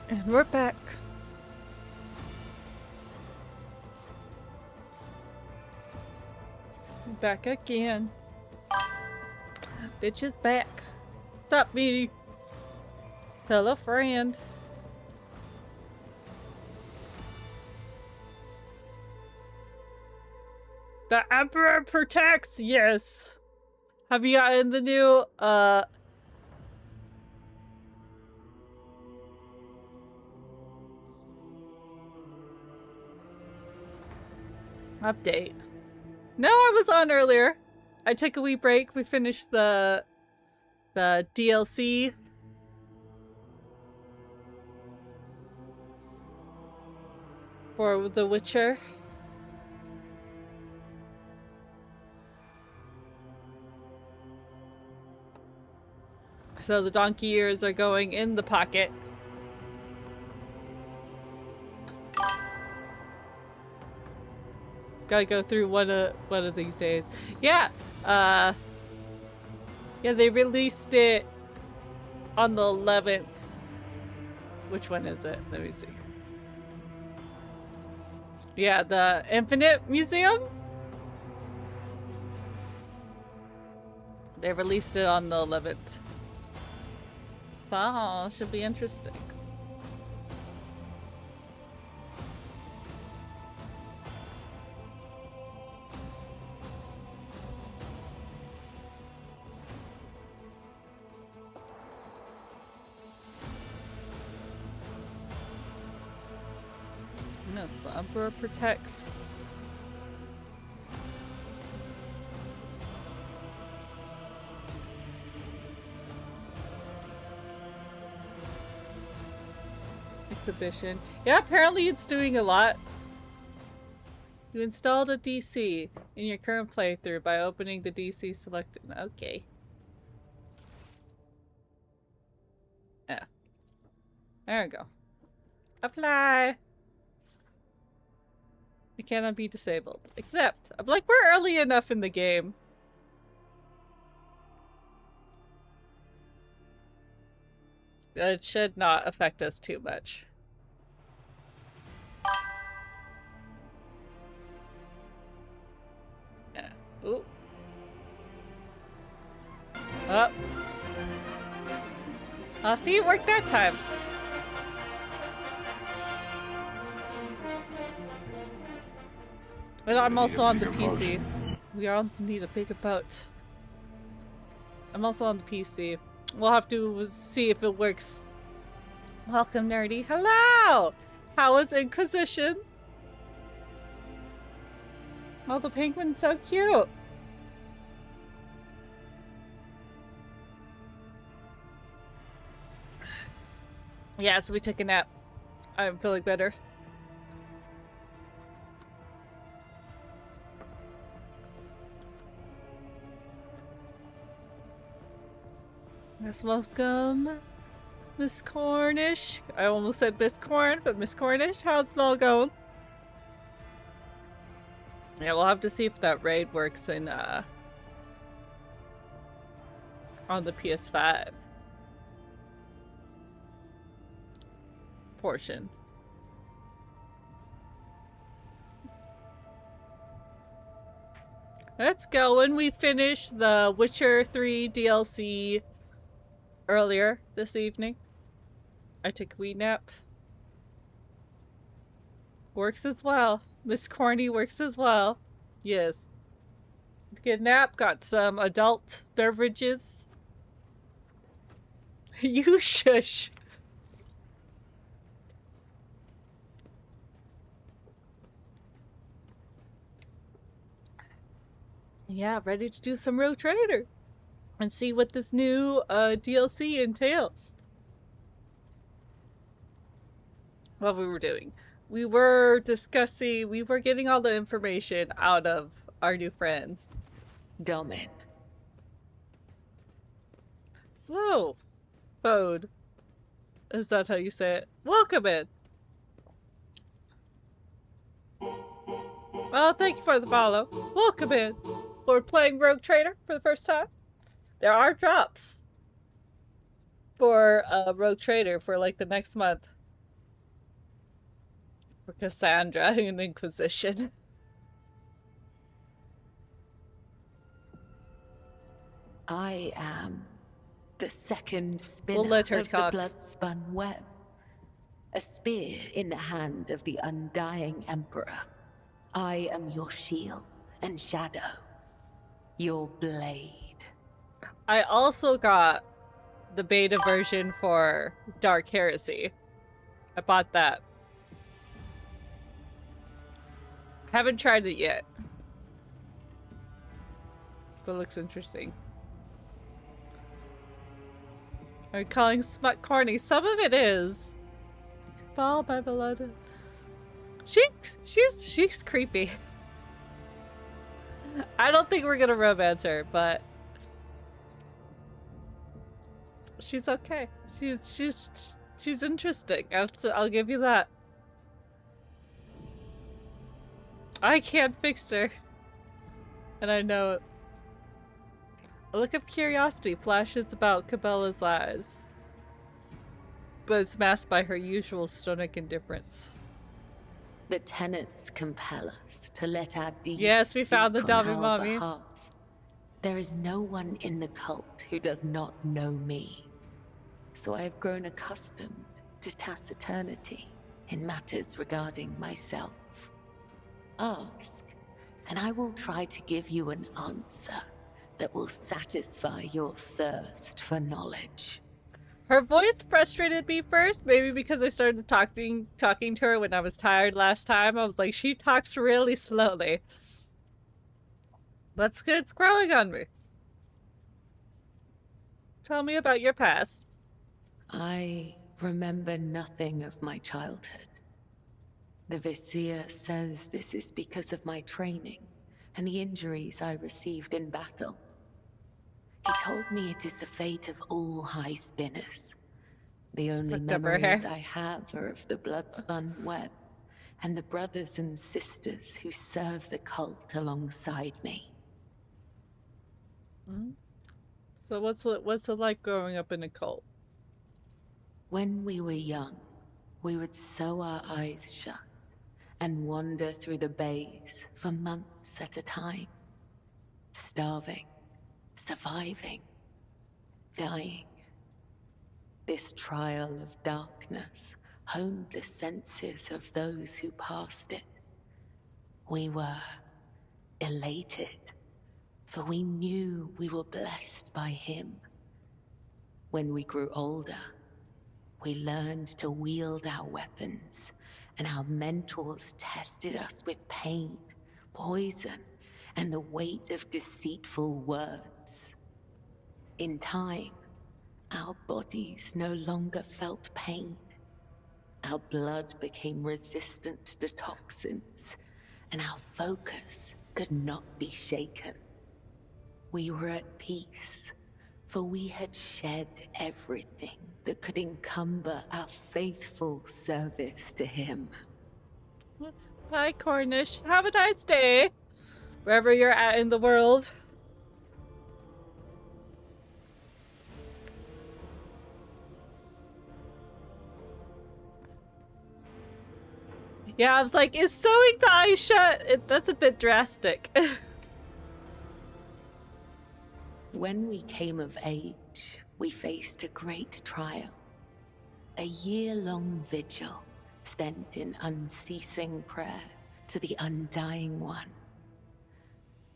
And we're back. Back again. Bitch is back. Stop me. Tell a friend. The Emperor protects! Yes! Have you gotten the new, update? No, I was on earlier. I took a wee break. We finished the DLC. For The Witcher. So the donkey ears are going in the pocket. Gotta go through one of these days. Yeah, yeah, they released it on the 11th. Which one is it? Let me see. Yeah, the Infinite Museum. They released it on the 11th. So, should be interesting. Yes, the Emperor protects. Exhibition. Yeah, apparently it's doing a lot. You installed a DC in your current playthrough by opening the DC selected. Okay. Yeah. There we go. Apply! It cannot be disabled. Except, I'm like, we're early enough in the game. That it should not affect us too much. Yeah. Ooh. Oh. See, it worked that time. But I'm also on the PC. We all need a bigger boat. I'm also on the PC. We'll have to see if it works. Welcome, Nerdy. Hello! How is Inquisition? Oh, the penguin's so cute. Yeah, so we took a nap. I'm feeling better. Yes, welcome, Miss Cornish. I almost said Miss Corn, but Miss Cornish, how's it all going? Yeah, we'll have to see if that raid works in, on the PS5 portion. Let's go. When we finish the Witcher 3 DLC earlier this evening, I took a wee nap. Works as well. Miss Corny works as well. Yes. Good nap, got some adult beverages. You shush. Yeah, ready to do some Rogur Trader and see what this new DLC entails. What we were doing. We were discussing, we were getting all the information out of our new friends. Domin. Hello, Fode. Is that how you say it? Welcome in. Well, thank you for the follow. Welcome in. We're playing Rogur Trader for the first time. There are drops for Rogur Trader for like the next month. For Cassandra in Inquisition. I am the second spinner We'll let her of talk. the blood-spun web. A spear in the hand of the undying Emperor. I am your shield and shadow. Your blade. I also got the beta version for Dark Heresy. I bought that. Haven't tried it yet. But it looks interesting. Are you calling smut corny? Some of it is. Fall, my beloved. She's creepy. I don't think we're gonna romance her, but she's okay. She's interesting. I'll give you that. I can't fix her, and I know it. A look of curiosity flashes about Cabela's eyes, but it's masked by her usual stoic indifference. The tenets compel us to let our deeds Yes, we found the speak on dummy our mommy. behalf. There is no one in the cult who does not know me. So I have grown accustomed to taciturnity in matters regarding myself. Ask, and I will try to give you an answer that will satisfy your thirst for knowledge. Her voice frustrated me first, maybe because I started talking to her when I was tired last time. I was like, she talks really slowly. That's good, it's growing on me. Tell me about your past. I remember nothing of my childhood. The Vizier says this is because of my training and the injuries I received in battle. He told me it is the fate of all high spinners. The only memories I have are of the blood-spun web and the brothers and sisters who serve the cult alongside me. So what's it like growing up in a cult? When we were young, we would sew our eyes shut and wander through the bays for months at a time. Starving, surviving, dying. This trial of darkness honed the senses of those who passed it. We were elated, for we knew we were blessed by him. When we grew older, we learned to wield our weapons, and our mentors tested us with pain, poison, and the weight of deceitful words. In time, our bodies no longer felt pain. Our blood became resistant to toxins, and our focus could not be shaken. We were at peace, for we had shed everything that could encumber our faithful service to him. Bye, Cornish. Have a nice day, wherever you're at in the world. Yeah, I was like, is sewing the eyes shut? That's a bit drastic. When we came of age, we faced a great trial. A year-long vigil spent in unceasing prayer to the Undying One.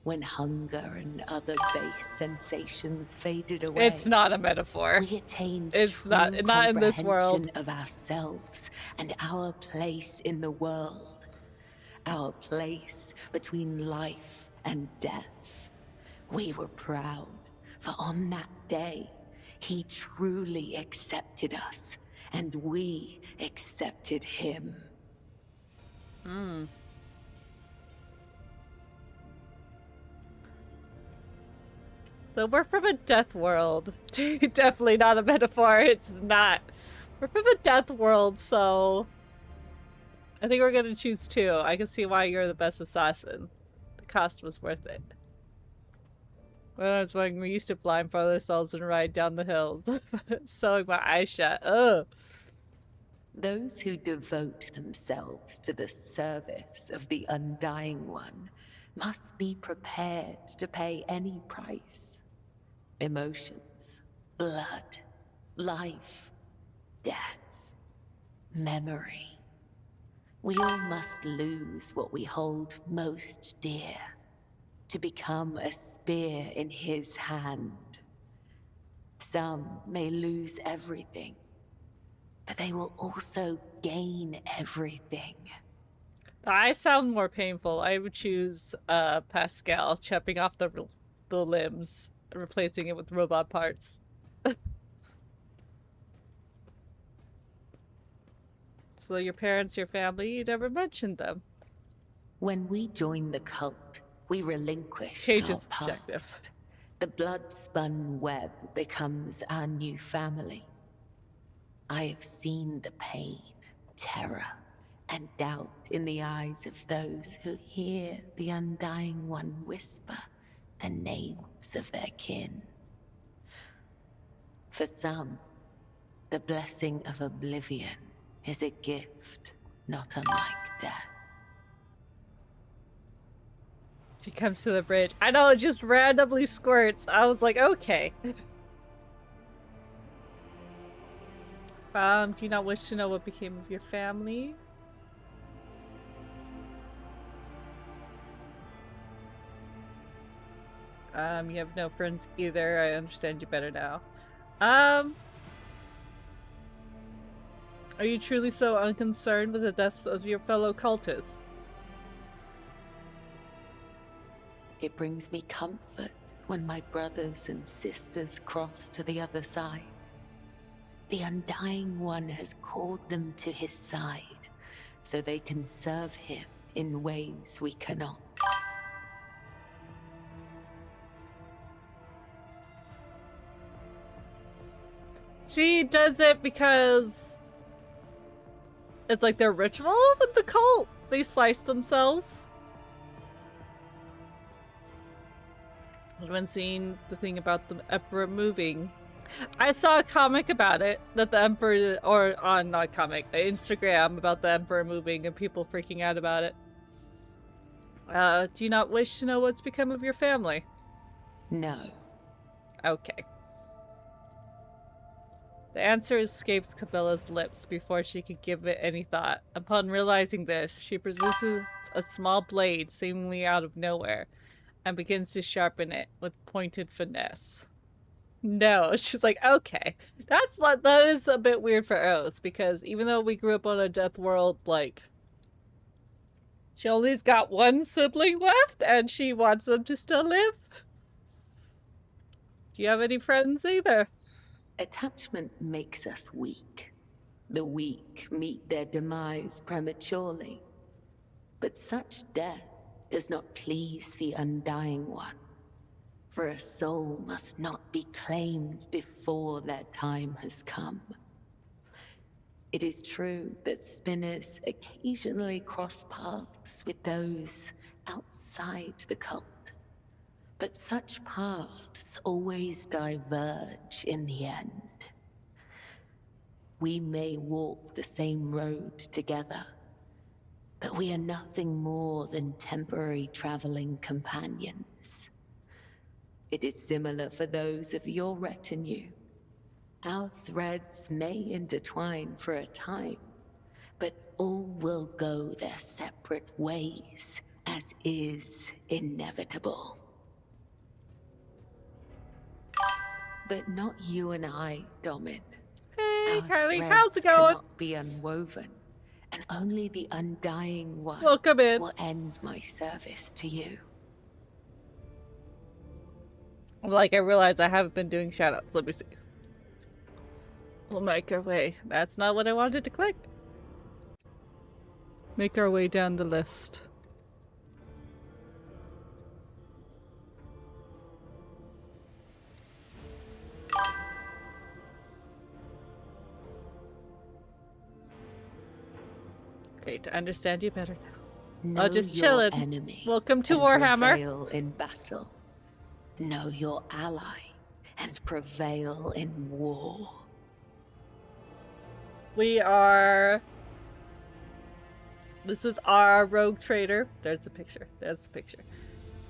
When hunger and other base sensations faded away, it's not a metaphor. we attained it's true not in this world. of ourselves and our place in the world. Our place between life and death. We were proud, for on that day, he truly accepted us, and we accepted him. So we're from a death world. Definitely not a metaphor. It's not. We're from a death world, so I think we're gonna choose two. I can see why you're the best assassin. The cost was worth it. When I was young, we used to blindfold ourselves and ride down the hills, sewing my eyes shut. Ugh. Those who devote themselves to the service of the Undying One must be prepared to pay any price. Emotions, blood, life, death, memory. We all must lose what we hold most dear to become a spear in his hand. Some may lose everything, but they will also gain everything. I sound more painful. I would choose Pascal chopping off the limbs and replacing it with robot parts. So your parents, your family, you never mentioned them. When we join the cult, we relinquish Cage's our objective. past. The blood-spun web becomes our new family. I have seen the pain, terror, and doubt in the eyes of those who hear the Undying One whisper the names of their kin. For some, the blessing of oblivion is a gift not unlike death. She comes to the bridge. I know, it just randomly squirts. I was like, okay. Do you not wish to know what became of your family? You have no friends either. I understand you better now. Are you truly so unconcerned with the deaths of your fellow cultists? It brings me comfort when my brothers and sisters cross to the other side. The Undying One has called them to his side, so they can serve him in ways we cannot. She does it because it's like their ritual with the cult. They slice themselves. I've been seeing the thing about the Emperor moving. I saw a comic about it, that the Emperor, or on not comic, Instagram about the Emperor moving and people freaking out about it. Do you not wish to know what's become of your family? No. Okay. The answer escapes Cabella's lips before she could give it any thought. Upon realizing this, she produces a small blade seemingly out of nowhere and begins to sharpen it with pointed finesse. No, she's like, okay. That is a bit weird for Oz, because even though we grew up on a death world, like, she only's got one sibling left and she wants them to still live. Do you have any friends either? Attachment makes us weak. The weak meet their demise prematurely. But such death does not please the Undying One. For a soul must not be claimed before their time has come. It is true that spinners occasionally cross paths with those outside the cult. But such paths always diverge in the end. We may walk the same road together, but we are nothing more than temporary traveling companions. It is similar for those of your retinue. Our threads may intertwine for a time, but all will go their separate ways, as is inevitable. But not you and I, Domin. Hey, Our Kylie, threads how's it going? cannot be unwoven, and only the Undying One Welcome in. will end my service to you. Like, I realize I haven't been doing shoutouts. Let me see. We'll make our way. That's not what I wanted to click. Make our way down the list. Okay, to understand you better now. Know just your chillin'. enemy Welcome to and Warhammer. Prevail in battle. Know your ally and prevail in war. We are... This is our Rogue Trader. There's the picture. There's the picture.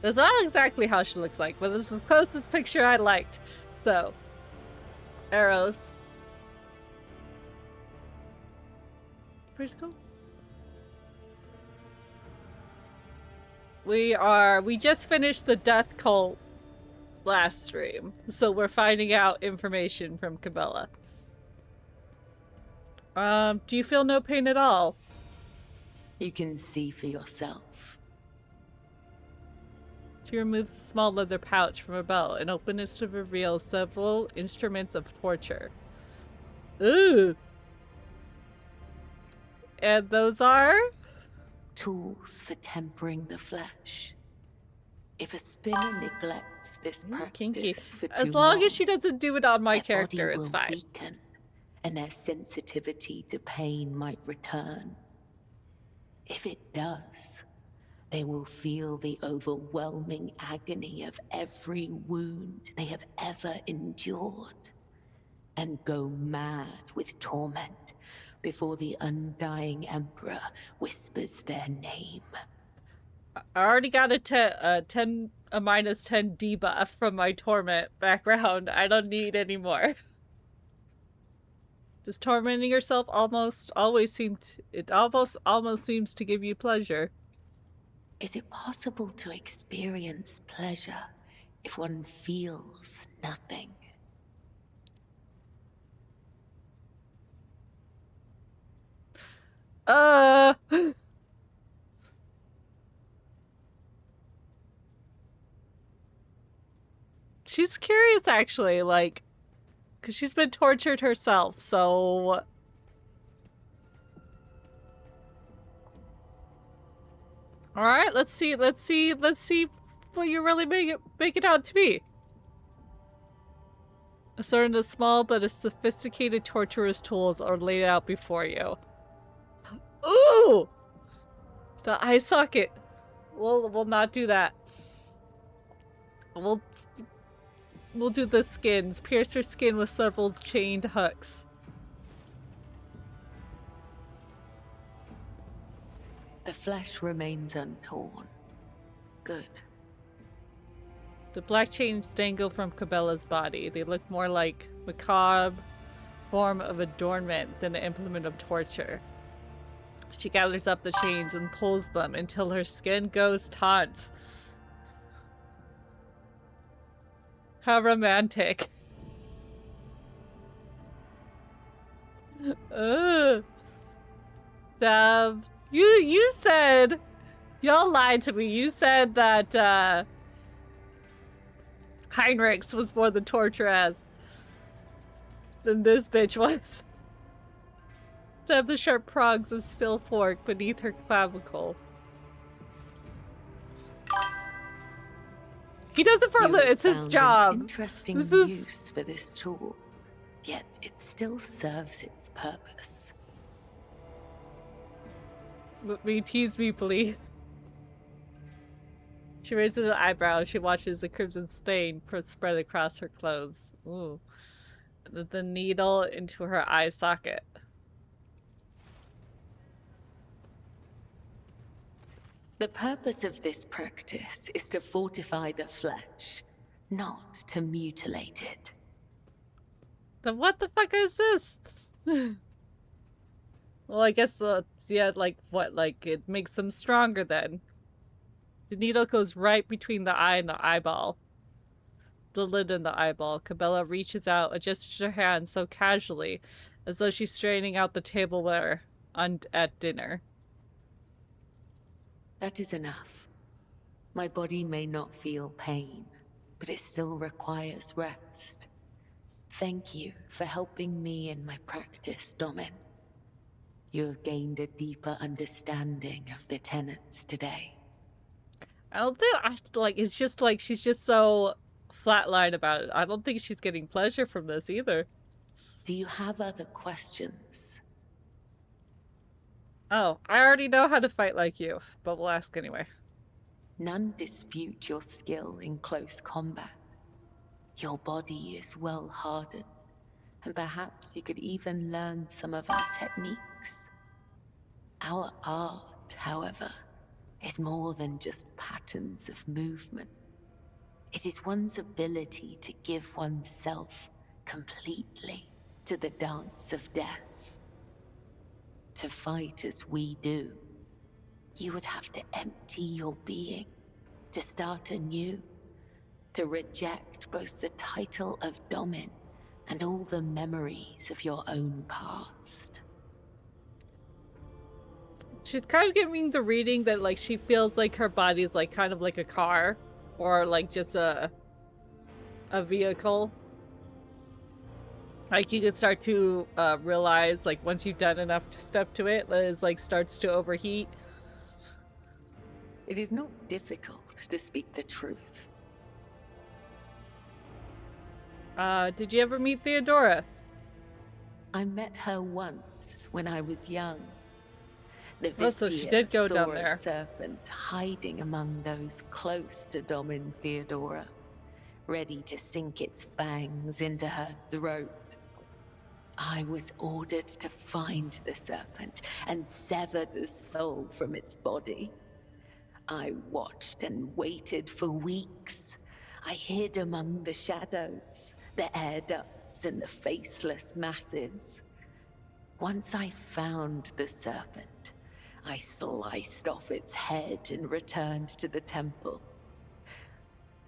That's not exactly how she looks like, but it's the closest picture I liked. So, arrows. Pretty cool. We just finished the Death Cult last stream, so we're finding out information from Cabela. Do you feel no pain at all? You can see for yourself. She removes the small leather pouch from her belt and opens it to reveal several instruments of torture. Ooh! And those are? Tools for tempering the flesh. If a spinner neglects this Kinky. practice for too As long long, as she doesn't do it on my their character, body it's will fine. weaken, and their sensitivity to pain might return. If it does, they will feel the overwhelming agony of every wound they have ever endured, and go mad with torment before the undying Emperor whispers their name. I already got a minus 10 debuff from my torment background. I don't need any more. Does tormenting yourself almost seems to give you pleasure? Is it possible to experience pleasure if one feels nothing? She's curious, actually, like, because she's been tortured herself, so... Alright, let's see what you really make it out to be. Assorted of small but sophisticated torturous tools are laid out before you. Ooh! The eye socket. We'll not do that. We'll do the skins. Pierce her skin with several chained hooks. The flesh remains untorn. Good. The black chains dangle from Cabela's body. They look more like macabre form of adornment than an implement of torture. She gathers up the chains and pulls them until her skin goes taut. How romantic. You said, y'all lied to me. You said that Heinrichs was more the torturous than this bitch was. Stab the sharp prongs of steel fork beneath her clavicle. He does it for a living. It's his job. Interesting use for this tool, yet it still serves its purpose. Let me tease me, please. She raises an eyebrow. She watches the crimson stain spread across her clothes. Ooh. The needle into her eye socket. The purpose of this practice is to fortify the flesh, not to mutilate it. Then what the fuck is this? Well, I guess, yeah, like, what, like, it makes them stronger then. The needle goes right between the eye and the eyeball. The lid and the eyeball. Cabela reaches out, adjusts her hand so casually, as though she's straightening out the tableware at dinner. That is enough. My body may not feel pain, but it still requires rest. Thank you for helping me in my practice, Domin. You have gained a deeper understanding of the tenets today. I don't think, it's just like, she's just so flatline about it. I don't think she's getting pleasure from this either. Do you have other questions? Oh, I already know how to fight like you, but we'll ask anyway. None dispute your skill in close combat. Your body is well hardened, And perhaps you could even learn some of our techniques. Our art, however, is more than just patterns of movement. It is one's ability to give oneself completely to the dance of death. To fight as we do, you would have to empty your being, to start anew, to reject both the title of Domin and all the memories of your own past. She's kind of giving the reading that, like, she feels like her body is, like, kind of like a car. Or, like, just a vehicle. Like, you could start to realize, like, once you've done enough stuff to it, it, like, starts to overheat. It is not difficult to speak the truth. Did you ever meet Theodora? I met her once when I was young. The Oh, so she did go down there. A serpent hiding among those close to Domin Theodora, ready to sink its fangs into her throat. I was ordered to find the serpent and sever the soul from its body. I watched and waited for weeks. I hid among the shadows, the air ducts and the faceless masses. Once I found the serpent, I sliced off its head and returned to the temple.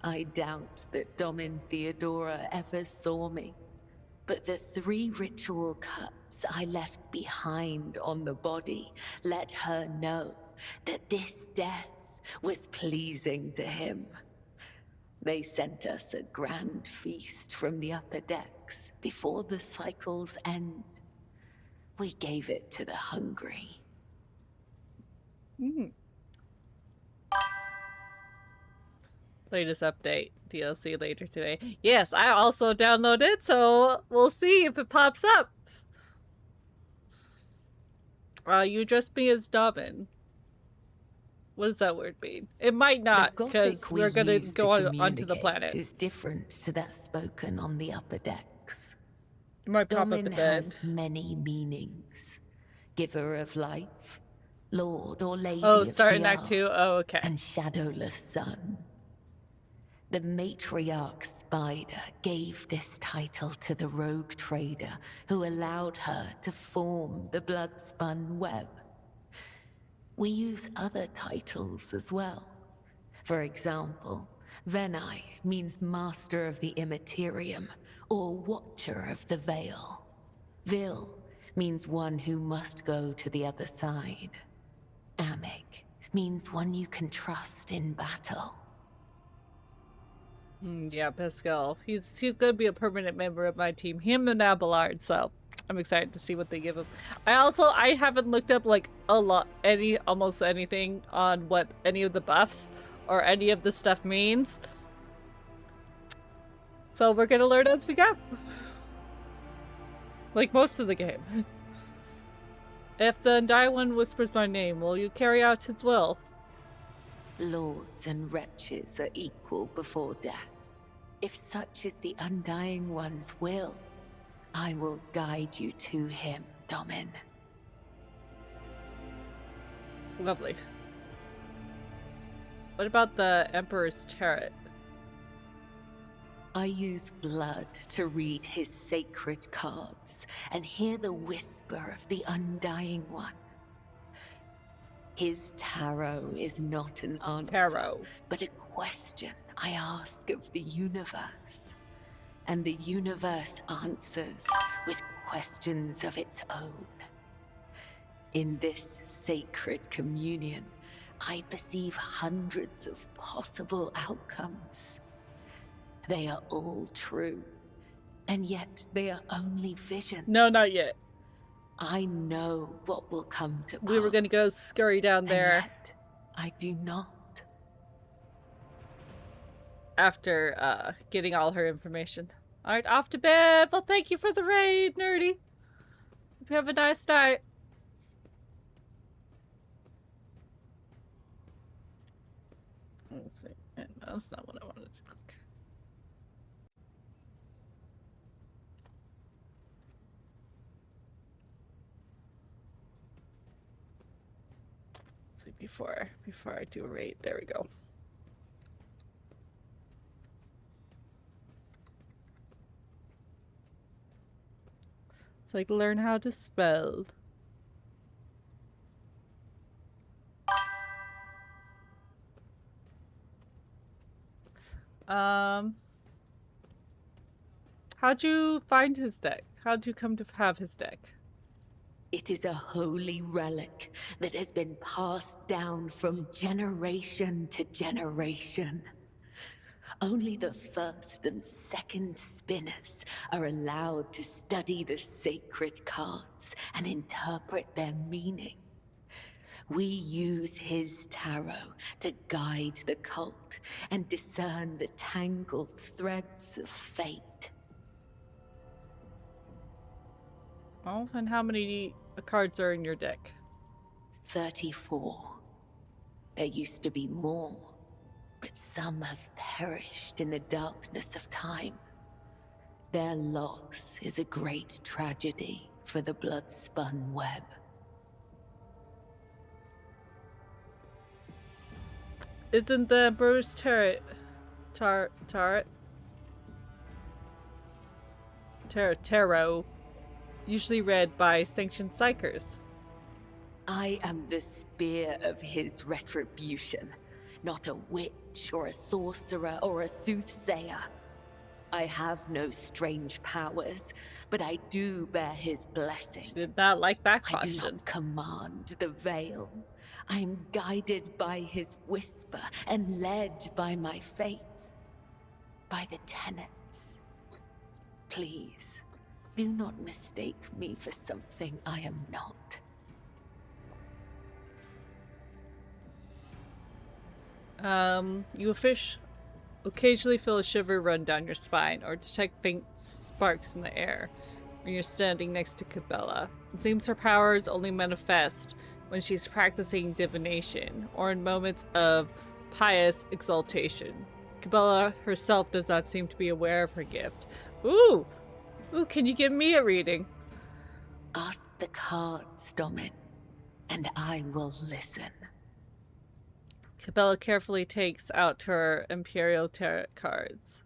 I doubt that Domin Theodora ever saw me, but the 3 ritual cuts I left behind on the body let her know that this death was pleasing to him. They sent us a grand feast from the upper decks before the cycle's end. We gave it to the hungry. Latest update. DLC later today. Yes, I also downloaded it, so we'll see if it pops up. You addressed me as Dobbin. What does that word mean? It might not, because we're gonna go onto the planet. Is different to that spoken on the upper decks. It might pop up Domin at the end. has many meanings. Giver of life, lord or lady Oh, starting of Act 2? Oh, okay. And shadowless sun. The matriarch Spider gave this title to the Rogue Trader who allowed her to form the blood-spun web. We use other titles as well. For example, Venai means Master of the Immaterium or Watcher of the Veil. Vil means one who must go to the other side. Amig means one you can trust in battle. Yeah, Pascal. He's gonna be a permanent member of my team. Him and Abelard, so I'm excited to see what they give him. I haven't looked up like almost anything on what any of the buffs or any of the stuff means. So we're gonna learn as we go. Like most of the game. If the Undying One whispers my name, will you carry out his will? Lords and wretches are equal before death. If such is the Undying One's will, I will guide you to him, Domin. Lovely. What about the Emperor's Turret? I use blood to read his sacred cards and hear the whisper of the Undying One. His tarot is not an answer, but a question I ask of the universe. And the universe answers with questions of its own. In this sacred communion, I perceive hundreds of possible outcomes. They are all true, and yet they are only visions. No, not yet. I know what will come to pass. We were gonna go scurry down there. And yet I do not. After getting all her information. Alright, off to bed. Well, thank you for the raid, Nerdy. Hope you have a nice night. Let's see. That's not what I wanted to cook. quickly before I do a raid. There we go. So I can learn how to spell. How'd you find his deck? How'd you come to have his deck? It is a holy relic that has been passed down from generation to generation. Only the first and second spinners are allowed to study the sacred cards and interpret their meaning. We use his tarot to guide the cult and discern the tangled threads of fate. Oh, and how many cards are in your deck? 34. There used to be more, but some have perished in the darkness of time. Their loss is a great tragedy for the blood-spun web. Isn't the Bruce Tarot usually read by sanctioned psychers? I am the spear of his retribution, not a witch or a sorcerer or a soothsayer. I have no strange powers, but I do bear his blessing. She did not like that I do question. not command the veil. I am guided by his whisper and led by my faith, by the tenets. Please, do not mistake me for something I am not. You occasionally feel a shiver run down your spine or detect faint sparks in the air when you're standing next to Cabela. It seems her powers only manifest when she's practicing divination or in moments of pious exaltation. Cabela herself does not seem to be aware of her gift. Ooh, can you give me a reading? Ask the cards, Domin, and I will listen. Cabela carefully takes out her Imperial Tarot cards.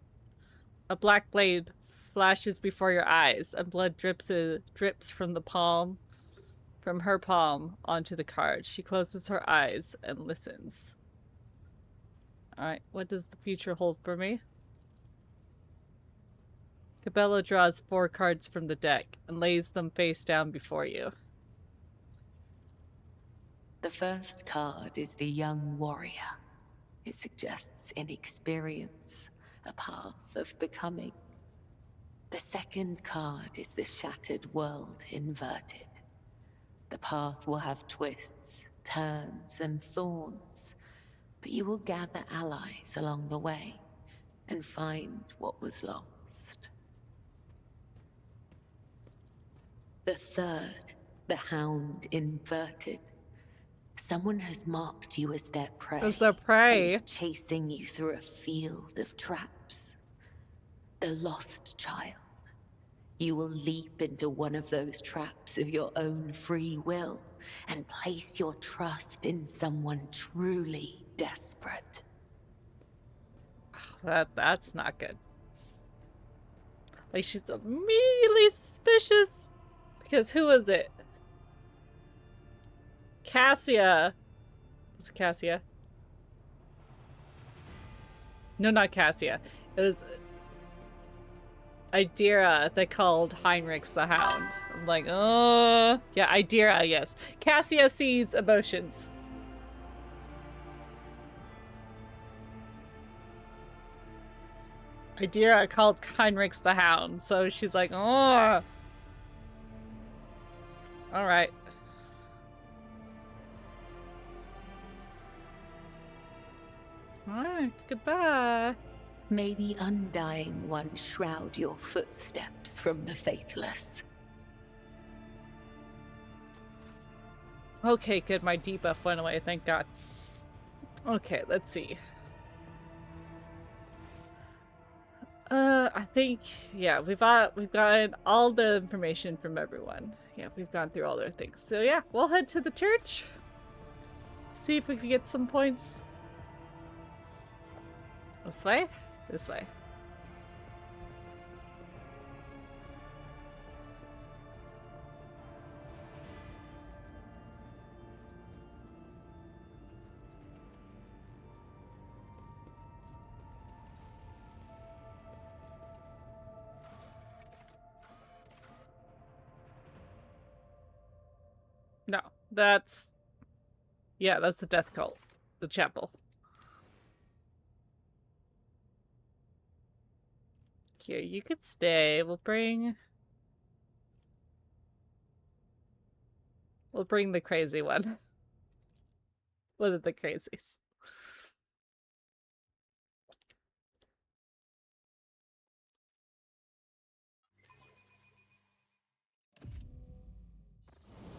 A black blade flashes before your eyes, and blood drips from her palm onto the card. She closes her eyes and listens. Alright, what does the future hold for me? Cabela draws 4 cards from the deck and lays them face down before you. The first card is the young warrior. It suggests inexperience, a path of becoming. The second card is the shattered world inverted. The path will have twists, turns, and thorns, but you will gather allies along the way and find what was lost. The third, the hound inverted. Someone has marked you as their prey. As their prey? And is chasing you through a field of traps. The lost child. You will leap into one of those traps of your own free will and place your trust in someone truly desperate. That's not good. Like, she's immediately suspicious. Because who was it? Cassia. Was it Cassia? No, not Cassia. It was Idira that called Heinrichs the Hound. I'm like, oh. Yeah, Idira, yes. Cassia sees emotions. Idira called Heinrichs the Hound, so she's like, oh. Alright. Alright, goodbye. May the Undying One shroud your footsteps from the faithless. Okay, good. My debuff went away, thank God. Okay, let's see. I think, yeah, we've gotten all the information from everyone. Yeah, we've gone through all their things. So yeah, we'll head to the church. See if we can get some points. This way? This way. No, that's... Yeah, that's the death cult. The chapel. Here, you could stay. We'll bring the crazy one. One of the crazies.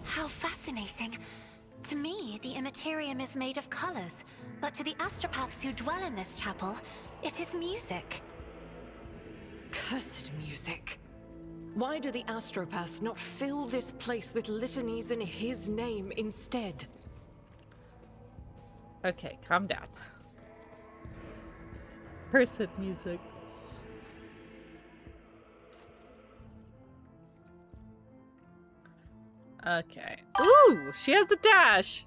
How fascinating. To me, the Immaterium is made of colors, but to the astropaths who dwell in this chapel, it is music. Cursed music. Why do the astropaths not fill this place with litanies in his name instead? Okay, calm down. Cursed music. Okay. Ooh, she has the dash!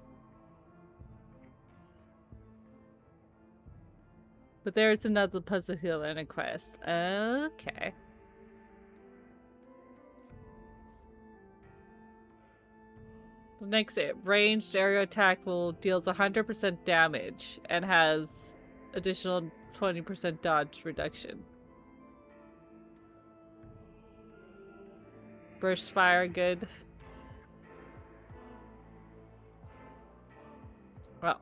But there's another puzzle healer and a quest. Okay. The next ranged aerial attack will deals 100% damage and has additional 20% dodge reduction. Burst fire, good. Well,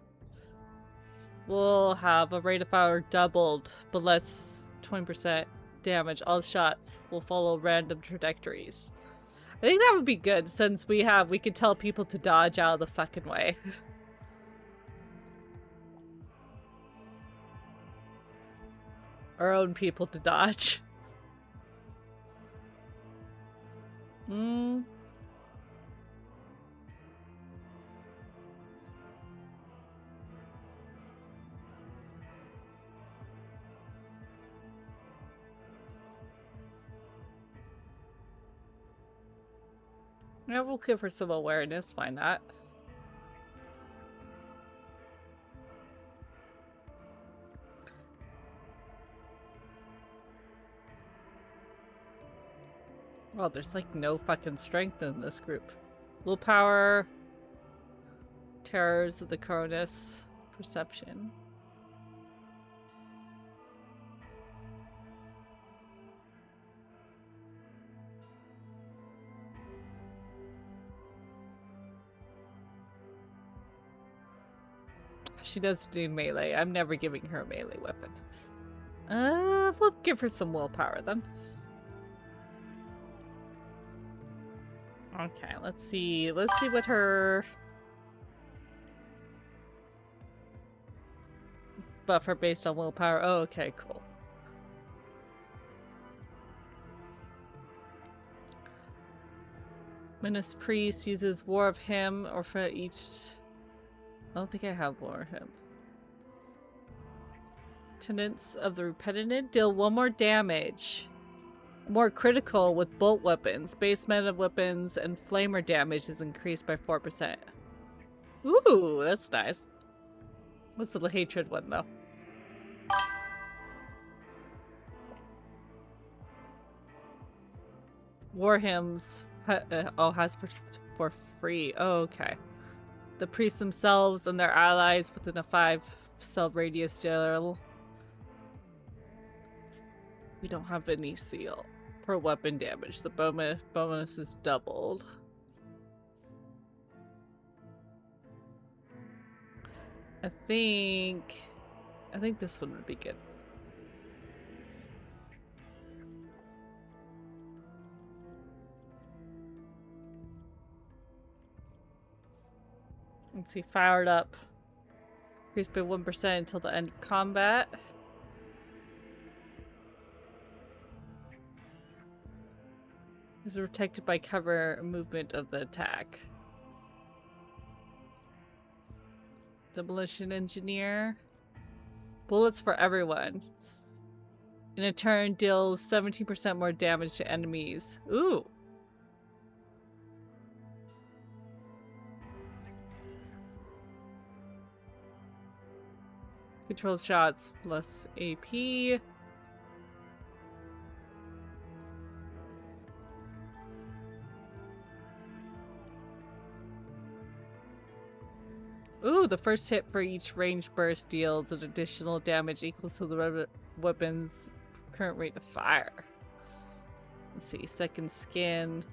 we'll have a rate of fire doubled, but less 20% damage. All shots will follow random trajectories. I think that would be good since we can tell people to dodge out of the fucking way. Our own people to dodge. Yeah, we'll give her some awareness, why not? Well, there's like no fucking strength in this group. Willpower, terrors of the Cronus, perception. She does do melee. I'm never giving her a melee weapon. We'll give her some willpower then. Okay, let's see. Let's see what her buff are based on willpower. Oh, okay, cool. Menace Priest uses War of Him or for each... I don't think I have War of Him. Tenants of the Repentant deal 1 more damage. More critical with bolt weapons. Base meta weapons and flamer damage is increased by 4%. Ooh, that's nice. What's the hatred one though? War hymns has for free. Oh, okay. The priests themselves and their allies within a 5-cell radius deal. We don't have any seal per weapon damage. The bonus is doubled. I think this one would be good. Let's see, fired up. Increased by 1% until the end of combat. Is protected by cover movement of the attack. Demolition engineer. Bullets for everyone. In a turn, deals 17% more damage to enemies. Ooh. Control shots plus AP. Ooh, the first hit for each ranged burst deals an additional damage equal to the weapon's current rate of fire. Let's see, second skin.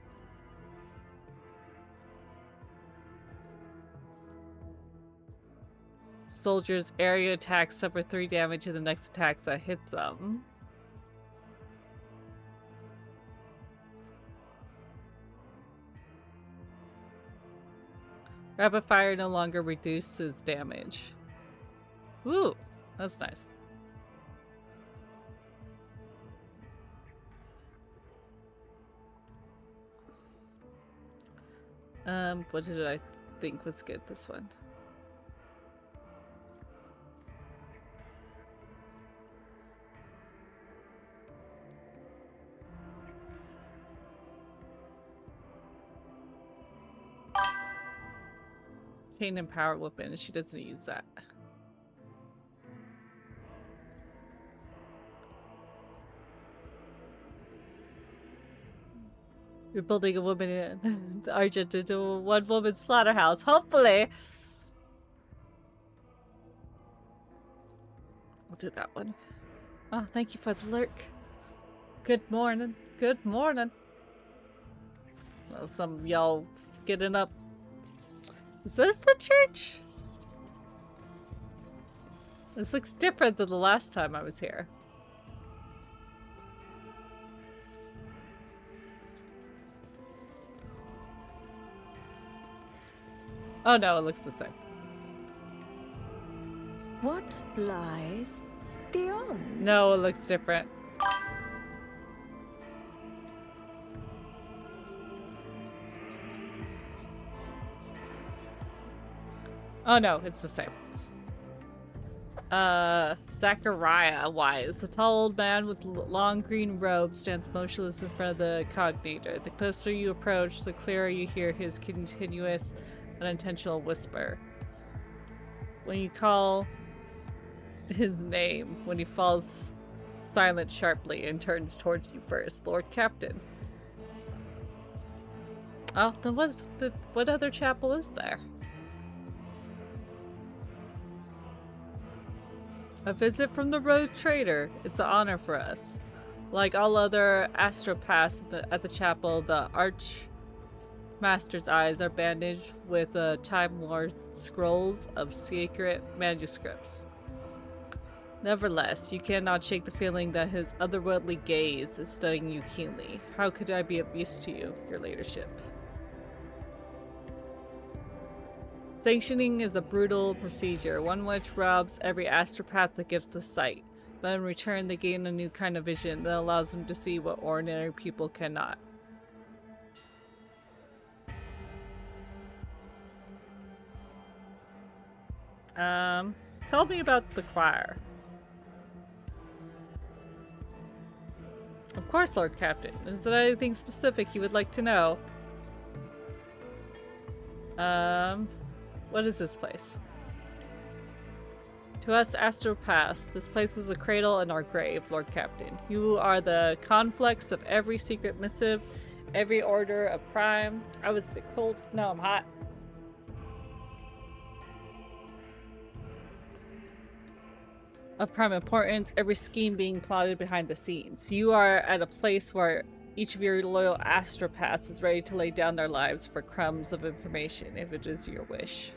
Soldiers' area attacks suffer 3 damage in the next attacks that hit them. Rapid fire no longer reduces damage. Ooh, that's nice. What did I think was good this one? Chain and power weapon. She doesn't use that. You're building a woman in the Argent into a one-woman slaughterhouse. Hopefully. We'll do that one. Oh, thank you for the lurk. Good morning. Good morning. Well, some of y'all getting up. Is this the church? This looks different than the last time I was here. Oh no, it looks the same. What lies beyond? No, it looks different. Oh no, it's the same. Zachariah Wise. A tall old man with long green robe stands motionless in front of the cognator. The closer you approach, the clearer you hear his continuous, unintentional whisper. When you call his name, when he falls silent sharply and turns towards you first, Lord Captain. Oh, then what other chapel is there? A visit from the Rogur Trader. It's an honor for us. Like all other astropaths at the chapel, the Archmaster's eyes are bandaged with time-worn scrolls of sacred manuscripts. Nevertheless, you cannot shake the feeling that his otherworldly gaze is studying you keenly. How could I be of use to you, your leadership? Sanctioning is a brutal procedure, one which robs every astropath the gift of sight, but in return they gain a new kind of vision that allows them to see what ordinary people cannot. Tell me about the choir. Of course, Lord Captain. Is there anything specific you would like to know? What is this place? To us astropaths, this place is a cradle and our grave, Lord Captain. You are the conflux of every secret missive, every order of prime. I was a bit cold. Now I'm hot. Of prime importance, every scheme being plotted behind the scenes. You are at a place where each of your loyal astropaths is ready to lay down their lives for crumbs of information, if it is your wish.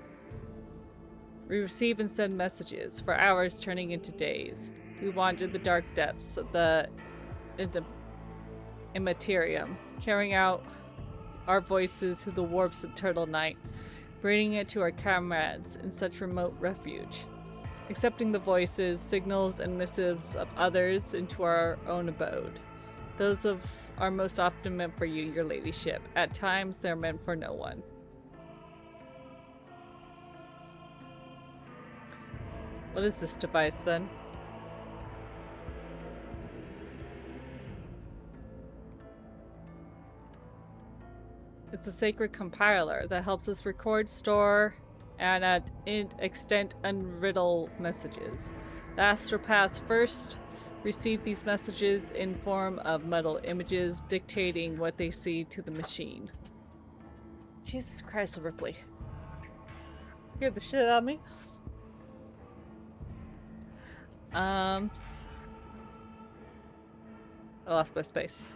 We receive and send messages, for hours turning into days. We wander the dark depths of the immaterium, carrying out our voices through the warps of eternal night, bringing it to our comrades in such remote refuge, accepting the voices, signals, and missives of others into our own abode. Those are most often meant for you, your ladyship. At times, they're meant for no one. What is this device then? It's a sacred compiler that helps us record, store, and at extent unriddle messages. The astropaths first receive these messages in form of metal images dictating what they see to the machine. Jesus Christ, Ripley. Scared the shit out of me. I lost my space.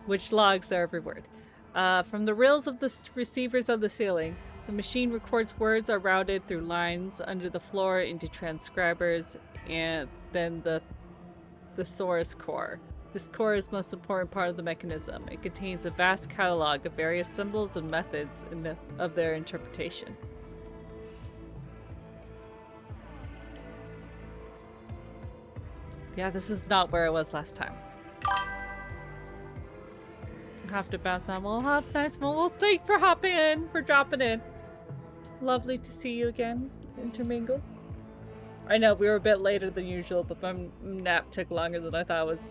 Which logs are every word. From the rails of the receivers on the ceiling, the machine records words are routed through lines under the floor into transcribers and then the source core. This core is the most important part of the mechanism. It contains a vast catalog of various symbols and methods of their interpretation. Yeah, this is not where it was last time. Have to bounce on. Well, have nice. Well, thanks for hopping in, for dropping in. Lovely to see you again, Intermingle. I know we were a bit later than usual, but my nap took longer than I thought it was.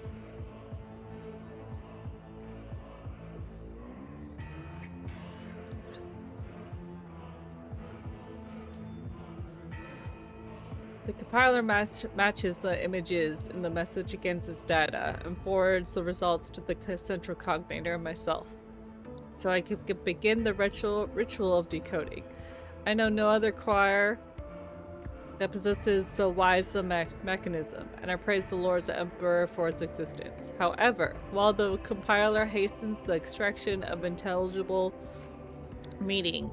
The compiler matches the images in the message against its data and forwards the results to the central cognator and myself, so I could begin the ritual of decoding. I know no other choir that possesses so wise a mechanism, and I praise the Lord's Emperor for its existence. However, while the compiler hastens the extraction of intelligible meaning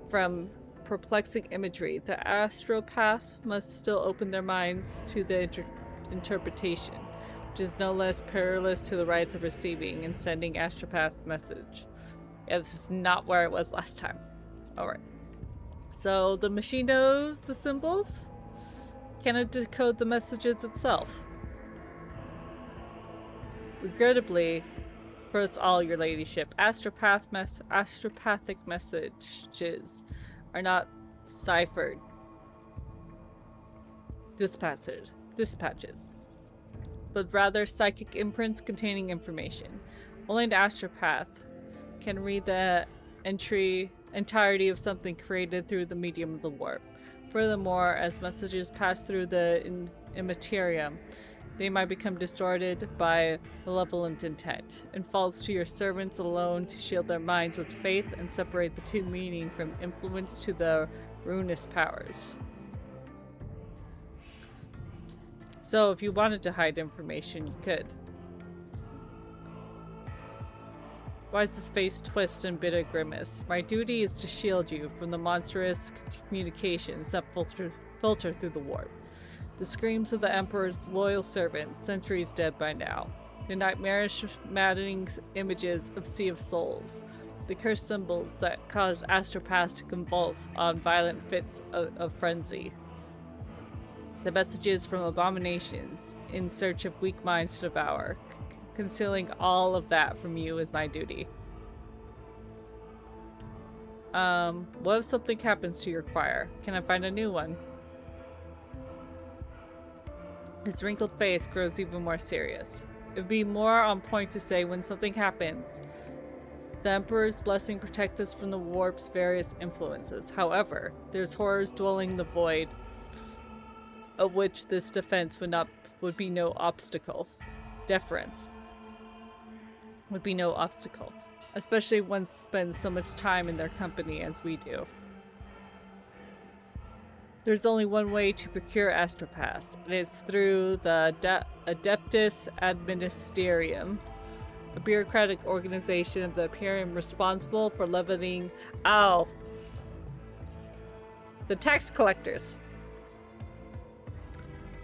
from perplexing imagery, the astropath must still open their minds to the interpretation, which is no less perilous to the rights of receiving and sending astropath message. Yeah, this is not where it was last time. Alright. So the machine knows the symbols? Can it decode the messages itself? Regrettably, for us all, your ladyship, astropathic messages are not ciphered dispatches, but rather psychic imprints containing information. Only an astropath can read the entirety of something created through the medium of the warp. Furthermore, as messages pass through the immaterium, they might become distorted by malevolent intent, and falls to your servants alone to shield their minds with faith and separate the two meaning from influence to the ruinous powers. So if you wanted to hide information, you could. Why is his face twist in bitter grimace? My duty is to shield you from the monstrous communications that filter through the warp. The screams of the Emperor's loyal servants, centuries dead by now. The nightmarish, maddening images of Sea of Souls. The cursed symbols that cause astropaths to convulse on violent fits of frenzy. The messages from abominations in search of weak minds to devour. Concealing all of that from you is my duty. What if something happens to your choir? Can I find a new one? His wrinkled face grows even more serious. It would be more on point to say when something happens, the Emperor's blessing protects us from the warp's various influences. However, there's horrors dwelling the void, of which this defense would be no obstacle. Deference would be no obstacle, especially if one spends so much time in their company as we do. There's only one way to procure astropaths, and it's through the Adeptus Administerium, a bureaucratic organization of the Imperium responsible for levying the tax collectors.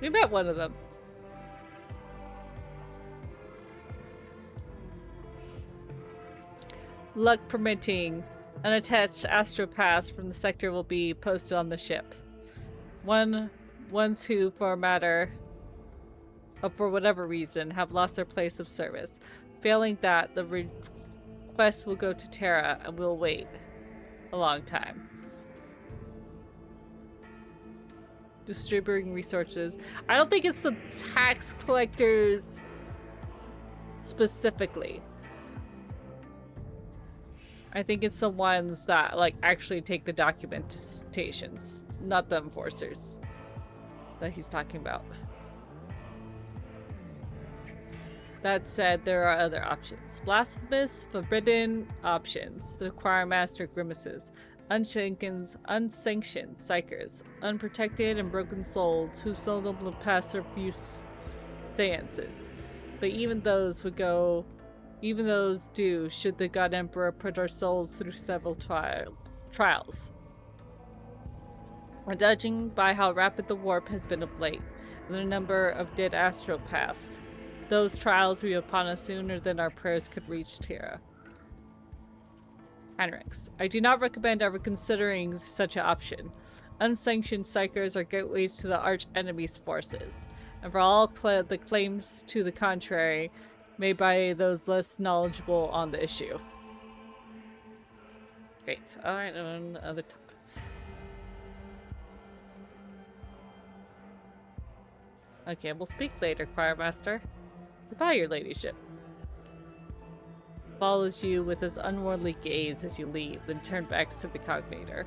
We met one of them. Luck permitting, unattached astropaths from the sector will be posted on the ship. Ones who, for whatever reason, have lost their place of service. Failing that, the request will go to Terra, and we'll wait a long time. distributing resources. I don't think it's the tax collectors specifically. I think it's the ones that like actually take the documentations, not the enforcers that he's talking about. That said, there are other options. Blasphemous, forbidden options that require master grimaces. Unsanctioned psychers. Unprotected and broken souls who seldom pass their few seances. But even those do should the God Emperor put our souls through several trials. And judging by how rapid the warp has been of late, and the number of dead astropaths, those trials will be upon us sooner than our prayers could reach Terra. Heinrichs, I do not recommend ever considering such an option. Unsanctioned psychers are gateways to the arch enemy's forces, and for all the claims to the contrary made by those less knowledgeable on the issue. Great. Alright, on other topics. Okay, we'll speak later, Choir Master. Goodbye, your ladyship. Follows you with his unworldly gaze as you leave, then turn back to the cognator.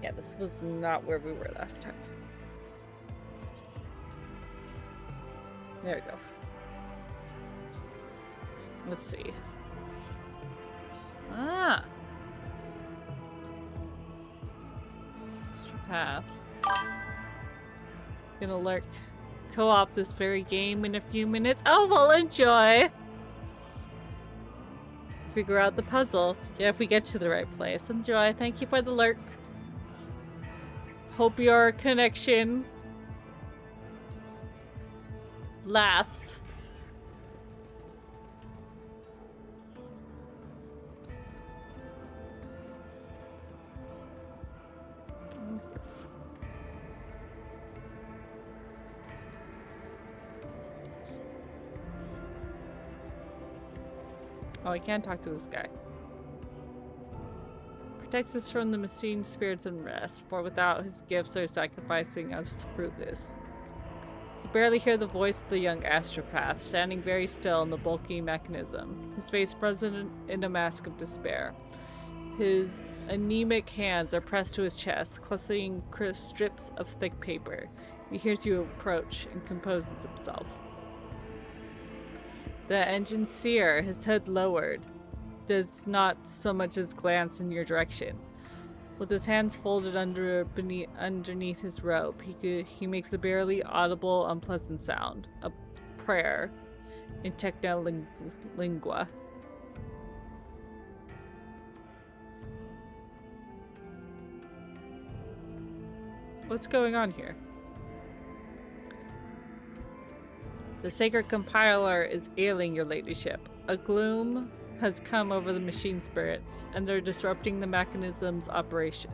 Yeah, this was not where we were last time. There we go. Let's see. Ah! Extra path. Gonna lurk. Co-op this very game in a few minutes. Oh, we'll enjoy! Figure out the puzzle. Yeah, if we get to the right place. Enjoy. Thank you for the lurk. Hope your connection lasts. What is this? Oh, I can't talk to this guy. Protects us from the machine spirits and rest, for without his gifts are sacrificing us fruitless. You can barely hear the voice of the young astropath, standing very still in the bulky mechanism, his face frozen in a mask of despair. His anemic hands are pressed to his chest, clutching strips of thick paper. He hears you approach and composes himself. The engine seer, his head lowered, does not so much as glance in your direction. With his hands folded underneath his robe, he makes a barely audible, unpleasant sound. A prayer in techno-lingua. What's going on here? The sacred compiler is ailing, your ladyship. A gloom has come over the machine spirits, and they're disrupting the mechanism's operation.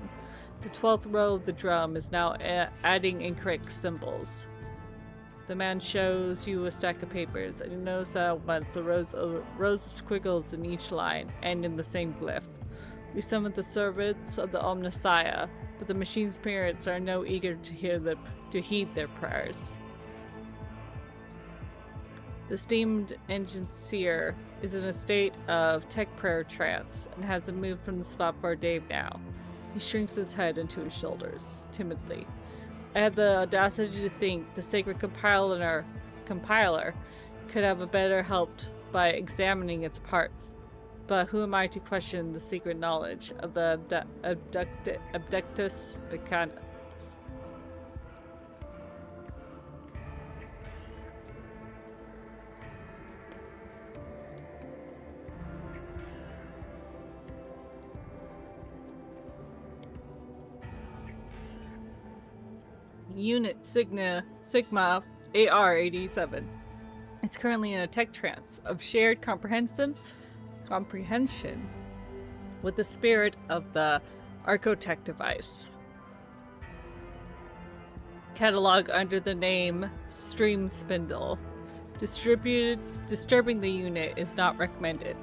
The 12th row of the drum is now adding incorrect symbols. The man shows you a stack of papers, and you notice that at once the rows of squiggles in each line end in the same glyph. We summon the servants of the Omnissiah, but the machine spirits are no eager to heed their prayers. The steamed engine seer is in a state of tech prayer trance and hasn't moved from the spot for a day now. He shrinks his head into his shoulders, timidly. I had the audacity to think the sacred compiler could have a better helped by examining its parts. But who am I to question the secret knowledge of the Abductus Mechanicus? Unit Sigma AR-87. It's currently in a tech trance of shared comprehension with the spirit of the Archotech device. Catalog under the name Stream Spindle. Disturbing the unit is not recommended.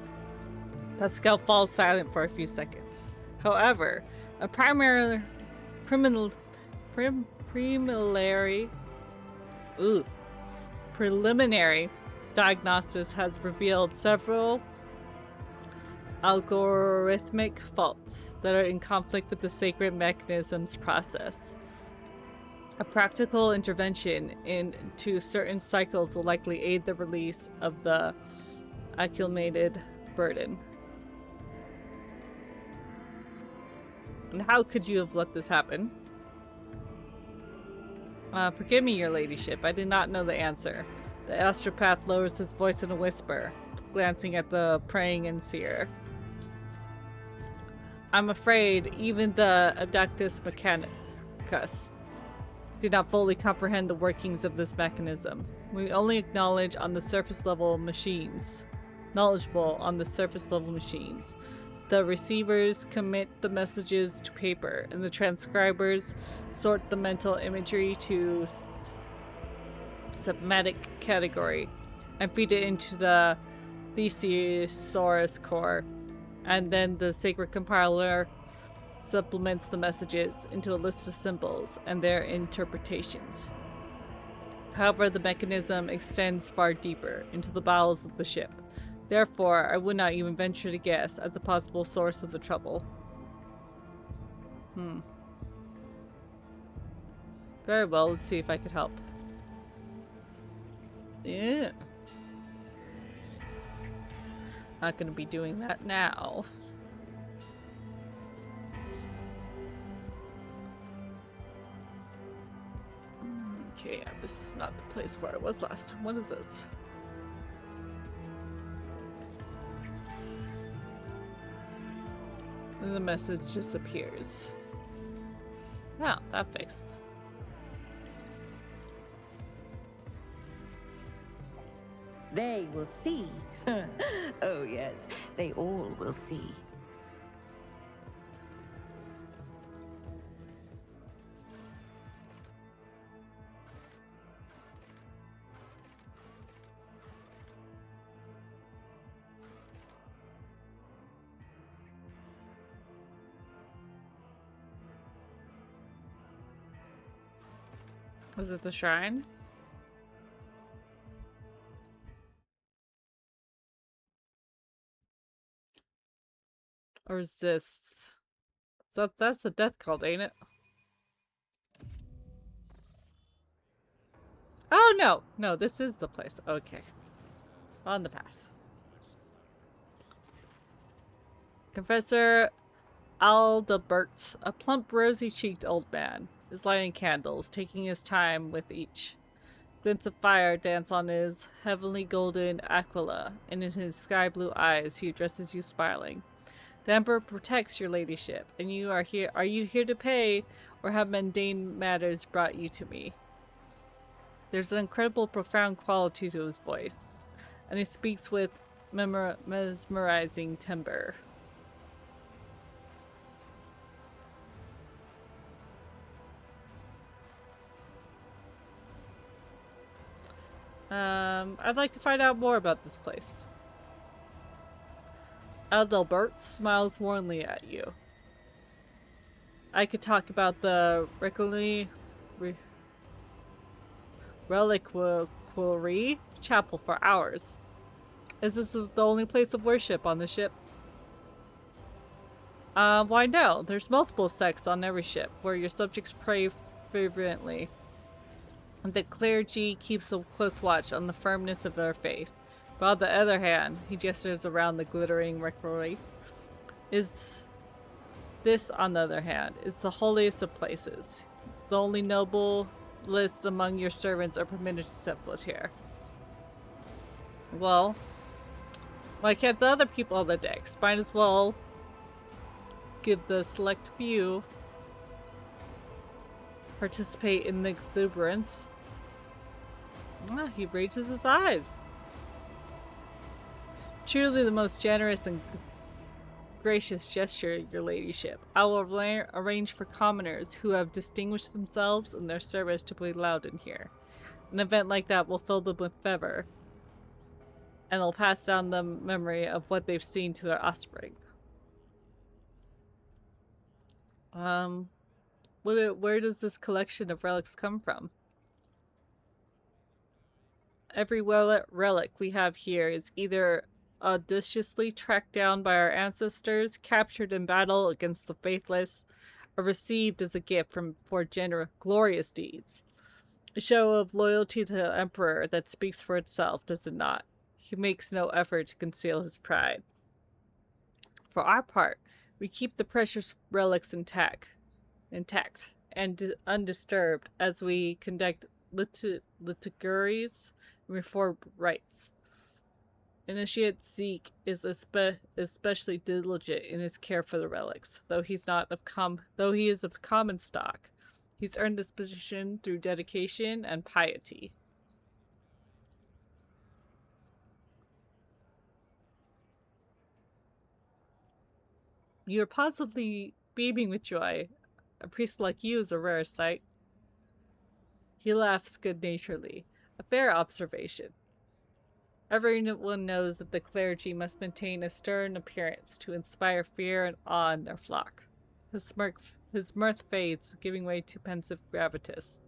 Pascal falls silent for a few seconds. However, a primary Primal, preliminary, preliminary diagnostics has revealed several algorithmic faults that are in conflict with the sacred mechanisms process. A practical intervention into certain cycles will likely aid the release of the accumulated burden. And how could you have let this happen? Forgive me, your ladyship. I did not know the answer. The astropath lowers his voice in a whisper, glancing at the praying and seer. I'm afraid even the Abductus Mechanicus did not fully comprehend the workings of this mechanism. We only acknowledge on the surface level machines. Knowledgeable on the surface level machines. The receivers commit the messages to paper, and the transcribers sort the mental imagery to submatic category and feed it into the Thesiosaurus core. And then the sacred compiler supplements the messages into a list of symbols and their interpretations. However, the mechanism extends far deeper into the bowels of the ship. Therefore, I would not even venture to guess at the possible source of the trouble. Very well, let's see if I could help. Yeah. Not gonna be doing that now. Okay, yeah, this is not the place where I was last time. What is this? And the message disappears. Oh, that fixed. They will see. Oh yes, they all will see. Was it the shrine? Or is this... So that's the death cult, ain't it? Oh, no! No, this is the place. Okay. On the path. Confessor Aldebert, a plump, rosy-cheeked old man, is lighting candles, taking his time with each. Glints of fire dance on his heavenly golden aquila, and in his sky-blue eyes he addresses you smiling. The Emperor protects your ladyship, and you are here. Are you here to pay, or have mundane matters brought you to me? There's an incredible, profound quality to his voice, and he speaks with mesmerizing timbre. I'd like to find out more about this place. Adalbert smiles warmly at you. I could talk about the reliquary chapel for hours. Is this the only place of worship on the ship? Why no? There's multiple sects on every ship where your subjects pray fervently. The clergy keeps a close watch on the firmness of their faith. But on the other hand, he gestures around the glittering reliquary. This, on the other hand, is the holiest of places. The only noblest among your servants are permitted to set foot here. Well, why can't the other people on the decks? Might as well give the select few participate in the exuberance. Ah, he raises his eyes. Truly the most generous and gracious gesture, your ladyship. I will arrange for commoners who have distinguished themselves in their service to be allowed in here. An event like that will fill them with fervor, and they'll pass down the memory of what they've seen to their offspring. Where does this collection of relics come from? Every relic we have here is either audaciously tracked down by our ancestors, captured in battle against the faithless, or received as a gift for glorious deeds. A show of loyalty to the Emperor that speaks for itself, does it not? He makes no effort to conceal his pride. For our part, we keep the precious relics intact and undisturbed as we conduct liturgies and reform rites. Initiate Zeke is especially diligent in his care for the relics, though he is of common stock. He's earned this position through dedication and piety. You're possibly beaming with joy. A priest like you is a rare sight. He laughs good-naturedly. A fair observation. Everyone knows that the clergy must maintain a stern appearance to inspire fear and awe in their flock. His mirth fades, giving way to pensive gravitas.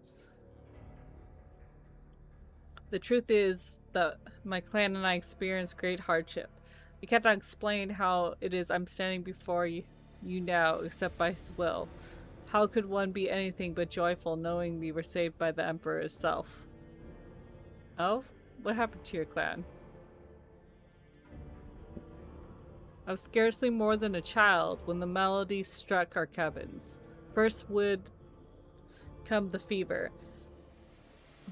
The truth is that my clan and I experience great hardship. I cannot explain how it is I'm standing before you now, except by his will. How could one be anything but joyful knowing we were saved by the Emperor himself? Oh? What happened to your clan? I was scarcely more than a child when the malady struck our cabins. First would come the fever.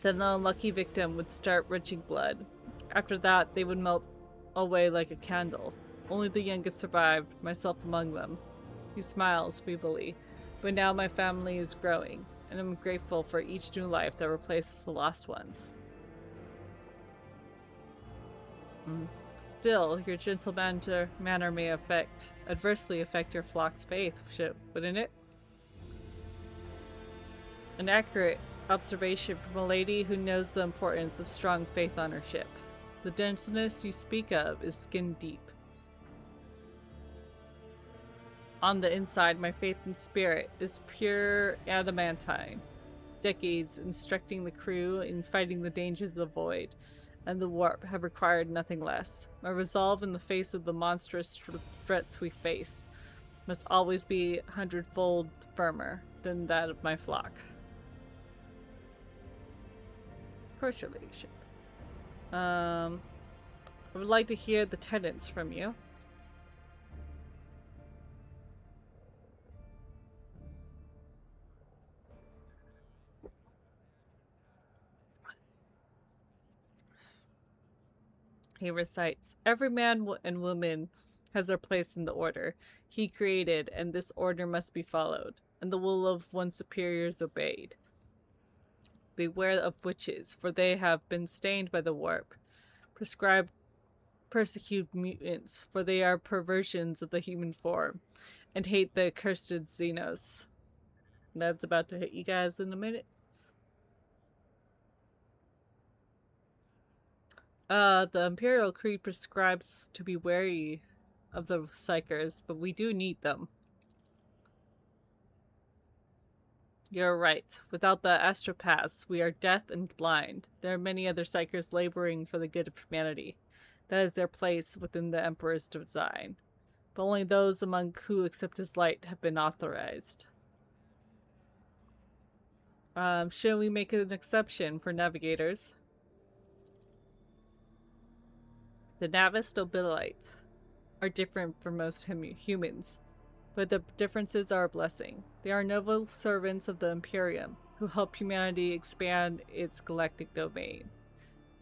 Then the unlucky victim would start retching blood. After that, they would melt away like a candle. Only the youngest survived, myself among them. He smiles feebly, but now my family is growing, and I'm grateful for each new life that replaces the lost ones. Still, your gentle manner may adversely affect your flock's faith, wouldn't it? An accurate observation from a lady who knows the importance of strong faith on her ship. The gentleness you speak of is skin deep. On the inside, my faith and spirit is pure adamantine. Decades instructing the crew in fighting the dangers of the void and the warp have required nothing less. My resolve in the face of the monstrous threats we face must always be 100-fold firmer than that of my flock. Of course, your ladyship. I would like to hear the tenets from you. He recites, every man and woman has their place in the order he created, and this order must be followed, and the will of one's superiors obeyed. Beware of witches, for they have been stained by the warp. Persecute mutants, for they are perversions of the human form, and hate the accursed Xenos. That's about to hit you guys in a minute. The Imperial Creed prescribes to be wary of the Psychers, but we do need them. You're right. Without the astropaths, we are deaf and blind. There are many other Psychers laboring for the good of humanity. That is their place within the Emperor's design. But only those among who accept his light have been authorized. Should we make an exception for navigators? The Navis Nobilites are different from most humans, but the differences are a blessing. They are noble servants of the Imperium, who help humanity expand its galactic domain.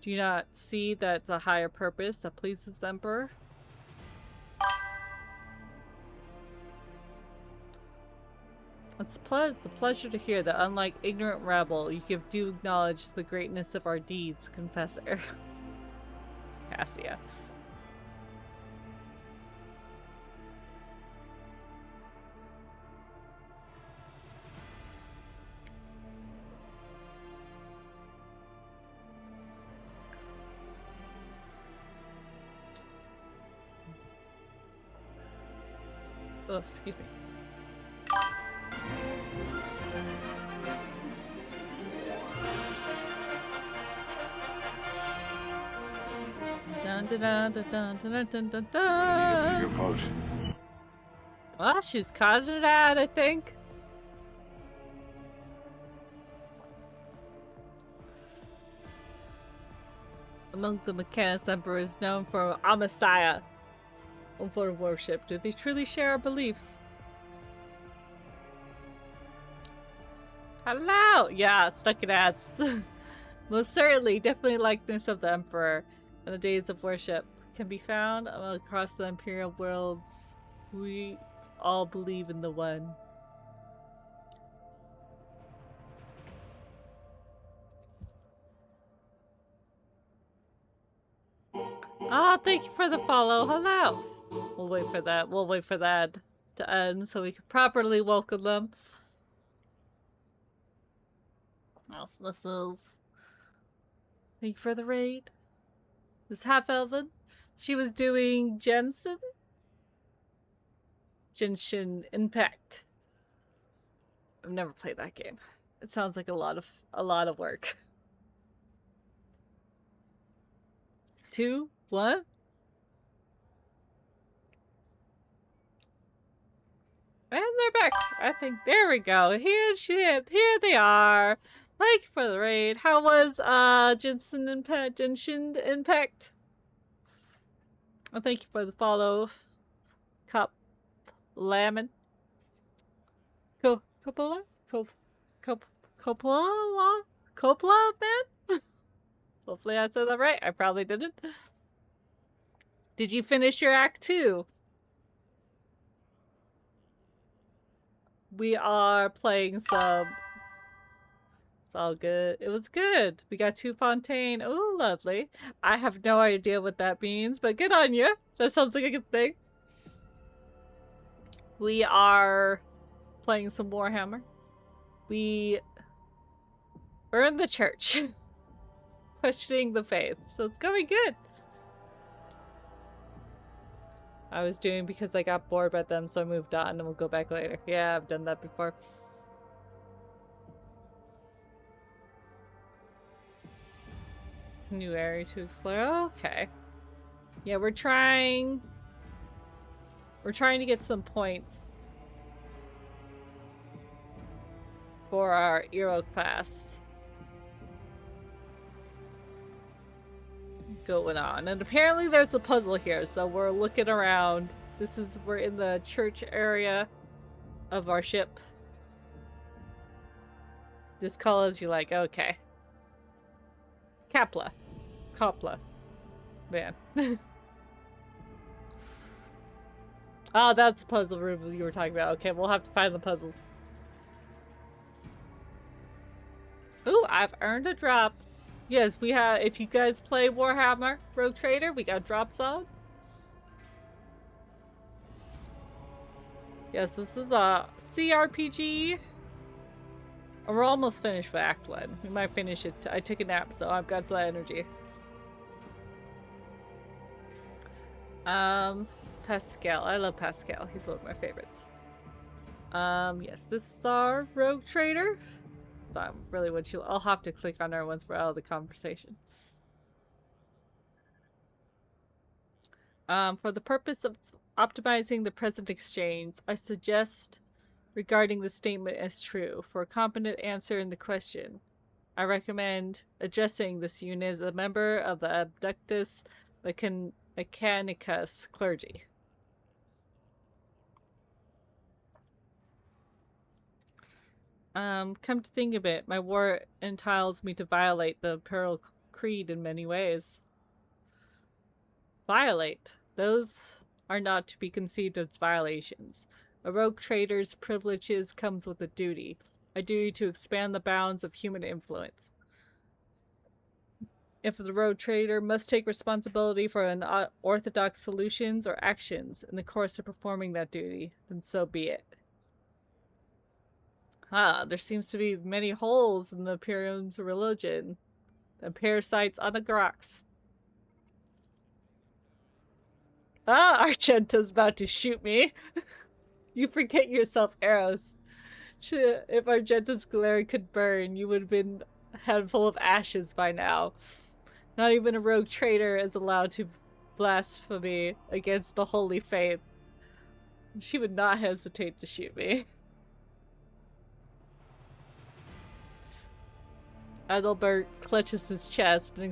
Do you not see that it's a higher purpose that pleases the Emperor? It's a pleasure to hear that unlike ignorant rabble, you give due acknowledge the greatness of our deeds, Confessor. Cassia. Oh, excuse me. Your coat. Well, she's caught it out, I think. Among the mechanics, the Emperor is known for a messiah and for worship. Do they truly share our beliefs? Hello! Yeah, stuck in ads. Most certainly, definitely likeness of the Emperor and the days of worship can be found across the Imperial worlds. We all believe in the one. Ah, thank you for the follow. Hello. We'll wait for that. We'll wait for that to end so we can properly welcome them. This is... Thank you for the raid. This half-elven. She was doing Genshin Impact. I've never played that game. It sounds like a lot of work. 2, 1. And they're back. I think there we go. Here they are. Thank you for the raid. How was Genshin Impact? And thank you for the follow. Cup Lemon. Coppola, man? Hopefully I said that right. I probably didn't. Did you finish your act 2? We are playing some... It's all good. It was good. We got 2 Fontaine. Oh, lovely. I have no idea what that means, but good on you. That sounds like a good thing. We are playing some Warhammer. We earned the church. Questioning the faith. So it's going good. I was doing because I got bored by them, so I moved on and we'll go back later. Yeah, I've done that before. It's a new area to explore. Okay. Yeah, we're trying to get some points for our hero class going on. And apparently there's a puzzle here, so we're looking around. We're in the church area of our ship. Just call as you like. Okay. Kapla. Man. Oh, that's the puzzle room you were talking about. Okay, we'll have to find the puzzle. Ooh, I've earned a drop. Yes, we have. If you guys play Warhammer Rogue Trader, we got drops on. Yes, this is a CRPG. We're almost finished with Act 1. We might finish it. I took a nap, so I've got the energy. Pascal. I love Pascal. He's one of my favorites. Yes, this is our Rogue Trader. So I'm really what I'll have to click on her once we're out of the conversation. For the purpose of optimizing the present exchange, I suggest regarding the statement as true. For a competent answer in the question, I recommend addressing this unit as a member of the Abductus Mechanicus clergy. Come to think of it, my war entiles me to violate the Imperial Creed in many ways. Violate. Those are not to be conceived as violations. A rogue trader's privileges comes with a duty to expand the bounds of human influence. If the rogue trader must take responsibility for unorthodox solutions or actions in the course of performing that duty, then so be it. There seems to be many holes in the Imperium's religion. The parasites on the Grox. Argenta's about to shoot me. You forget yourself, Eros. If Argenta's glare could burn, you would have been a handful of ashes by now. Not even a rogue trader is allowed to blasphemy against the holy faith, she would not hesitate to shoot me. Adalbert clutches his chest and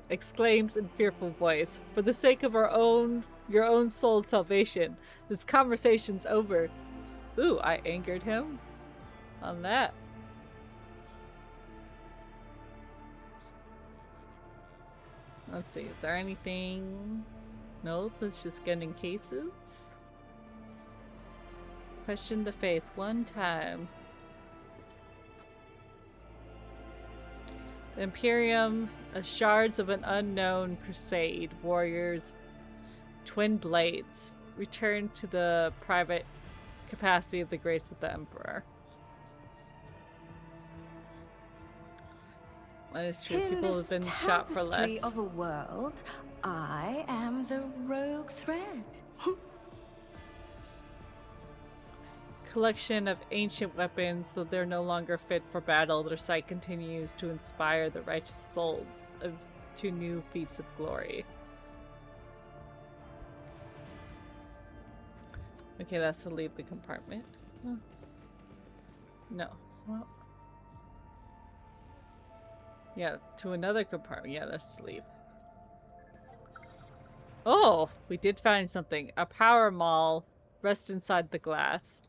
exclaims in fearful voice, "For the sake of your own soul's salvation, this conversation's over." Ooh, I angered him on that. Let's see, is there anything? Nope, it's just getting cases. Question the faith one time. The Imperium, shards of an unknown crusade, warriors, twin blades, return to the private capacity of the grace of the Emperor. That is true. People have been shot for less. In this tapestry of a world, I am the rogue thread. Collection of ancient weapons, though they're no longer fit for battle, their sight continues to inspire the righteous souls to new feats of glory. Okay, that's to leave the compartment. Huh. No. Well, yeah, to another compartment. Yeah, that's to leave. Oh, we did find something. A power maul rests inside the glass.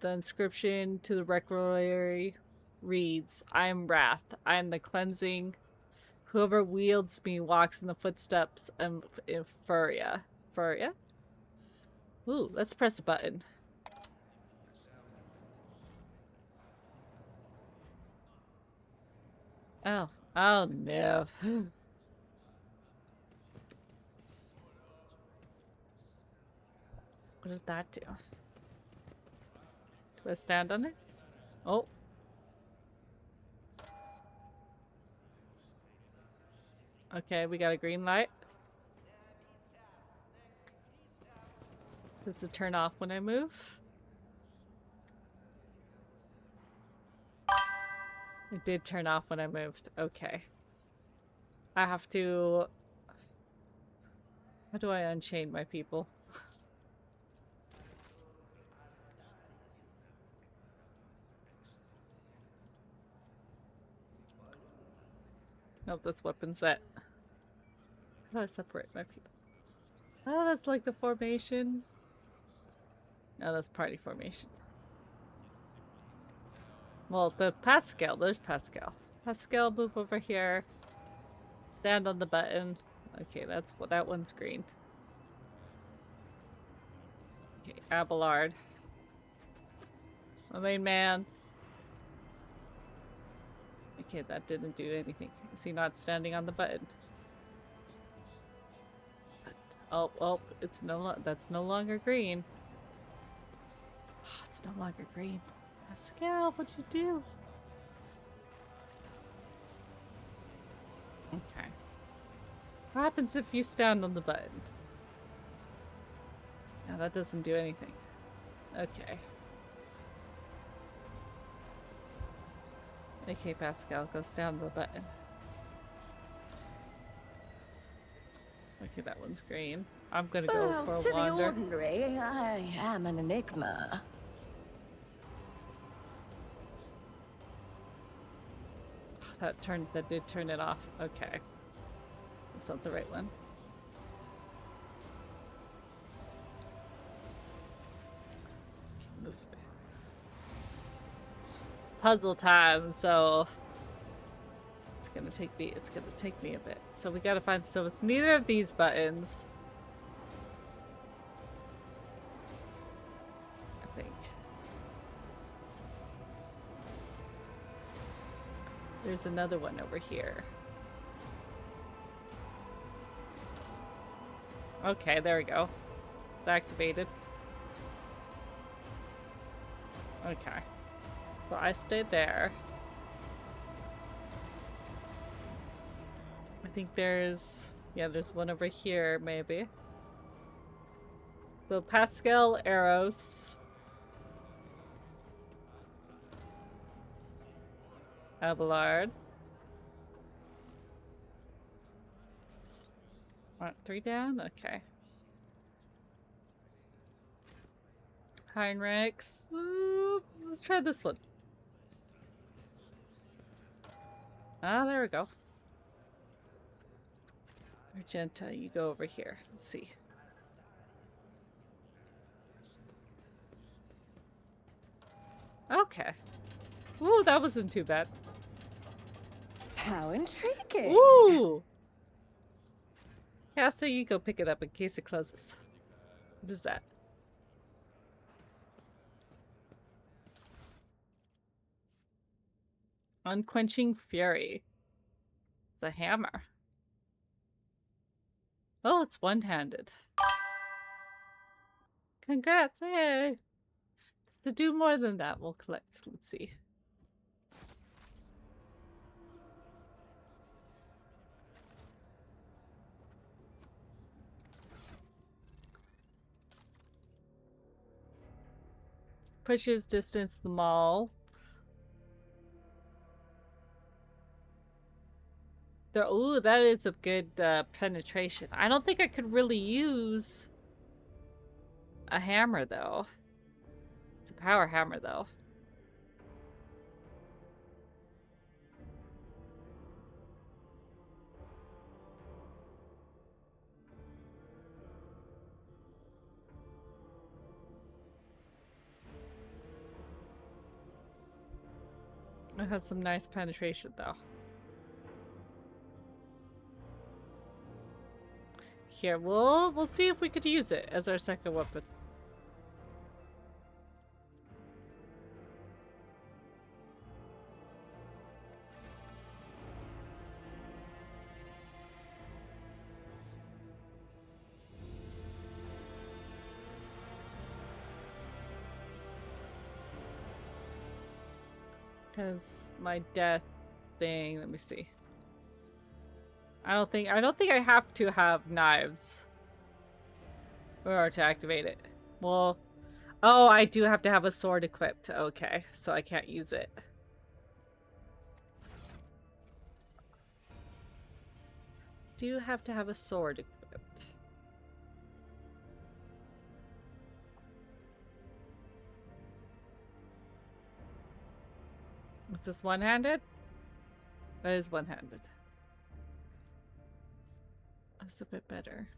The inscription to the reliquary reads, "I am Wrath. I am the cleansing. Whoever wields me walks in the footsteps of Furia." Furia? Ooh, let's press a button. Oh. Oh no. What does that do? Do I stand on it? Oh. Okay, we got a green light. Does it turn off when I move? It did turn off when I moved. Okay. I have to... How do I unchain my people? Nope, that's weapon set. How do I separate my people? Oh, that's like the formation. No, that's party formation. Well, the Pascal, there's Pascal. Pascal, move over here. Stand on the button. Okay, that's what that one's green. Okay, Abelard. My main man. Okay, that didn't do anything. Is he not standing on the button? Oh, oh, it's that's no longer green. Oh, it's no longer green. Pascal, what'd you do? Okay. What happens if you stand on the button? No, that doesn't do anything. Okay. Okay, Pascal, go stand on the button. Okay, that one's green. I'm gonna go Well, for a to wander. the ordinary, I am an enigma. That did turn it off. Okay. That's not the right one. Move a bit. Puzzle time, so it's gonna take me a bit. So we gotta find, so it's neither of these buttons. I think. There's another one over here. Okay, there we go. It's activated. Okay. So I stayed there. I think there's one over here, maybe. So Pascal Eros. Abelard. Alright, 3 down? Okay. Heinrichs. Ooh, let's try this one. Ah, there we go. Argenta, you go over here. Let's see. Okay. Ooh, that wasn't too bad. How intriguing. Ooh! Yeah, so you go pick it up in case it closes. What is that? Unquenching Fury. It's a hammer. Oh, it's one-handed. Congrats, hey! To do more than that, we'll collect. Let's see. Pushes distance the mall. There, ooh, that is a good penetration. I don't think I could really use a hammer though. It's a power hammer though. It has some nice penetration though. Here, we'll see if we could use it as our second weapon. Because my death thing, let me see. I don't think I have to have knives in order to activate it. Well, oh, I do have to have a sword equipped. Okay, so I can't use it. Do have to have a sword equipped. Is this one-handed? That is one-handed. That's a bit better.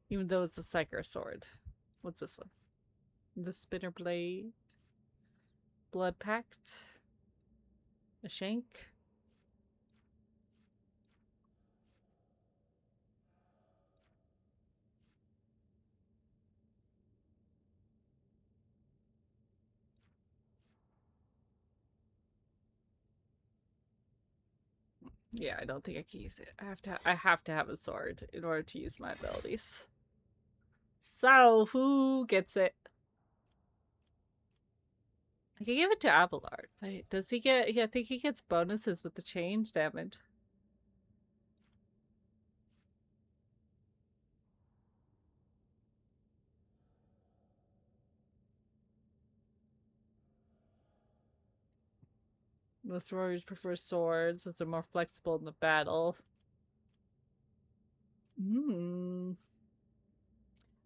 Even though it's a Psyker sword. What's this one? The Spinner Blade. Blood Pact. A Shank. Yeah, I don't think I can use it. I have to have a sword in order to use my abilities. So, who gets it? I can give it to Abelard. Wait, does he get... Yeah, I think he gets bonuses with the change damage. Most warriors prefer swords as they're more flexible in the battle. Hmm.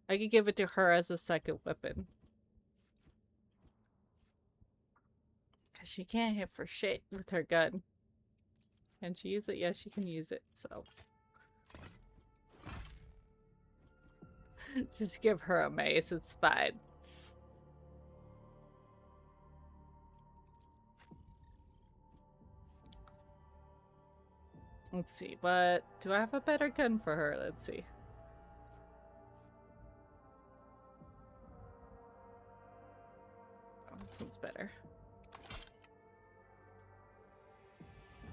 I could give it to her as a second weapon. Because she can't hit for shit with her gun. Can she use it? Yes, she can use it, so. Just give her a mace, it's fine. Let's see, but do I have a better gun for her? Let's see. Oh, this one's better.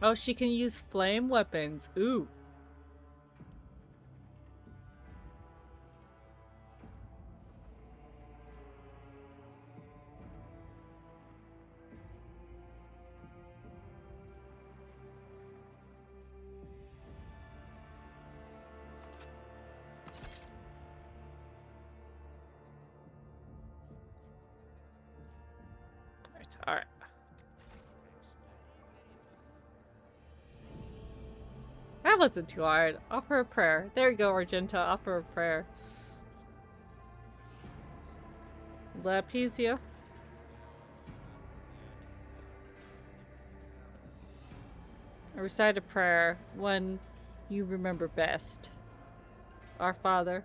Oh, she can use flame weapons. Ooh. Alright. That wasn't too hard. Offer a prayer. There you go, Argenta. Offer a prayer. Lapizia. Recite a prayer, one you remember best. Our Father.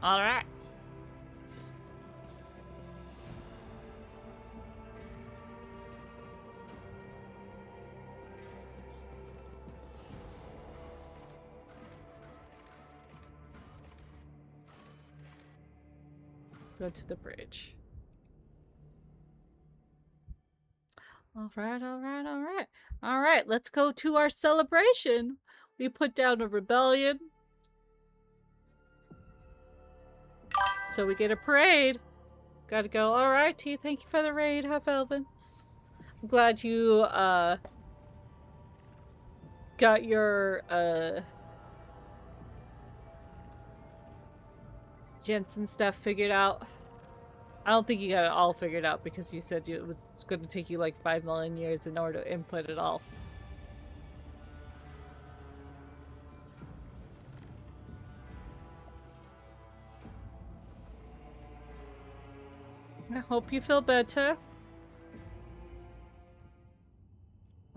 Alright. Go to the bridge. Alright, alright, alright. Alright, let's go to our celebration. We put down a rebellion. So we get a parade. Gotta go. Alright, T, thank you for the raid, Half Elven. I'm glad you, got your, Jensen stuff figured out. I don't think you got it all figured out because you said it was going to take you like 5 million years in order to input it all. I hope you feel better.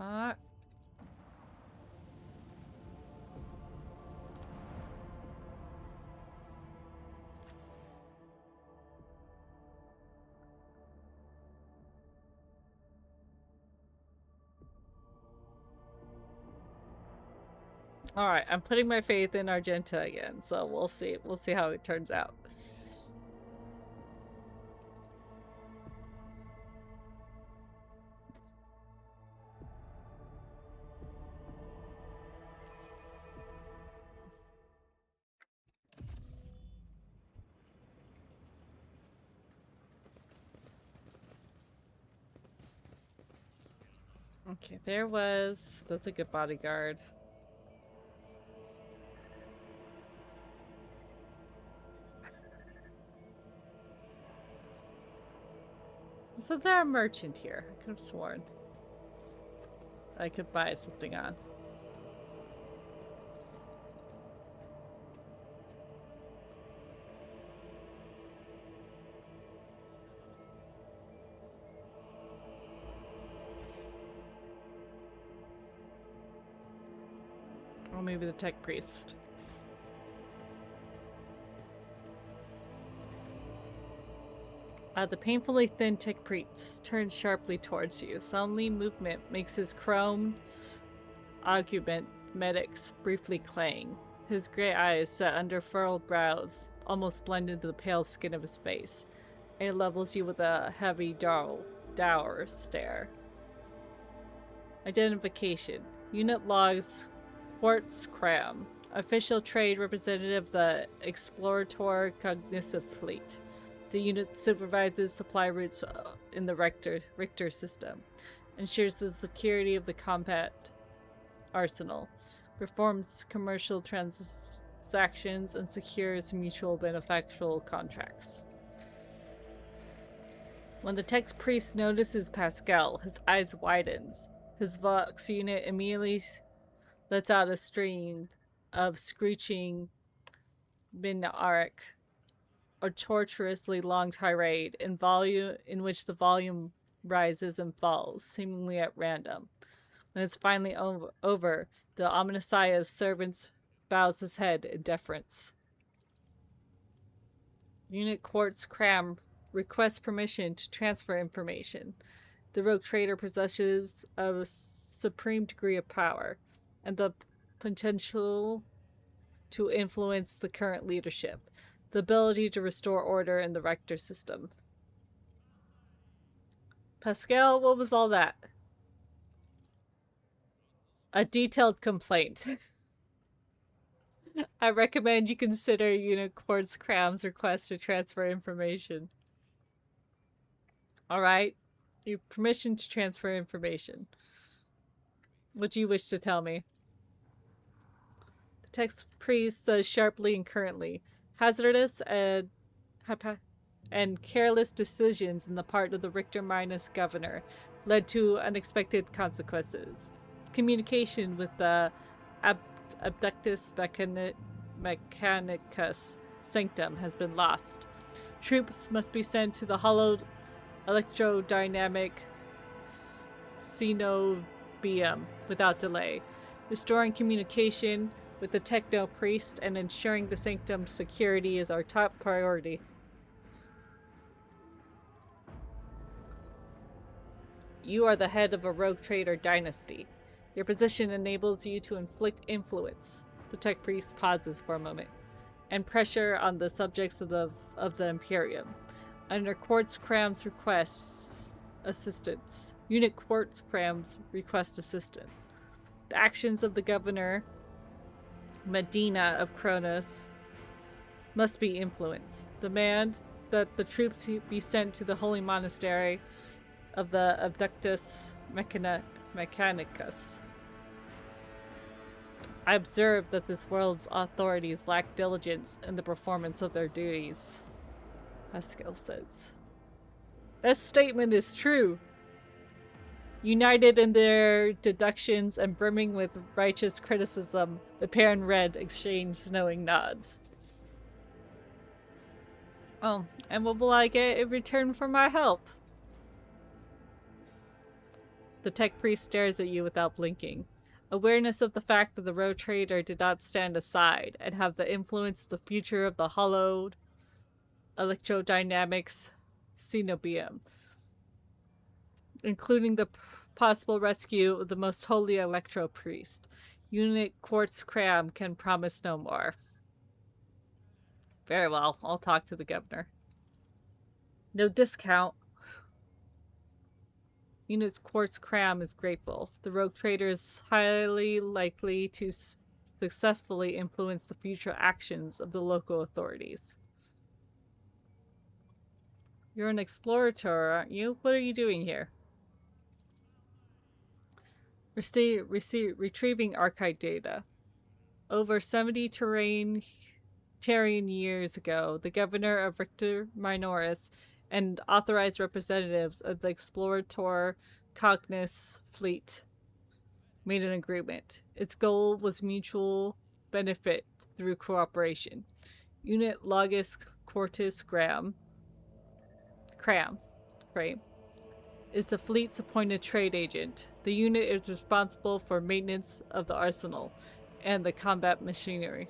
Alright. Alright, I'm putting my faith in Argenta again, so we'll see. We'll see how it turns out. Okay, that's a good bodyguard. So there's a merchant here. I could have sworn I could buy something on. Or maybe the tech priest. The painfully thin tech priest turns sharply towards you. Suddenly, movement makes his chrome argument medics briefly clang. His gray eyes set under furrowed brows almost blend into the pale skin of his face. And he levels you with a heavy, dour stare. Identification. Unit logs Quartz Cram. Official trade representative of the Explorator Cognitive Fleet. The unit supervises supply routes in the Richter system, ensures the security of the combat arsenal, performs commercial transactions, and secures mutual beneficial contracts. When the tech priest notices Pascal, his eyes widens. His Vox unit immediately lets out a string of screeching Minaric, a tortuously long tirade in which the volume rises and falls, seemingly at random. When it's finally over, the Omnissiah's servant bows his head in deference. Unit Quartz Cram requests permission to transfer information. The Rogue Trader possesses a supreme degree of power and the potential to influence the current leadership. The ability to restore order in the Richter system. Pascal, what was all that? A detailed complaint. I recommend you consider Unit Quartz Cram's request to transfer information. Alright. You have permission to transfer information. What do you wish to tell me? The text priest says sharply and currently. Hazardous and careless decisions on the part of the Richter Minus governor led to unexpected consequences. Communication with the Abductus Mechanicus Sanctum has been lost. Troops must be sent to the hollowed electrodynamic cenobium without delay, restoring communication with the techno priest and ensuring the sanctum's security is our top priority. You are the head of a Rogue Trader dynasty. Your position enables you to inflict influence. The tech priest pauses for a moment. And pressure on the subjects of the Imperium. Under Quartz Cram's requests assistance. Unit Quartz Cram's request assistance. The actions of the governor, Medina of Kronos, must be influenced. Demand that the troops be sent to the holy monastery of the Abductus Mechanicus. I observe that this world's authorities lack diligence in the performance of their duties. Haskell says. This statement is true. United in their deductions and brimming with righteous criticism, the pair in red exchanged knowing nods. Oh, and what will I get in return for my help? The tech priest stares at you without blinking. Awareness of the fact that the Rogue Trader did not stand aside and have the influence of the future of the hollowed electrodynamics cenobium, including the possible rescue of the most holy electro priest. Unit Quartz Cram can promise no more. Very well, I'll talk to the governor. No discount. Unit Quartz Cram is grateful. The Rogue Trader is highly likely to successfully influence the future actions of the local authorities. You're an explorator, aren't you? What are you doing here? Retrieving archive data. Over 70 Terran years ago, the governor of Richter Minoris and authorized representatives of the Explorator Cognis fleet made an agreement. Its goal was mutual benefit through cooperation. Unit Logis Quartus Cram is the fleet's appointed trade agent. The unit is responsible for maintenance of the arsenal and the combat machinery.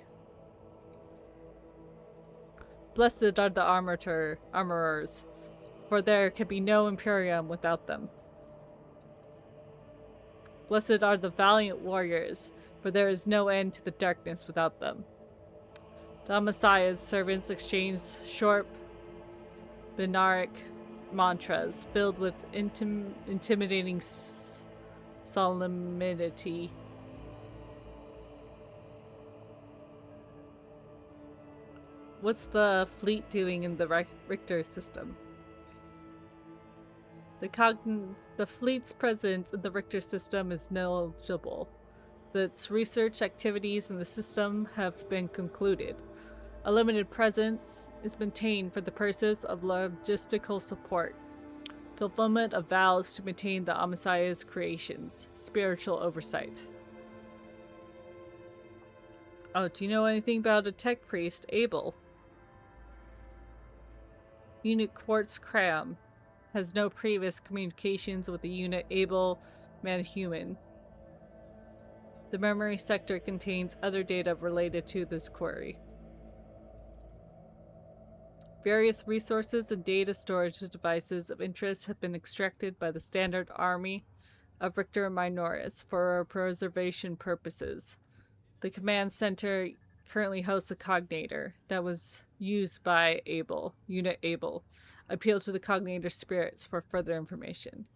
Blessed are the armorers, for there can be no Imperium without them. Blessed are the valiant warriors, for there is no end to the darkness without them. The Messiah's servants exchange short, binaric mantras filled with intimidating solemnity. What's the fleet doing in the Richter system? The fleet's presence in the Richter system is negligible. Its research activities in the system have been concluded. A limited presence is maintained for the purposes of logistical support, fulfillment of vows to maintain the Messiah's creations, spiritual oversight. Oh, do you know anything about a tech priest, Abel? Unit Quartz Cram has no previous communications with the unit Abel Manhuman. The memory sector contains other data related to this query. Various resources and data storage devices of interest have been extracted by the Standard Army of Richter Minoris for preservation purposes. The command center currently hosts a cognator that was used by Unit Abel. Appeal to the cognator spirits for further information.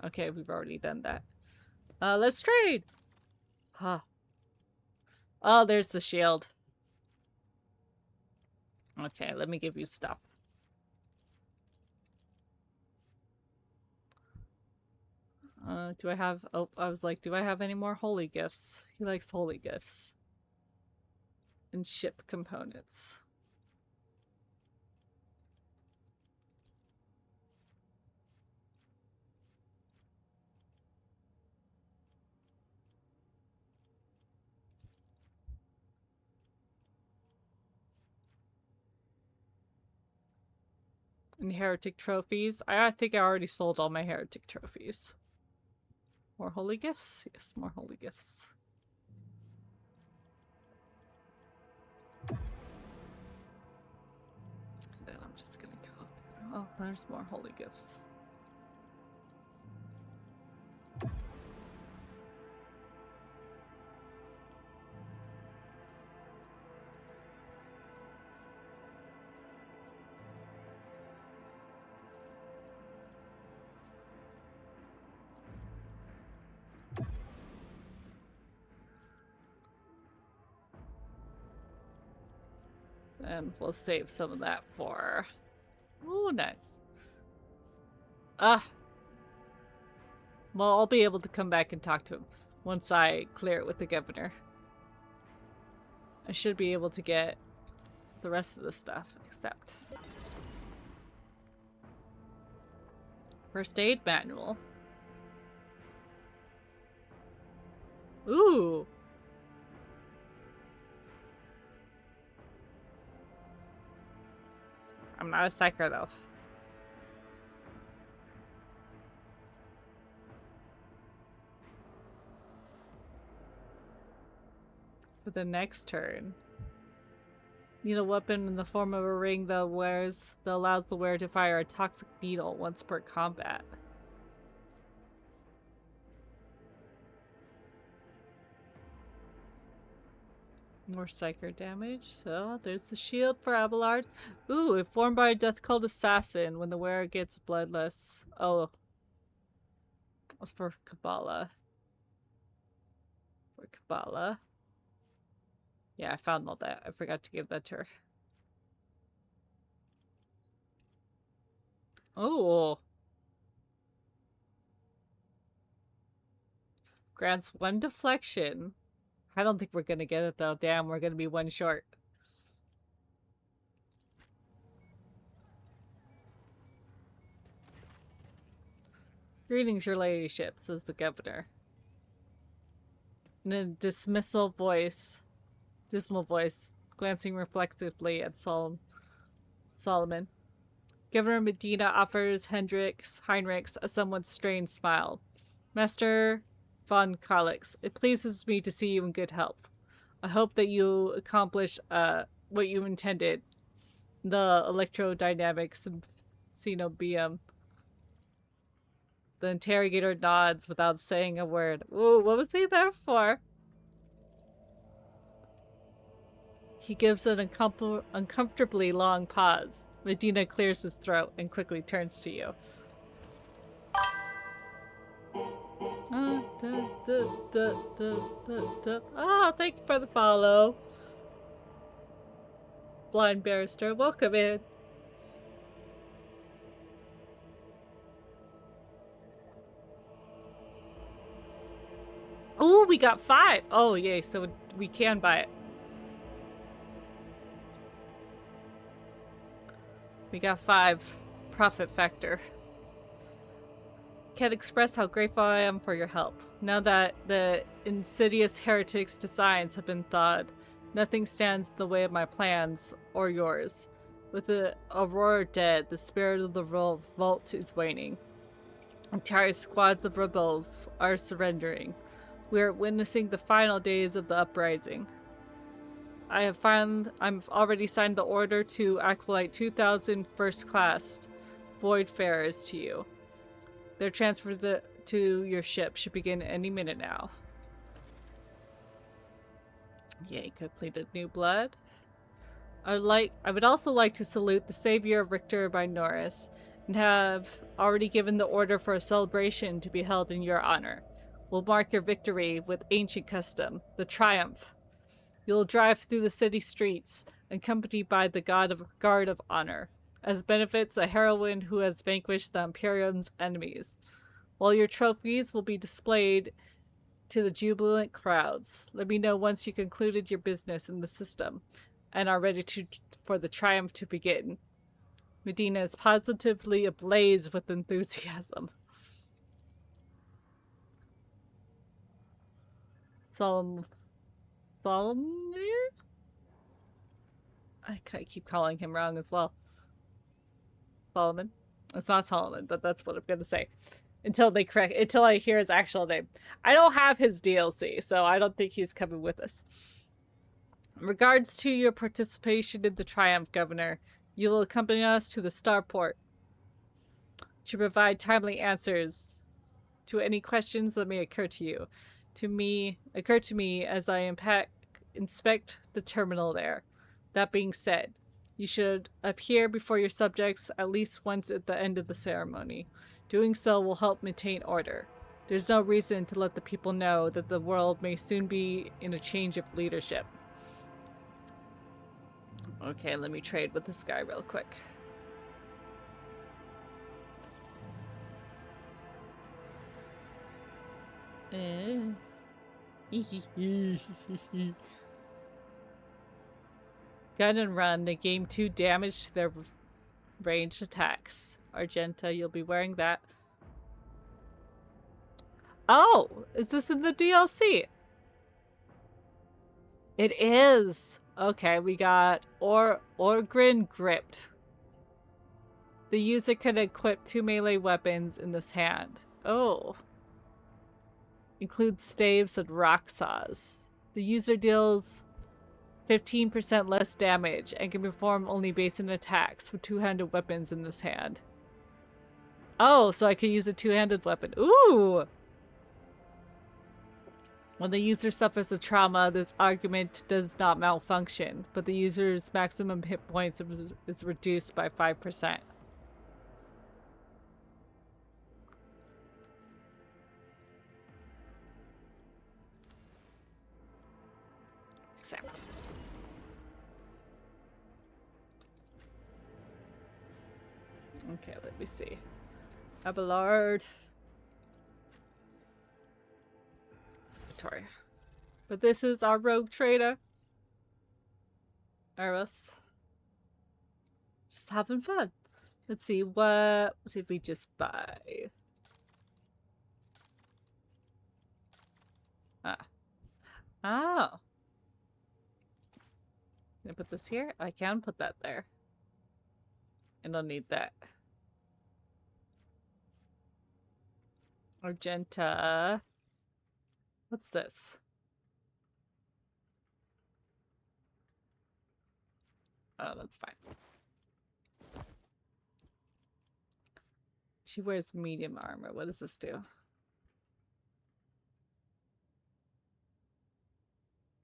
Okay, we've already done that. Let's trade! Huh. Oh, there's the shield. Okay, let me give you stuff. Do I have... Oh, I was like, do I have any more holy gifts? He likes holy gifts. And ship components. And heretic trophies. I think I already sold all my heretic trophies. More holy gifts? Yes, more holy gifts. Then I'm just gonna go through. Oh, there's more holy gifts. And we'll save some of that for... Ooh, nice. Ah. Well, I'll be able to come back and talk to him once I clear it with the governor. I should be able to get the rest of the stuff, except... First aid manual. Ooh! I'm not a psyker, though. For the next turn. Need a weapon in the form of a ring that allows the wearer to fire a toxic needle once per combat. More psyker damage. So there's the shield for Abelard. Ooh, if formed by a death cult assassin, when the wearer gets bloodless. Oh. That's for Kabbalah. For Kabbalah. Yeah, I found all that. I forgot to give that to her. Oh. Grants 1 deflection. I don't think we're gonna get it though. Damn, we're gonna be 1 short. Greetings, your ladyship, says the governor. In a dismal voice, glancing reflectively at Solomon. Governor Medina offers Heinrichs a somewhat strained smile. Master von Kalix, it pleases me to see you in good health. I hope that you accomplish what you intended. The electrodynamics Xenobium. The interrogator nods without saying a word. Ooh, what was he there for? He gives an uncomfortably long pause. Medina clears his throat and quickly turns to you. Oh, thank you for the follow. Blind barrister, welcome in. Oh, we got 5. Oh, yay, so we can buy it. We got 5. Profit factor. Can't express how grateful I am for your help. Now that the insidious heretics' designs have been thawed, nothing stands in the way of my plans or yours. With the Aurora dead, the spirit of the revolt is waning. Entire squads of rebels are surrendering. We are witnessing the final days of the uprising. I've already signed the order to acolyte 2,000 first-class voidfarers to you. Their transfer to your ship should begin any minute now. Yay, completed new blood. I would also like to salute the savior of Richter by Norris, and have already given the order for a celebration to be held in your honor. We'll mark your victory with ancient custom, the triumph. You'll drive through the city streets, accompanied by the guard of honor. As benefits, a heroine who has vanquished the Imperium's enemies. While your trophies will be displayed to the jubilant crowds. Let me know once you concluded your business in the system and are ready for the triumph to begin. Medina is positively ablaze with enthusiasm. Solemnir? I keep calling him wrong as well. Solomon. It's not Solomon, but that's what I'm gonna say. Until I hear his actual name. I don't have his DLC, so I don't think he's coming with us. In regards to your participation in the Triumph, Governor, you will accompany us to the Starport to provide timely answers to any questions that may occur to you. To me as I inspect the terminal there. That being said, you should appear before your subjects at least once at the end of the ceremony. Doing so will help maintain order. There's no reason to let the people know that the world may soon be in a change of leadership. Okay, let me trade with this guy real quick. Gun and run. They gain 2 damage to their ranged attacks. Argenta, you'll be wearing that. Oh! Is this in the DLC? It is! Okay, we got Orgrin Gripped. The user can equip 2 melee weapons in this hand. Oh. Includes staves and rock saws. The user deals 15% less damage and can perform only basic attacks with 2-handed weapons in this hand. Oh, so I can use a 2-handed weapon. Ooh! When the user suffers a trauma, this argument does not malfunction, but the user's maximum hit points is reduced by 5%. Accept. Okay, let me see. Abelard. Victoria. But this is our rogue trader. Eros. Just having fun. Let's see, what did we just buy? Ah. Oh. Can I put this here? I can put that there. I don't need that. Argenta. What's this? Oh, that's fine. She wears medium armor. What does this do?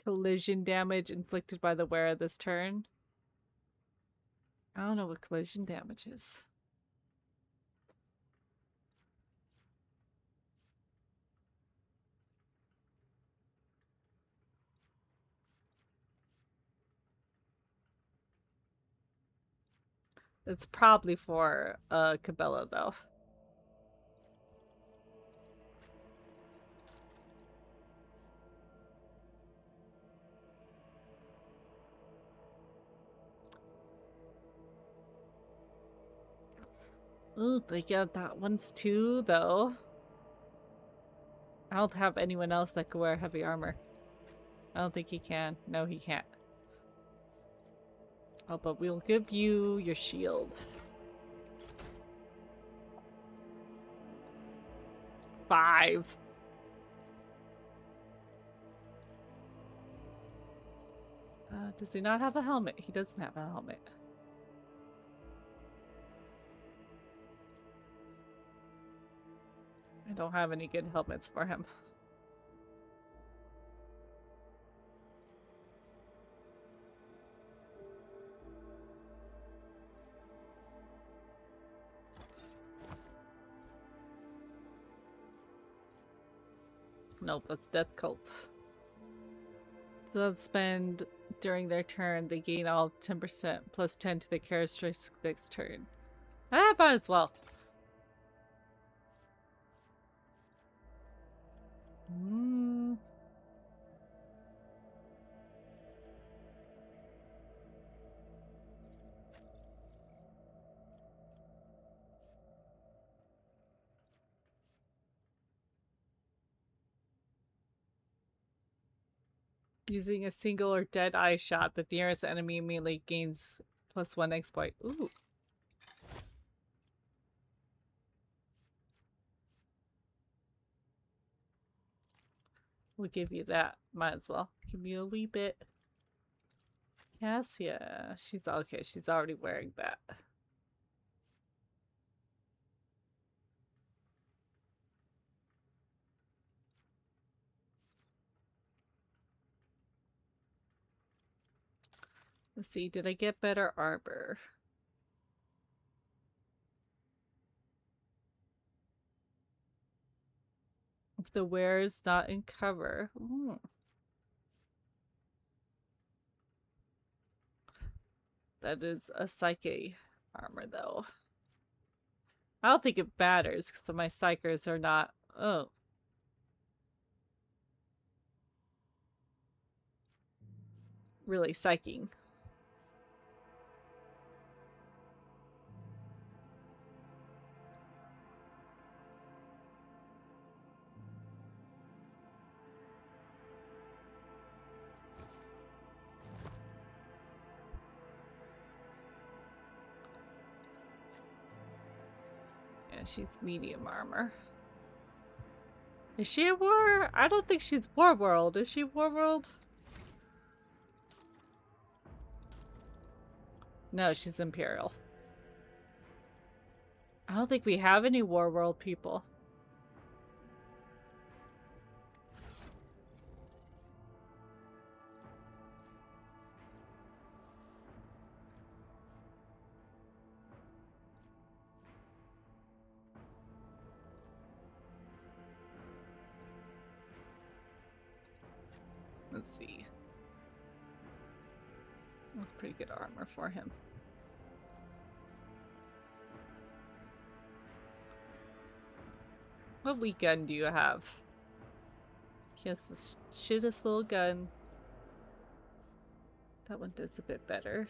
Collision damage inflicted by the wearer this turn. I don't know what collision damage is. It's probably for Cabela though. Oh, they get that one's too, though. I don't have anyone else that can wear heavy armor. I don't think he can. No, he can't. Oh, but we'll give you your shield. 5. Does he not have a helmet? He doesn't have a helmet. I don't have any good helmets for him. Nope, that's Death Cult. So let's spend during their turn, they gain all 10% plus 10 to the characteristics turn. Ah, might as well. Using a single or dead eye shot, the nearest enemy immediately gains +1 exploit. Ooh. We'll give you that. Might as well. Give you a wee bit. Cassia. She's okay. She's already wearing that. Let's see. Did I get better armor? If the wearer is not in cover. Ooh. That is a psyche armor, though. I don't think it matters because my psychers are not. Oh. Really psyching. Yeah, she's medium armor. Is she a war? I don't think she's War World. Is she War World? No, she's Imperial. I don't think we have any War World people. Let's see. That's pretty good armor for him. What weak gun do you have? He has the shittest little gun. That one does a bit better.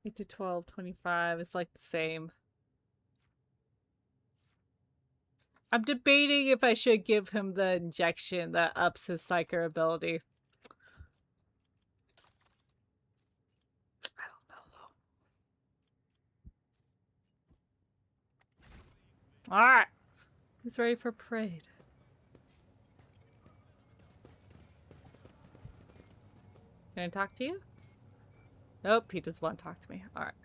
Eight to 12, 25. It's like the same. I'm debating if I should give him the injection that ups his psyker ability. I don't know though. Alright. He's ready for parade. Can I talk to you? Nope, he doesn't want to talk to me. Alright.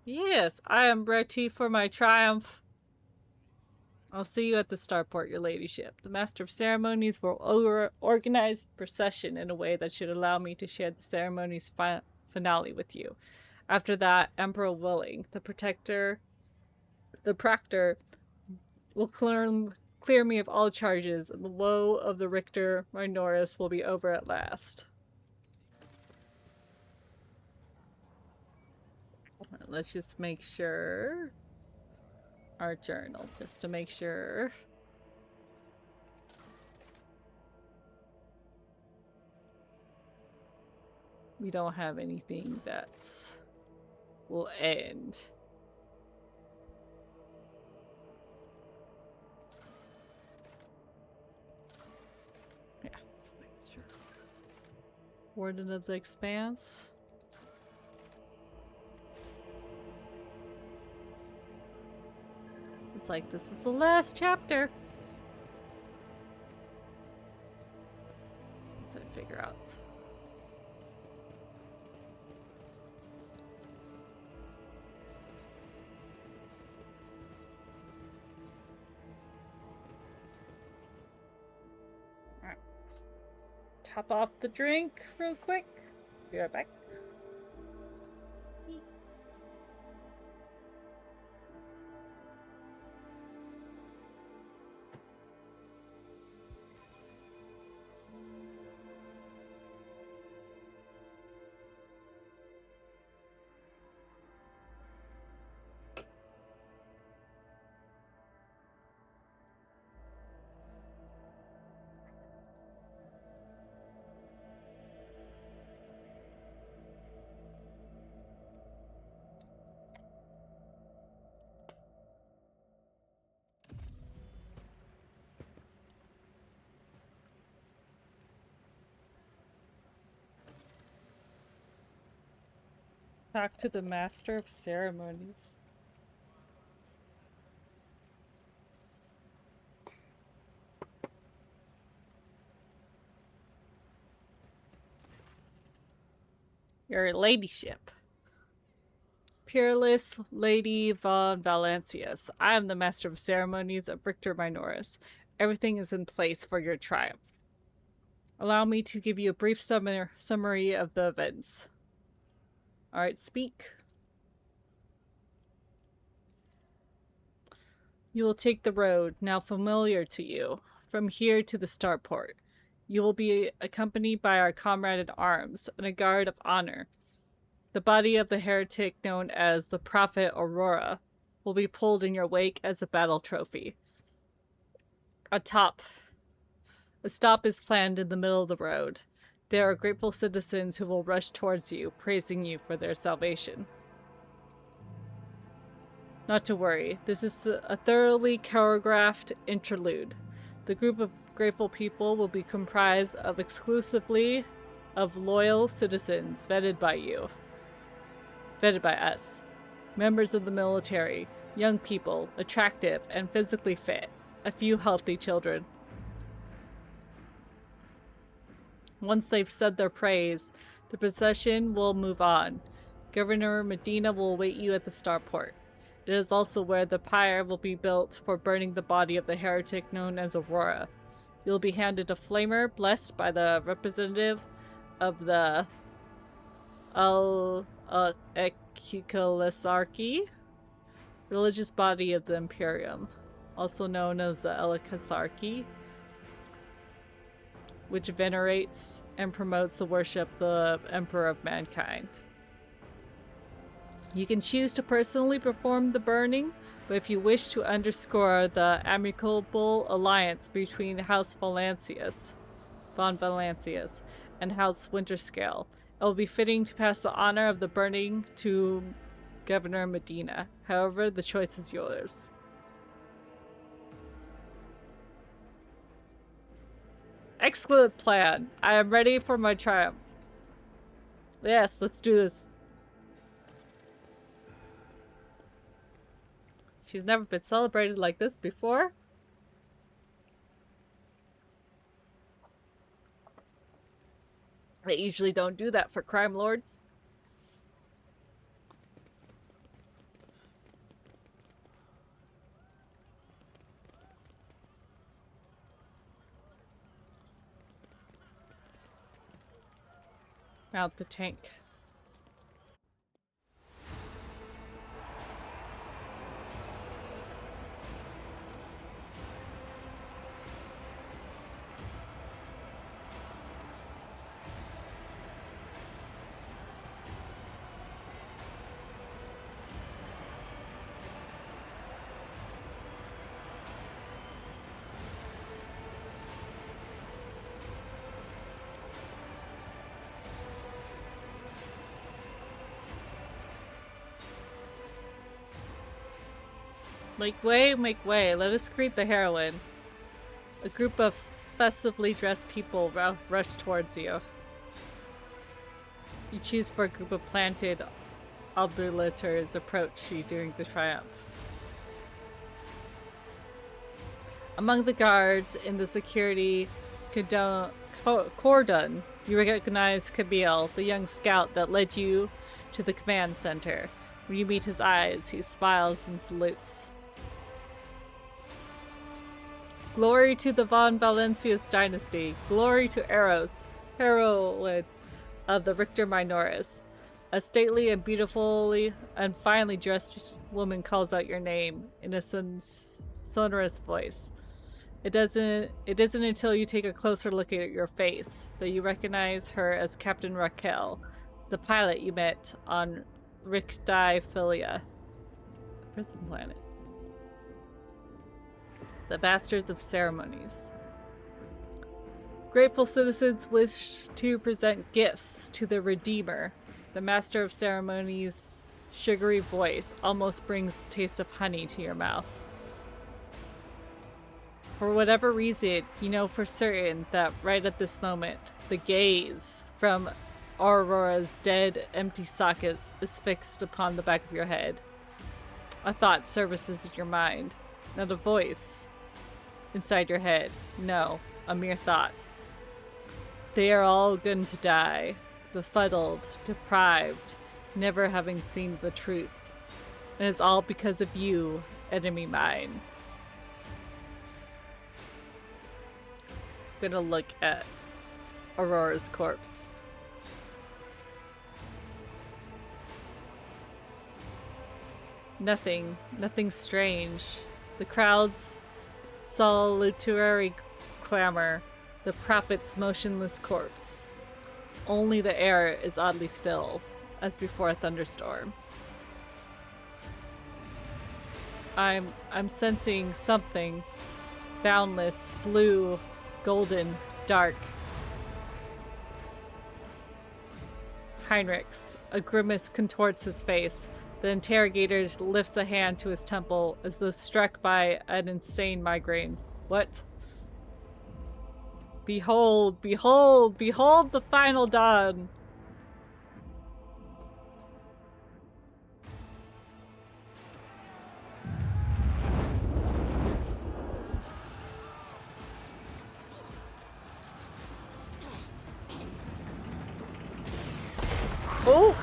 Yes, I am ready for my triumph. I'll see you at the starport, your ladyship. The master of ceremonies will organize the procession in a way that should allow me to share the ceremony's finale with you. After that, Emperor willing, the proctor will clear me of all charges, and the woe of the Richter Minoris will be over at last. Let's just make sure. Our journal, just to make sure. We don't have anything that will end. Yeah, let's make sure. Warden of the Expanse. It's like, this is the last chapter. So I figure out. Alright. Top off the drink real quick. Be right back. Talk to the Master of Ceremonies. Your ladyship. Peerless Lady von Valancius. I am the Master of Ceremonies of Richter Minoris. Everything is in place for your triumph. Allow me to give you a brief summary of the events. Alright, speak. You will take the road, now familiar to you, from here to the starport. You will be accompanied by our comrade at arms and a guard of honor. The body of the heretic known as the Prophet Aurora will be pulled in your wake as a battle trophy. A stop is planned in the middle of the road. There are grateful citizens who will rush towards you, praising you for their salvation. Not to worry, this is a thoroughly choreographed interlude. The group of grateful people will be comprised of exclusively of loyal citizens vetted by us. Members of the military, young people, attractive and physically fit, a few healthy children. Once they've said their praise, the procession will move on. Governor Medina will await you at the starport. It is also where the pyre will be built for burning the body of the heretic known as Aurora. You'll be handed a flamer blessed by the representative of the Ekikalisarchy, religious body of the Imperium, also known as the Elikasarchy, which venerates and promotes the worship of the Emperor of Mankind. You can choose to personally perform the burning, but if you wish to underscore the amicable alliance between House von Valancius and House Winterscale, it will be fitting to pass the honor of the burning to Governor Medina. However, the choice is yours. Excellent plan. I am ready for my triumph. Yes, let's do this. She's never been celebrated like this before. They usually don't do that for crime lords. Mount the tank. Make way, let us greet the heroine. A group of festively dressed people rush towards you. You choose for a group of planted obulators approach you during the triumph. Among the guards in the security cordon, you recognize Camille, the young scout that led you to the command center. When you meet his eyes, he smiles and salutes. Glory to the von Valancius dynasty. Glory to Eros, heroine of the Richter Minoris. A stately and beautifully and finely dressed woman calls out your name in a sonorous voice. It isn't until you take a closer look at your face that you recognize her as Captain Raquel, the pilot you met on Ricti Philia, the prison planet. The Masters of Ceremonies. Grateful citizens wish to present gifts to the Redeemer. The Master of Ceremonies' sugary voice almost brings the taste of honey to your mouth. For whatever reason, you know for certain that right at this moment, the gaze from Aurora's dead, empty sockets is fixed upon the back of your head. A thought surfaces in your mind, not a voice inside your head. No, a mere thought. They are all going to die, befuddled, deprived, never having seen the truth. And it's all because of you, enemy mine. I'm gonna look at Aurora's corpse. Nothing strange. The crowd's salutary clamor, the prophet's motionless corpse. Only the air is oddly still, as before a thunderstorm. I'm sensing something. Boundless, blue, golden, dark. Heinrichs, a grimace contorts his face. The interrogator lifts a hand to his temple as though struck by an insane migraine. What? Behold, behold, behold the final dawn! Oh!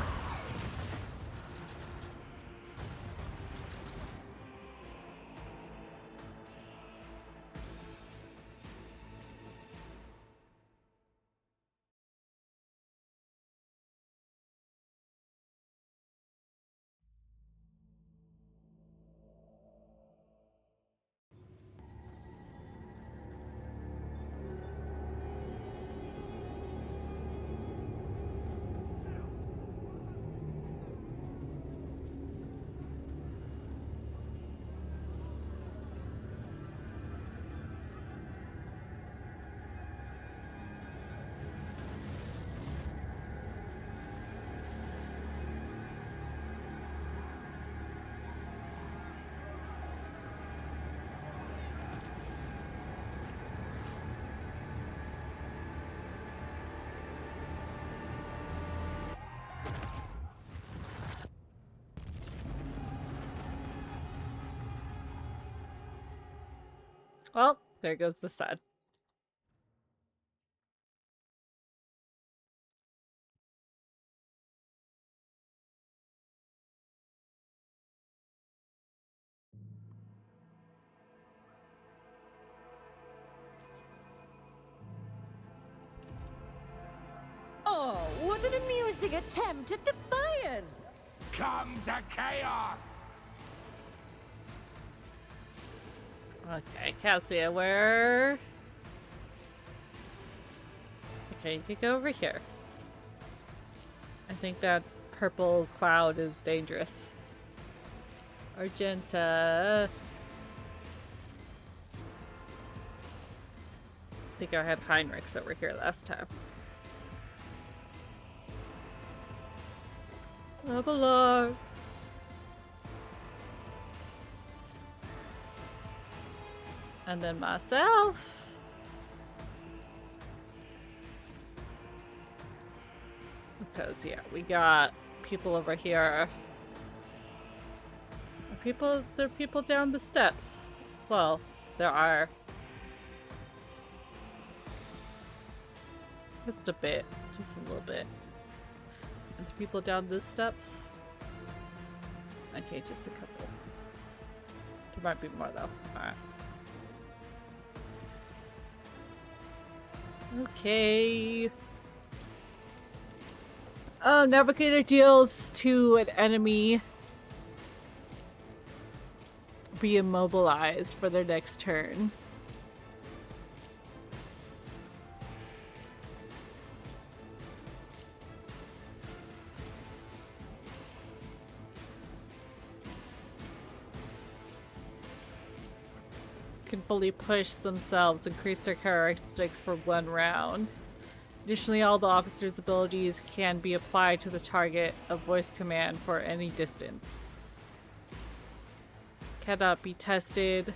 Well, there goes the sun. Oh, what an amusing attempt at defiance! Come to chaos! Okay, Cassia, where? Okay, you could go over here. I think that purple cloud is dangerous. Argenta. I think I had Heinrichs over here last time. Level up. And then myself. Because, yeah, we got people over here. There are people down the steps. Well, there are. Just a bit. Just a little bit. And the people down the steps? Okay, just a couple. There might be more, though. Alright. Okay. Oh, Navigator deals to an enemy re-immobilize for their next turn. Can fully push themselves, increase their characteristics for 1 round. Additionally, all the officer's abilities can be applied to the target of voice command for any distance. Cannot be tested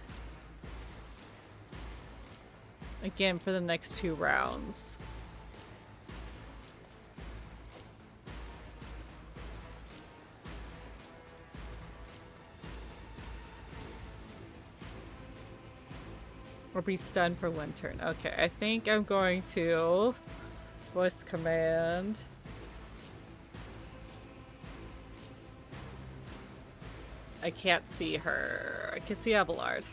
again for the next 2 rounds. Or be stunned for 1 turn. Okay, I think I'm going to voice command. I can't see her. I can see Abelard.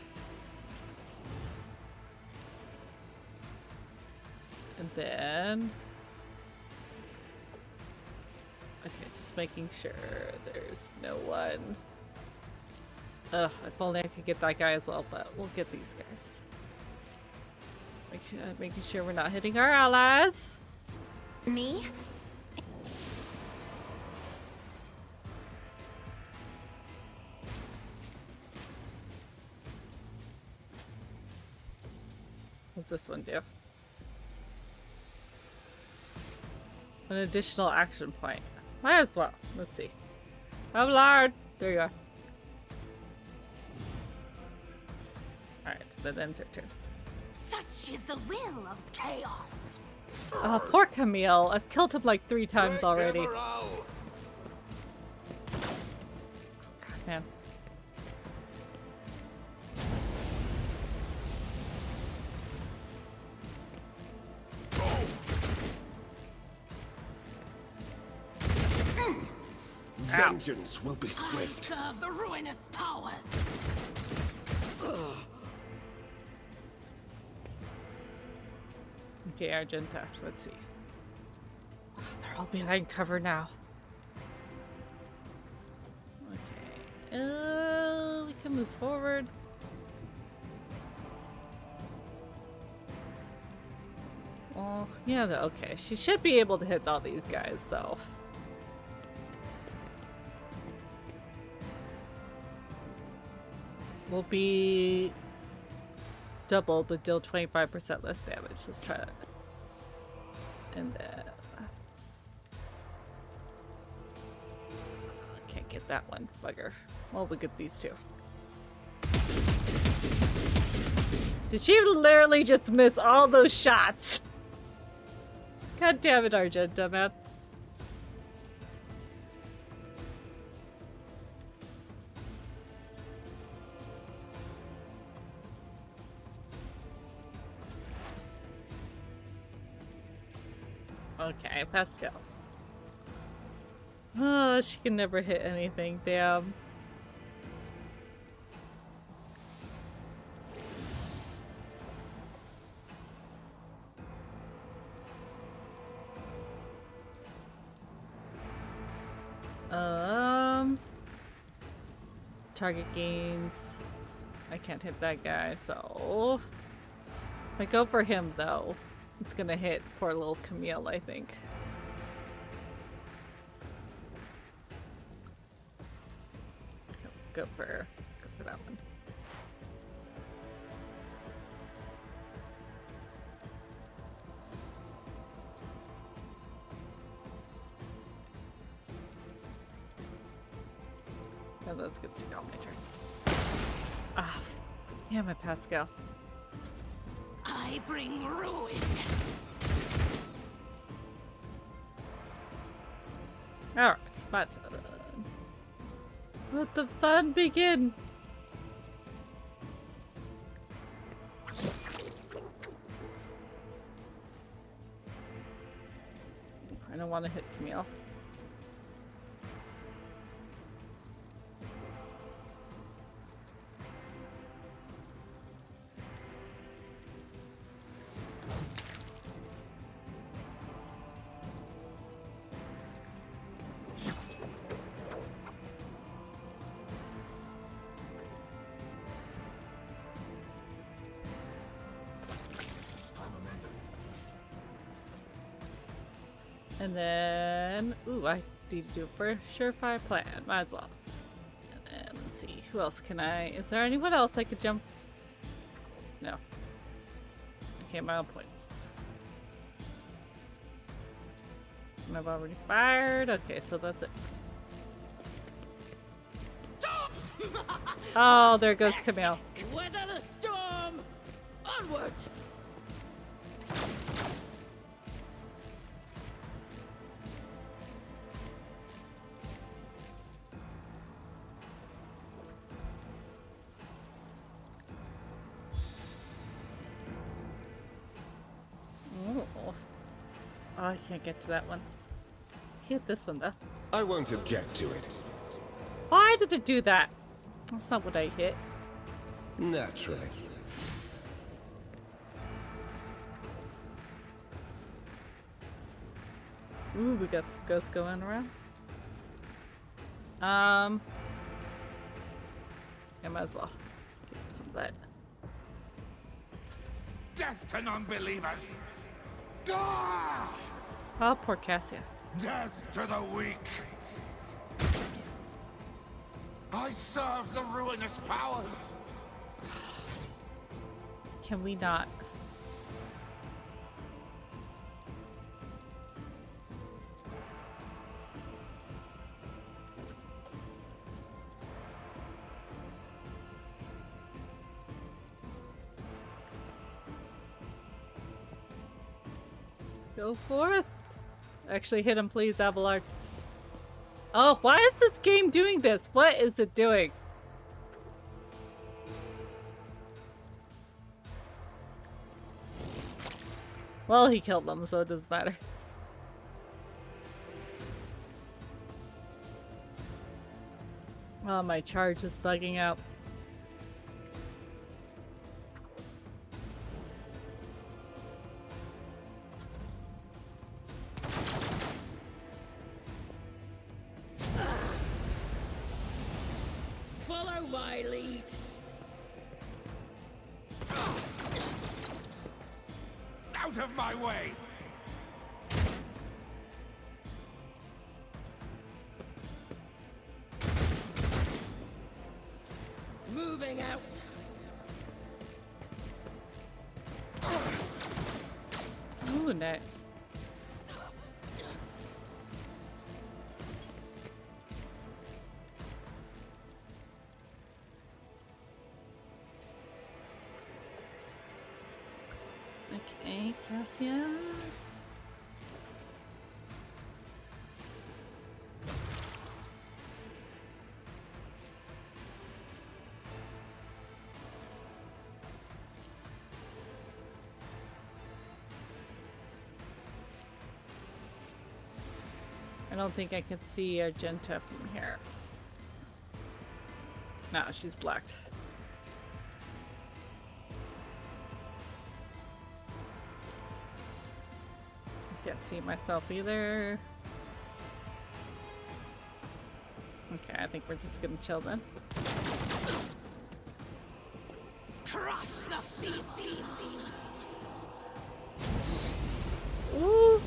And then... Okay, just making sure there's no one. Ugh, if only I could get that guy as well, but we'll get these guys. Making sure we're not hitting our allies. Me? What's this one do? An additional action point. Might as well. Let's see. Abelard! There you are. Alright, so that ends her turn. Such is the will of chaos. Oh, poor Camille. I've killed him like 3 times already. God, man. Vengeance will be swift. Serve the ruinous powers. Okay, Argenta. Let's see. Oh, they're all behind cover now. Okay. We can move forward. Well, yeah, okay. She should be able to hit all these guys, though. Will be double, but deal 25% less damage. Let's try that. And then... I can't get that one. Bugger. Well, we get these two. Did she literally just miss all those shots? God damn it, Argenta, man. Okay, Pascal. Oh, she can never hit anything, damn. Target gains. I can't hit that guy, so... If I go for him, though, it's gonna hit poor little Camille, I think. Go for that one. Oh, that's good to go. My turn. Ah, damn it, Pascal. I bring ruin. Alright, my turn. Let the fun begin. I don't want to hit Camille. And then, ooh, I need to do a surefire plan. Might as well. And then, let's see, who else can I? Is there anyone else I could jump? No. Okay, my own points. And I've already fired. Okay, so that's it. Oh, there goes Camille. Weather the storm! Onward! Oh, I can't get to that one. Hit this one though. I won't object to it. Why did it do that? That's not what I hit. Naturally. Ooh, we got some ghosts going around. I might as well get some of that. Death to non-believers! Ah! Oh, poor Cassia. Death to the weak! I serve the ruinous powers! Can we not? Go forth! Actually hit him, please, Abelard. Oh, why is this game doing this? What is it doing? Well, he killed them, so it doesn't matter. Oh, my charge is bugging out. Follow my lead. Out of my way! Moving out. Ooh, nice. Okay, Cassia. I don't think I can see Argenta from here. No, she's blocked. Can't see myself either. Okay, I think we're just gonna chill then. Crush the feet. Ooh!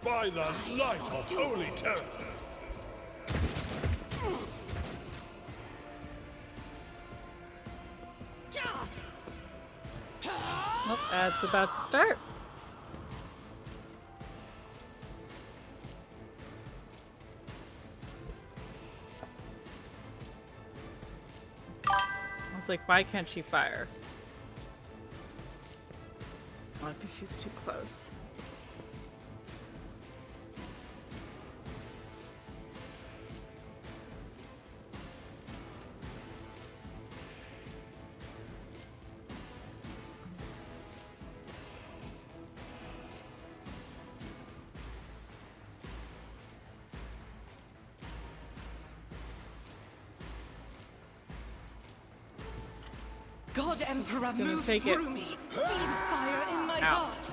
By the light of holy terror! Well, that's about to start. I was like, why can't she fire? Well, because she's too close. God Emperor, gonna move take it. through me. Be the fire in my Ow. heart.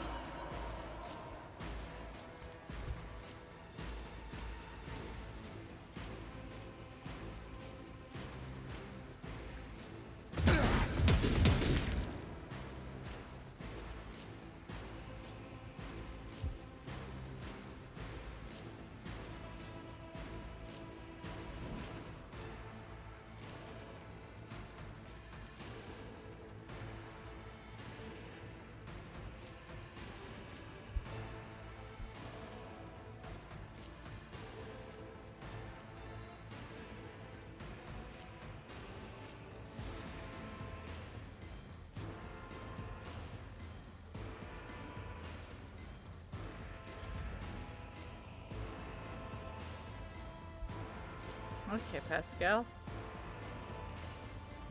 Okay, Pascal.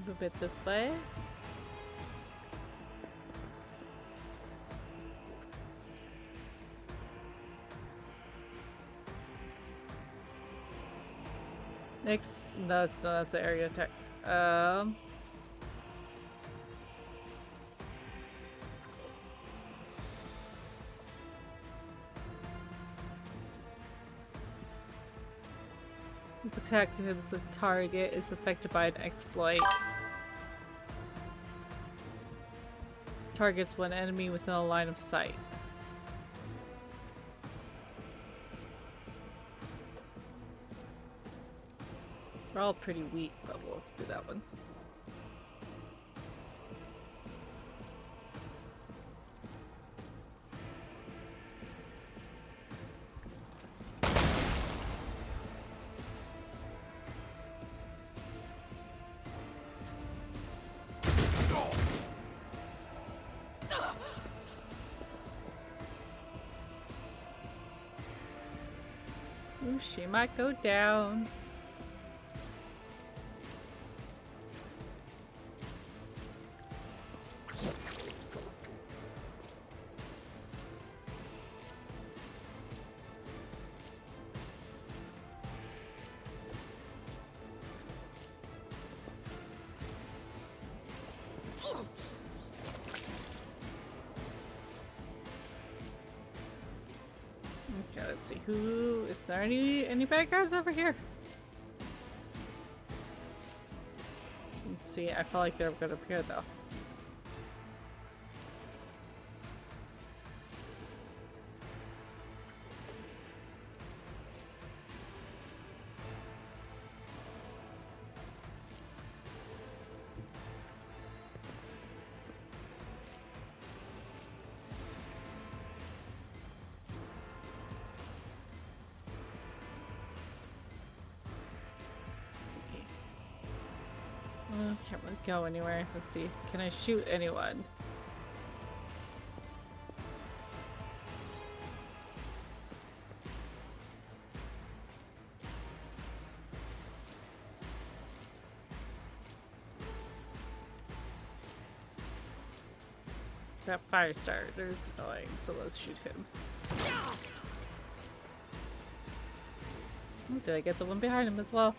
Move a bit this way. Next, no, that's the area attack. This attack hits a target is affected by an exploit. Targets one enemy within a line of sight. We're all pretty weak, but we'll do that one. Ooh, she might go down. Okay, let's see. Who is there? Any bad guys over here? Let's see. I felt like they were gonna appear though. Can't really go anywhere. Let's see. Can I shoot anyone? That fire starter is annoying, so let's shoot him. Oh, did I get the one behind him as well?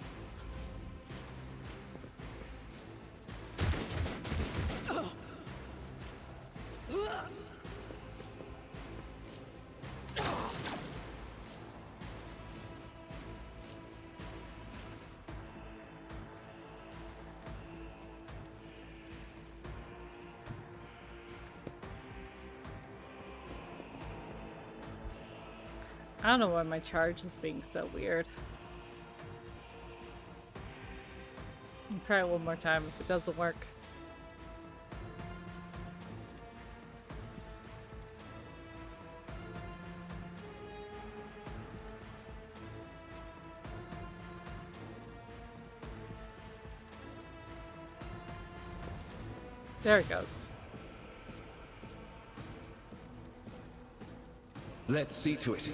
I don't know why my charge is being so weird. I'll try it one more time if it doesn't work. There it goes. Let's see to it.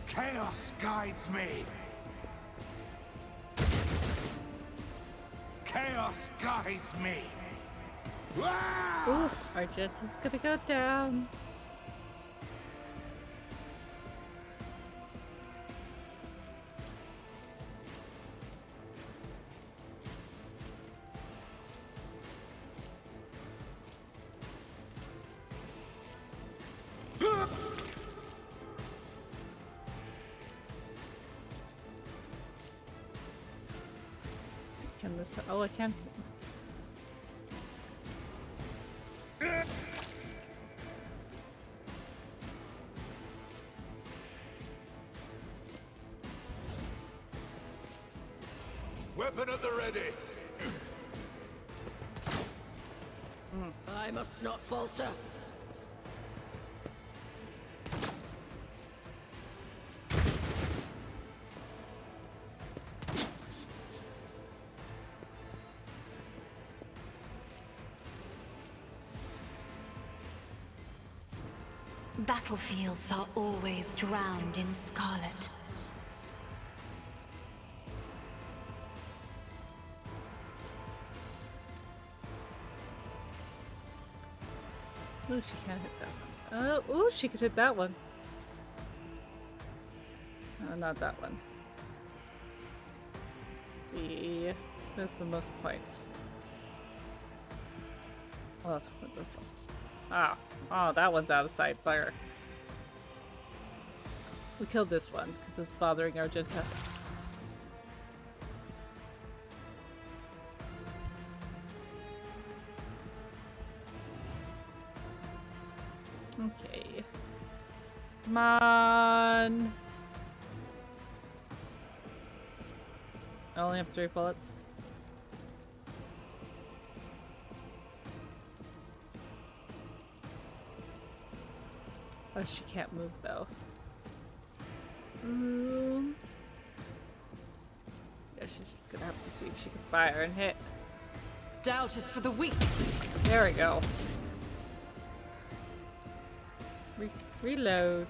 Chaos guides me. Chaos guides me. Ooh, our Jensen's gonna go down. Can this? Oh, I can. Weapon at the ready. I must not falter. Battlefields are always drowned in scarlet. Ooh, she can't hit that one. Oh, ooh, she could hit that one. Oh, not that one. See, that's the most points. Well, let's put this one. Ah, oh, that one's out of sight. Bugger. We killed this one because it's bothering Argenta. Okay. Come on. I only have 3 bullets. Oh, she can't move though. Yeah, she's just gonna have to see if she can fire and hit. Doubt is for the weak. There we go. Reload.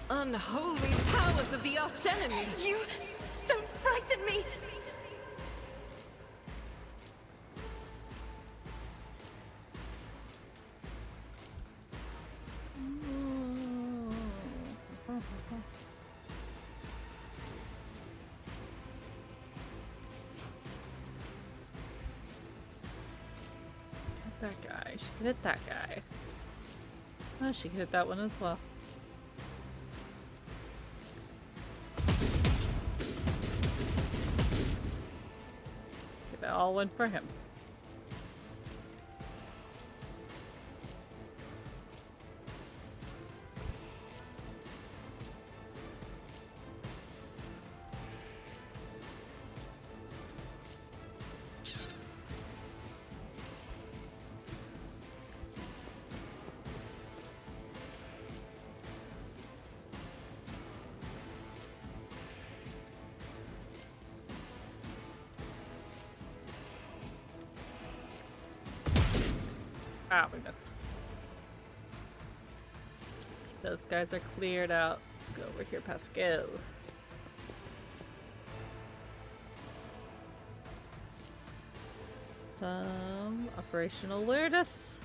Unholy powers of the archenemy! You don't frighten me! That guy. She can hit that guy. Oh, she can hit that one as well. Okay, that all went for him. Ah, we missed. Those guys are cleared out. Let's go over here, Pascal. Some operational awareness.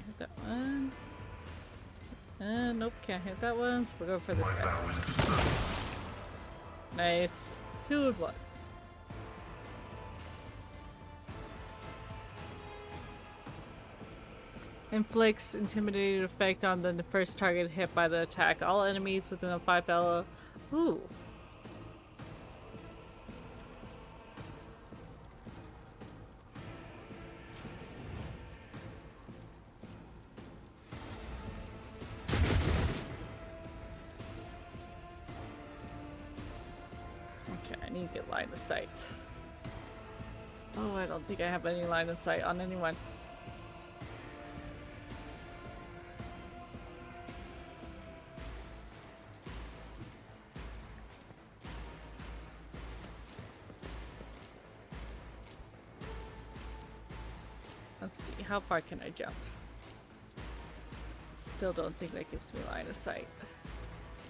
Hit that one. Nope, can't hit that one, so we'll go for this guy. Nice. 2 and 1. Inflicts intimidating effect on the first target hit by the attack. All enemies within a 5 elo. Ooh. Okay, I need to get line of sight. Oh, I don't think I have any line of sight on anyone. Let's see, how far can I jump? Still don't think that gives me line of sight.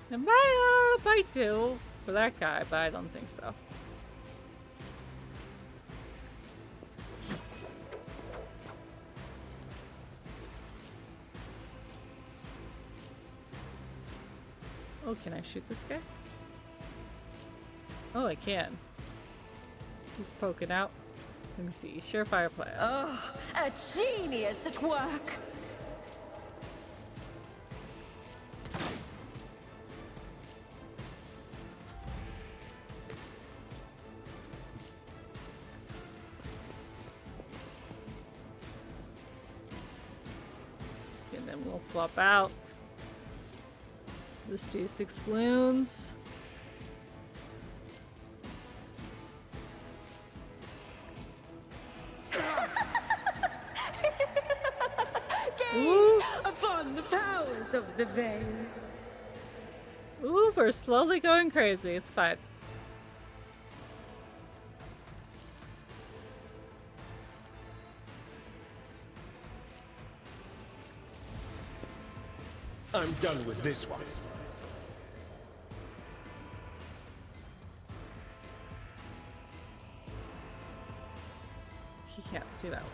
It might do for that guy, but I don't think so. Oh, can I shoot this guy? Oh, I can. He's poking out. Let me see. Surefire plan. Oh, a genius at work! And then we'll swap out. Let's do 6 balloons. Gaze upon the powers of the veil. Ooh, we're slowly going crazy. It's fine. I'm done with this one. He can't see that one.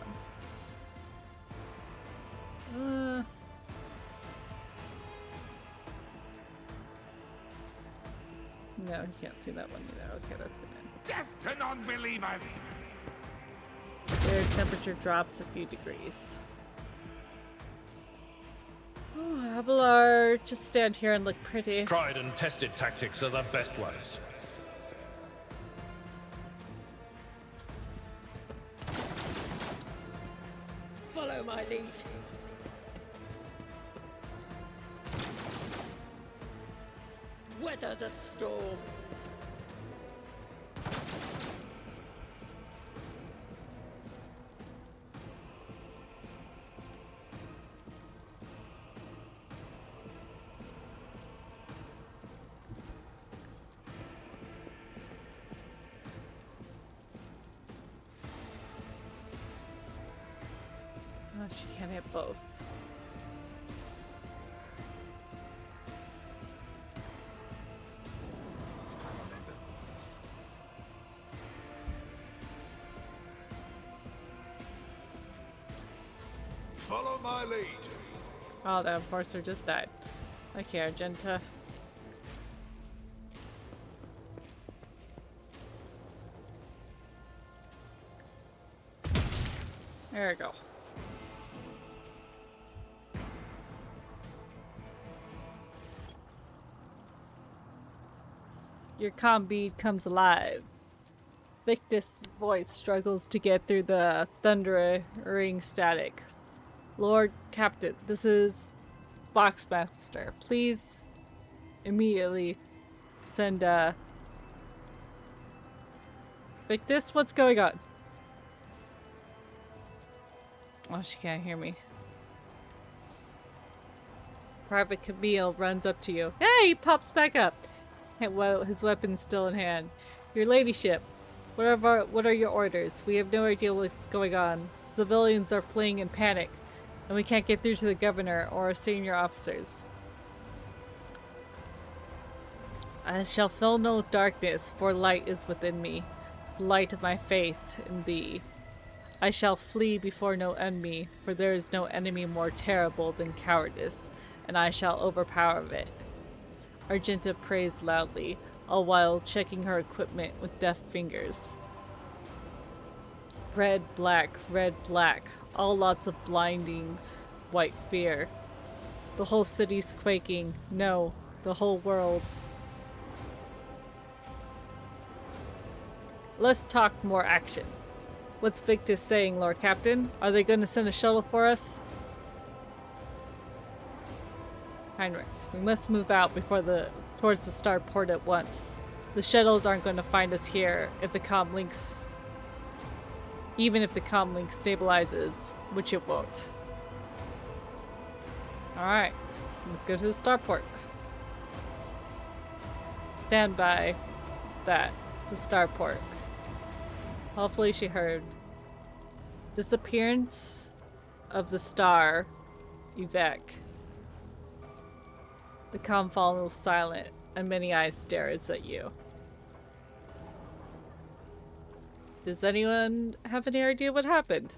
No, he can't see that one either. Okay, that's good. Death to non-believers! Their temperature drops a few degrees. Ooh, Abelard, just stand here and look pretty. Tried and tested tactics are the best ones. Follow my lead. Weather the storm. Oh, she can't hit both. Follow my lead. Oh, that horser just died. Okay, Argenta. There we go. Your comm bead comes alive. Victus' voice struggles to get through the thundering static. Lord Captain, this is Boxmaster. Please immediately send Victus, what's going on? Oh, she can't hear me. Private Camille runs up to you. Hey, he pops back up. Well, his weapon's still in hand. Your ladyship, what are your orders? We have no idea what's going on. Civilians are fleeing in panic, and we can't get through to the governor or our senior officers. I shall feel no darkness, for light is within me, the light of my faith in thee. I shall flee before no enemy, for there is no enemy more terrible than cowardice, and I shall overpower it. Argenta prays loudly, all while checking her equipment with deft fingers. Red, black, all lots of blinding white fear. The whole city's quaking. No, the whole world. Let's talk more action. What's Victus saying, Lord Captain? Are they going to send a shuttle for us? Heinrichs, we must move out towards the starport at once. The shuttles aren't going to find us here if the comm links, even if the comm link stabilizes, which it won't. Alright, let's go to the starport. Stand by that, the starport. Hopefully she heard. Disappearance of the star, evac. The comm falls silent, and many eyes stares at you. Does anyone have any idea what happened?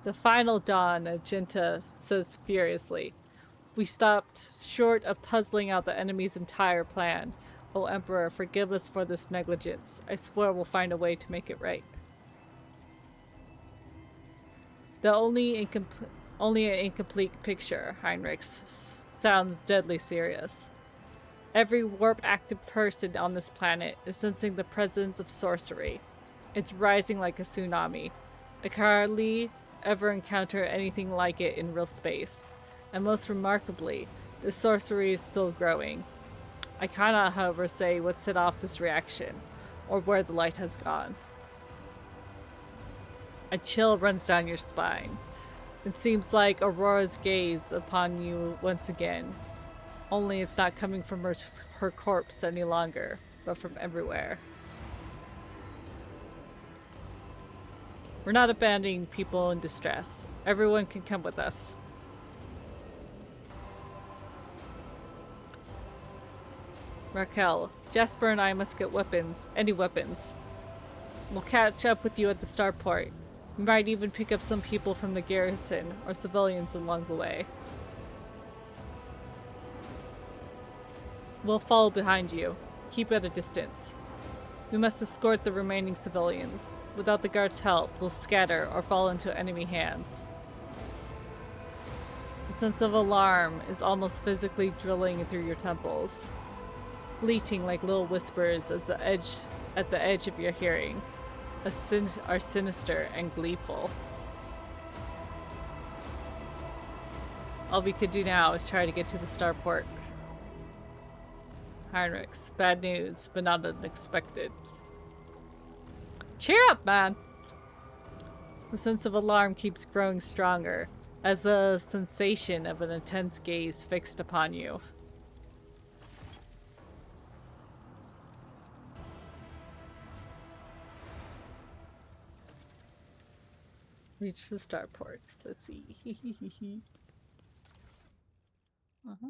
The final dawn, Argenta says furiously. We stopped short of puzzling out the enemy's entire plan. O Emperor, forgive us for this negligence. I swear we'll find a way to make it right. The only an incomplete picture, Heinrichs. Sounds deadly serious. Every warp-active person on this planet is sensing the presence of sorcery. It's rising like a tsunami. I can hardly ever encounter anything like it in real space. And most remarkably, the sorcery is still growing. I cannot, however, say what set off this reaction, or where the light has gone. A chill runs down your spine. It seems like Aurora's gaze upon you once again. Only it's not coming from her corpse any longer, but from everywhere. We're not abandoning people in distress. Everyone can come with us. Raquel, Jasper and I must get weapons. Any weapons. We'll catch up with you at the starport. We might even pick up some people from the garrison or civilians along the way. We'll follow behind you. Keep at a distance. We must escort the remaining civilians. Without the guards' help, we'll scatter or fall into enemy hands. The sense of alarm is almost physically drilling through your temples, bleating like little whispers at the edge of your hearing. Are sinister and gleeful. All we could do now is try to get to the starport. Heinrichs, bad news, but not unexpected. Cheer up, man! The sense of alarm keeps growing stronger, as the sensation of an intense gaze fixed upon you. Reach the starports. Let's see. Uh-huh.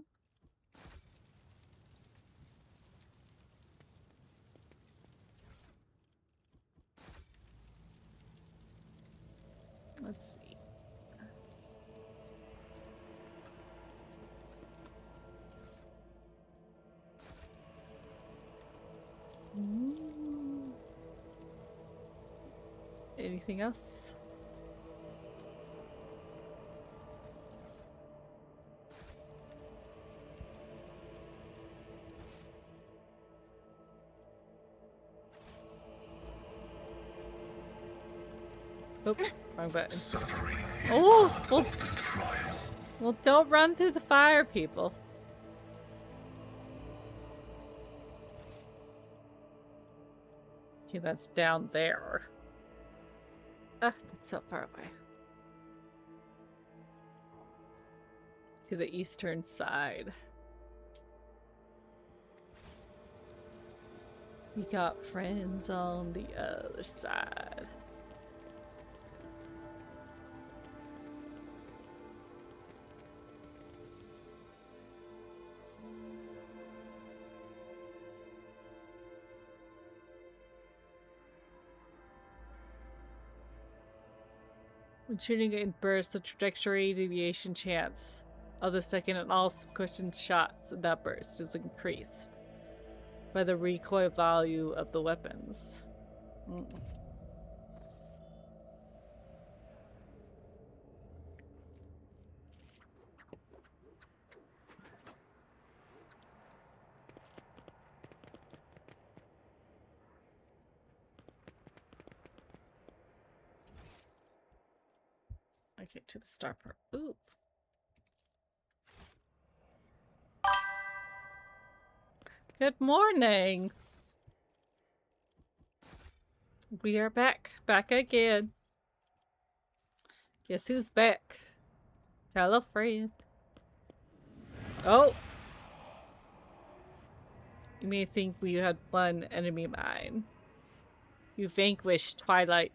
Let's see. Anything else? Oh, wrong button. Oh, well, don't run through the fire, people. Okay, that's down there. Ah, that's so far away. To the eastern side. We got friends on the other side. When shooting in bursts, the trajectory deviation chance of the second and all subsequent shots in that burst is increased by the recoil value of the weapons. Okay, to the starport. Ooh. Good morning. We are back. Back again. Guess who's back? Tell a friend. Oh. You may think we had one enemy mine. You vanquished Twilight.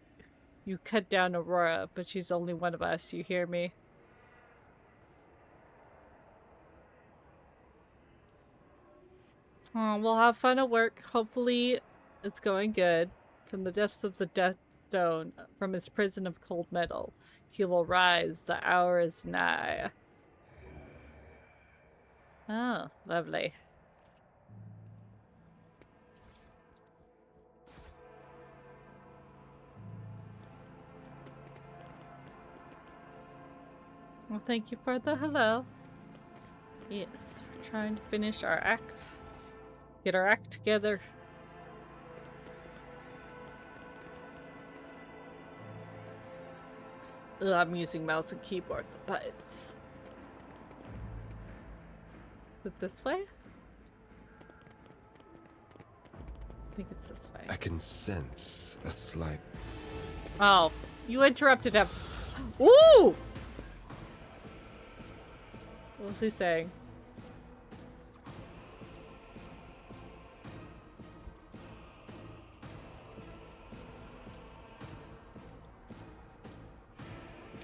You cut down Aurora, but she's only one of us, you hear me? Oh, we'll have fun at work. Hopefully it's going good. From the depths of the Death Stone, from his prison of cold metal, he will rise. The hour is nigh. Oh, lovely. Well, thank you for the hello. Yes, we're trying to finish our act. Get our act together. Ugh, I'm using mouse and keyboard, the buttons. Is it this way? I think it's this way. I can sense a slight... Oh, you interrupted him. Ooh! What was he saying?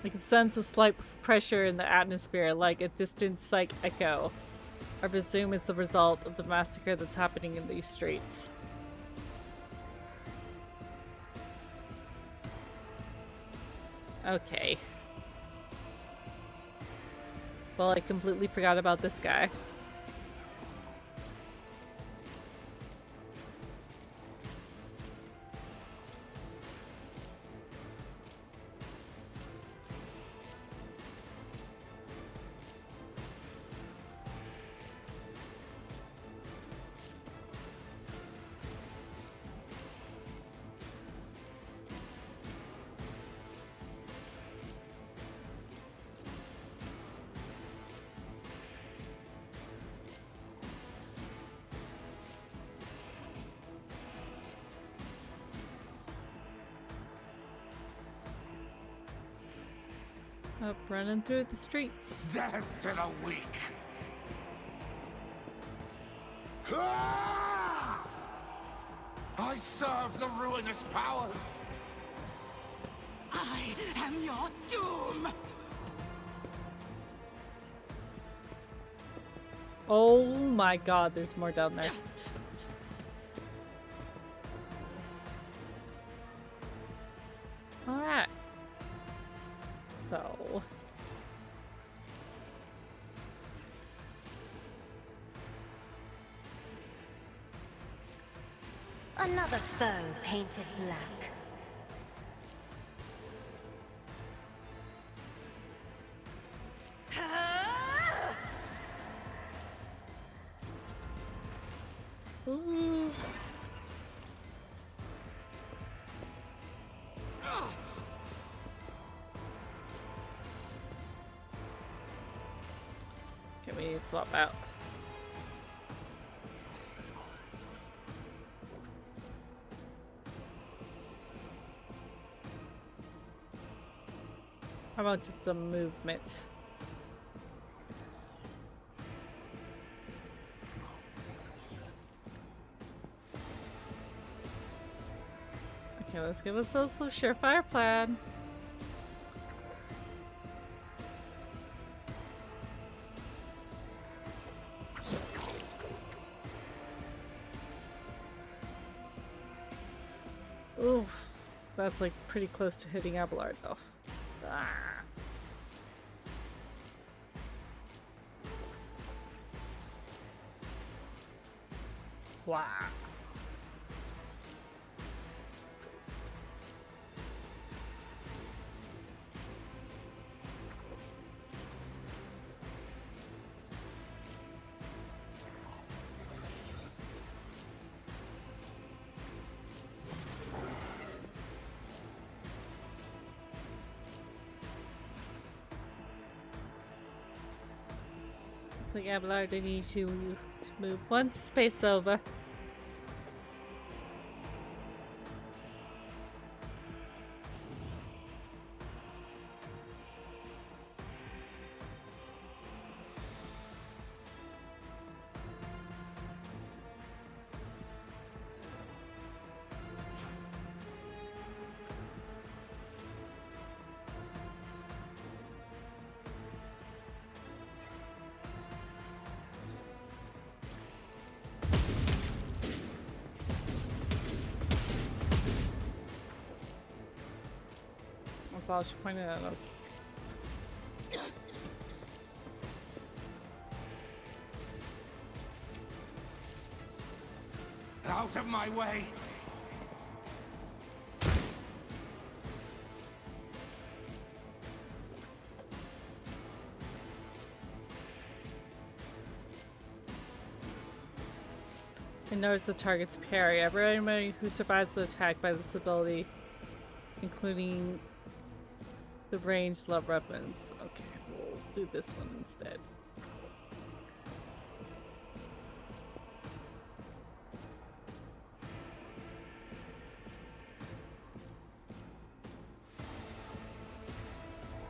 I can sense a slight pressure in the atmosphere, like a distant psych echo. I presume it's the result of the massacre that's happening in these streets. Okay. Well, I completely forgot about this guy. Up running through the streets. Death to the weak! Ah! I serve the ruinous powers! I am your doom! Oh my god, there's more down there. Alright. So... Another foe painted black. Ooh. Can we swap out? How about just some movement? Okay, let's give ourselves a surefire plan. Oof, that's like pretty close to hitting Abelard though. Ah. Wow. Looks like Abelard, I need to move one space over. That's all she pointed out. Okay. Out of my way! It knows the target's parry. Everybody who survives the attack by this ability, including the ranged love weapons. Okay, we'll do this one instead.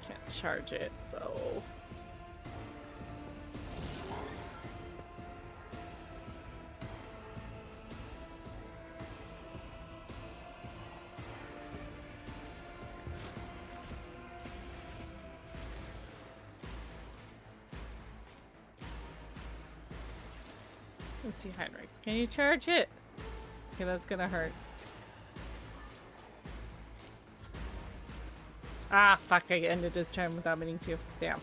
Can't charge it, so... Let's see, Heinrichs. Can you charge it? Okay, that's gonna hurt. Ah, fuck, I ended this turn without meaning to. Damn.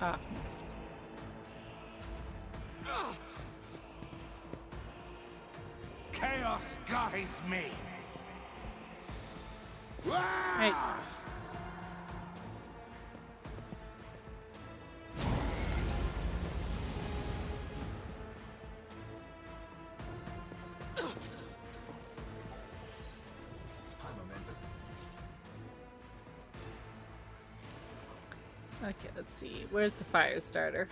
Ah, missed. Chaos guides me. Hey. Okay, let's see. Where's the fire starter?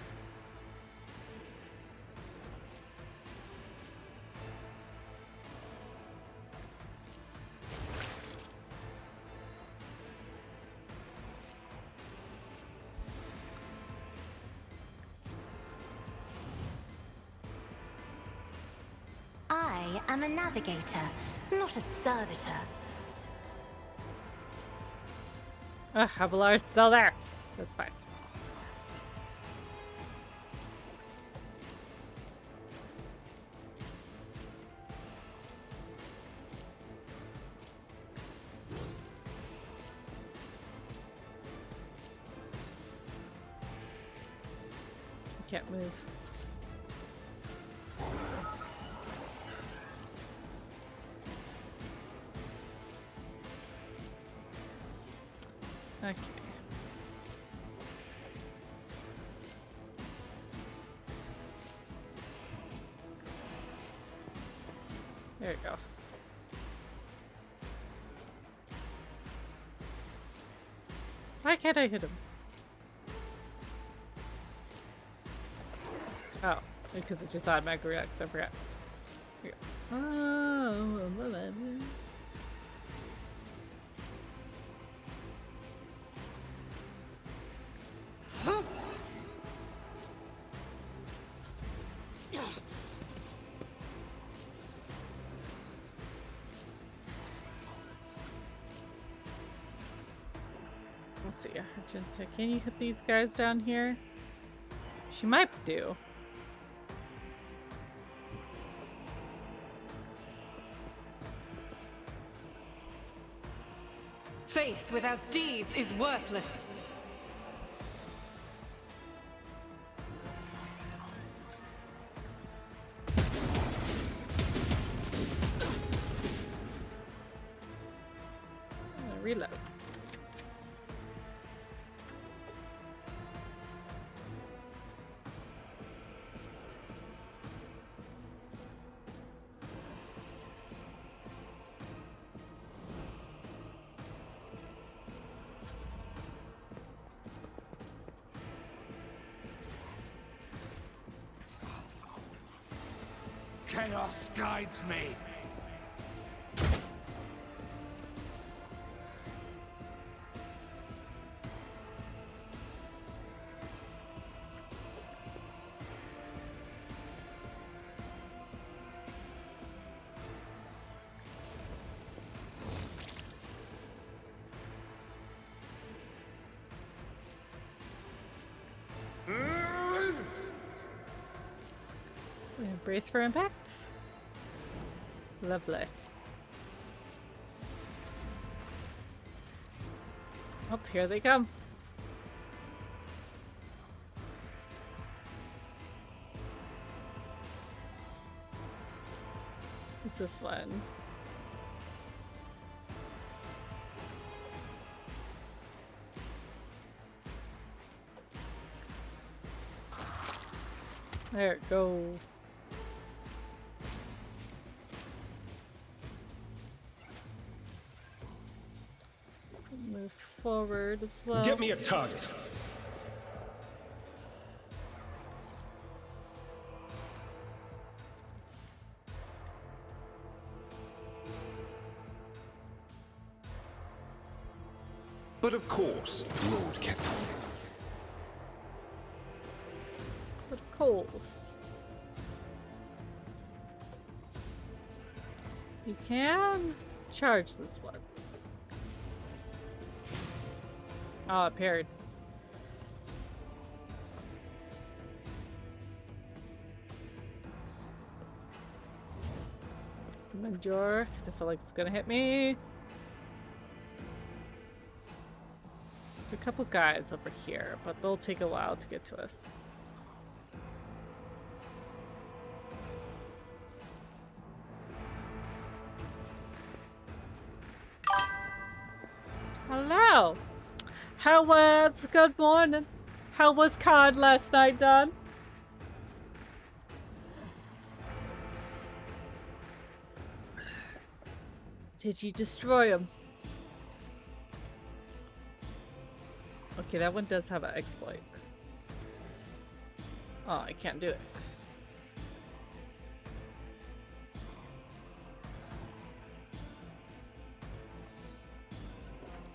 I am a navigator, not a servitor. Abelar's still there. That's fine. Can't move. Okay. There we go. Why can't I hit him? Oh, because it just automatically reacts. I forgot. Here we go. Oh, let's see, Argenta, can you hit these guys down here? She might do. Faith without deeds is worthless. Reload. Chaos guides me. Brace for impact. Lovely. Oh, here they come. What's this one? There it goes. Move forward as well. Get me a target. But of course, Lord Captain. But of course. You can charge this one. Oh, it paired. Some endure, because I feel like it's gonna hit me. There's a couple guys over here, but they'll take a while to get to us. Hello! How was... Good morning. How was COD last night, Don? Did you destroy him? Okay, that one does have an exploit. Oh, I can't do it.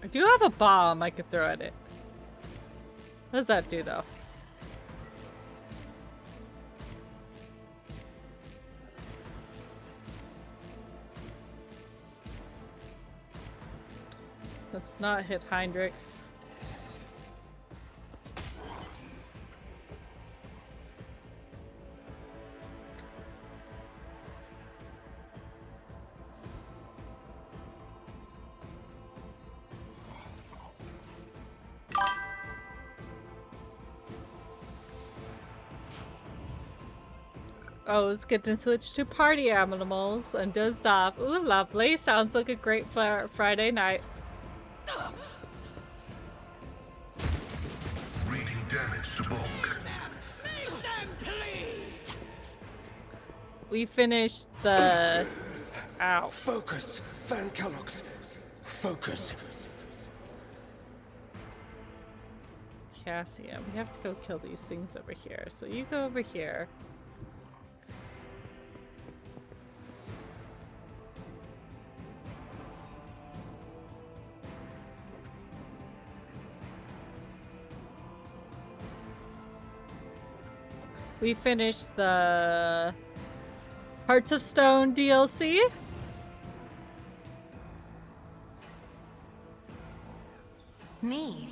I do have a bomb I could throw at it. What does that do, though? Let's not hit Heinrichs. Oh, it's good to switch to party animals and dozed off. Ooh, lovely. Sounds like a great Friday night. Reading damage to bulk. Make them bleed! We finished the... Ow. Focus, Van Kellogg's. Focus. Cassium. We have to go kill these things over here. So you go over here. We finished the Hearts of Stone DLC. Me?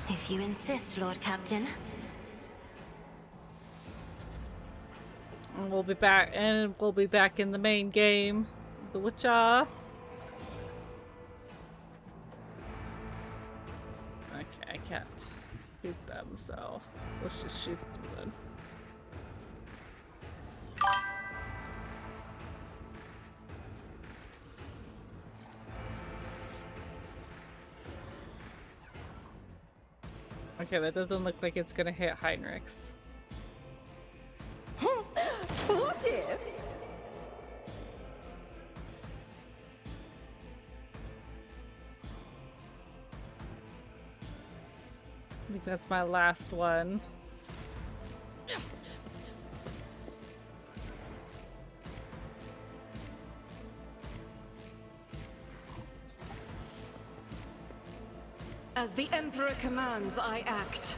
If you insist, Lord Captain. And we'll be back in the main game. The Witcher. Okay, I can't shoot them, so let's just shoot them then. Okay, that doesn't look like it's gonna hit Heinrichs. What if? I think that's my last one. As the Emperor commands, I act.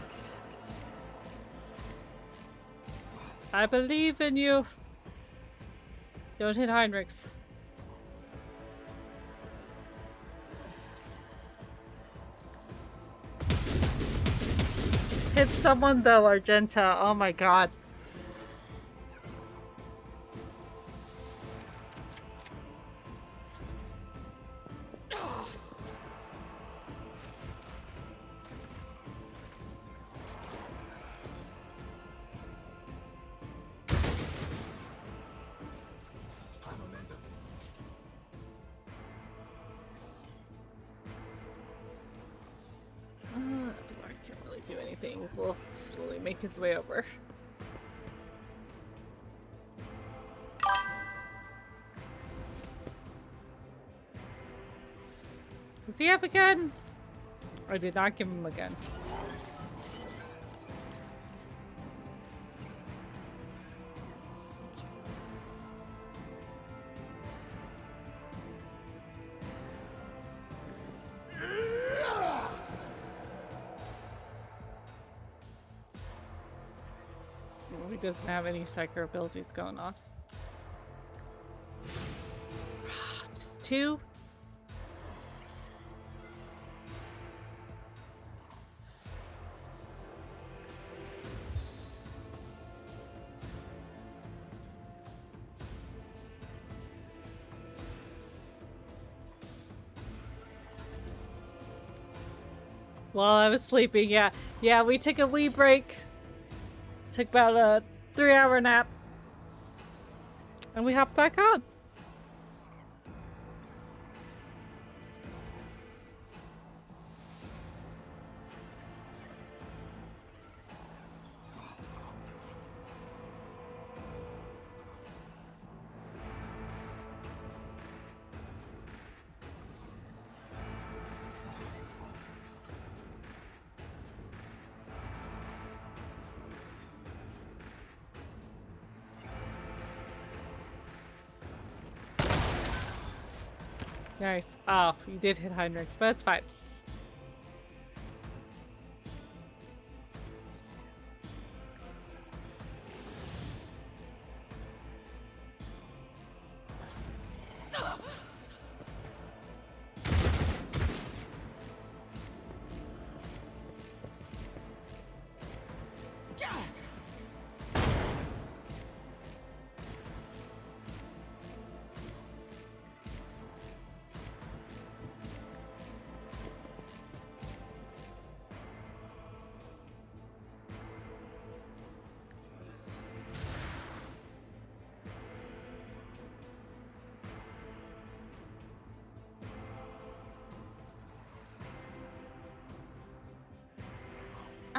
I believe in you. Don't hit Heinrichs. Hit someone though, Argenta. Oh my god. Can't really do anything. We'll slowly make his way over. Does he have a gun? I did not give him a gun. He doesn't have any psycho abilities going on. Just 2? While I was sleeping, yeah. Yeah, we took a wee break. Took about a 3-hour nap. And we hopped back on. Nice. Oh, you did hit Heinrichs, but it's fine.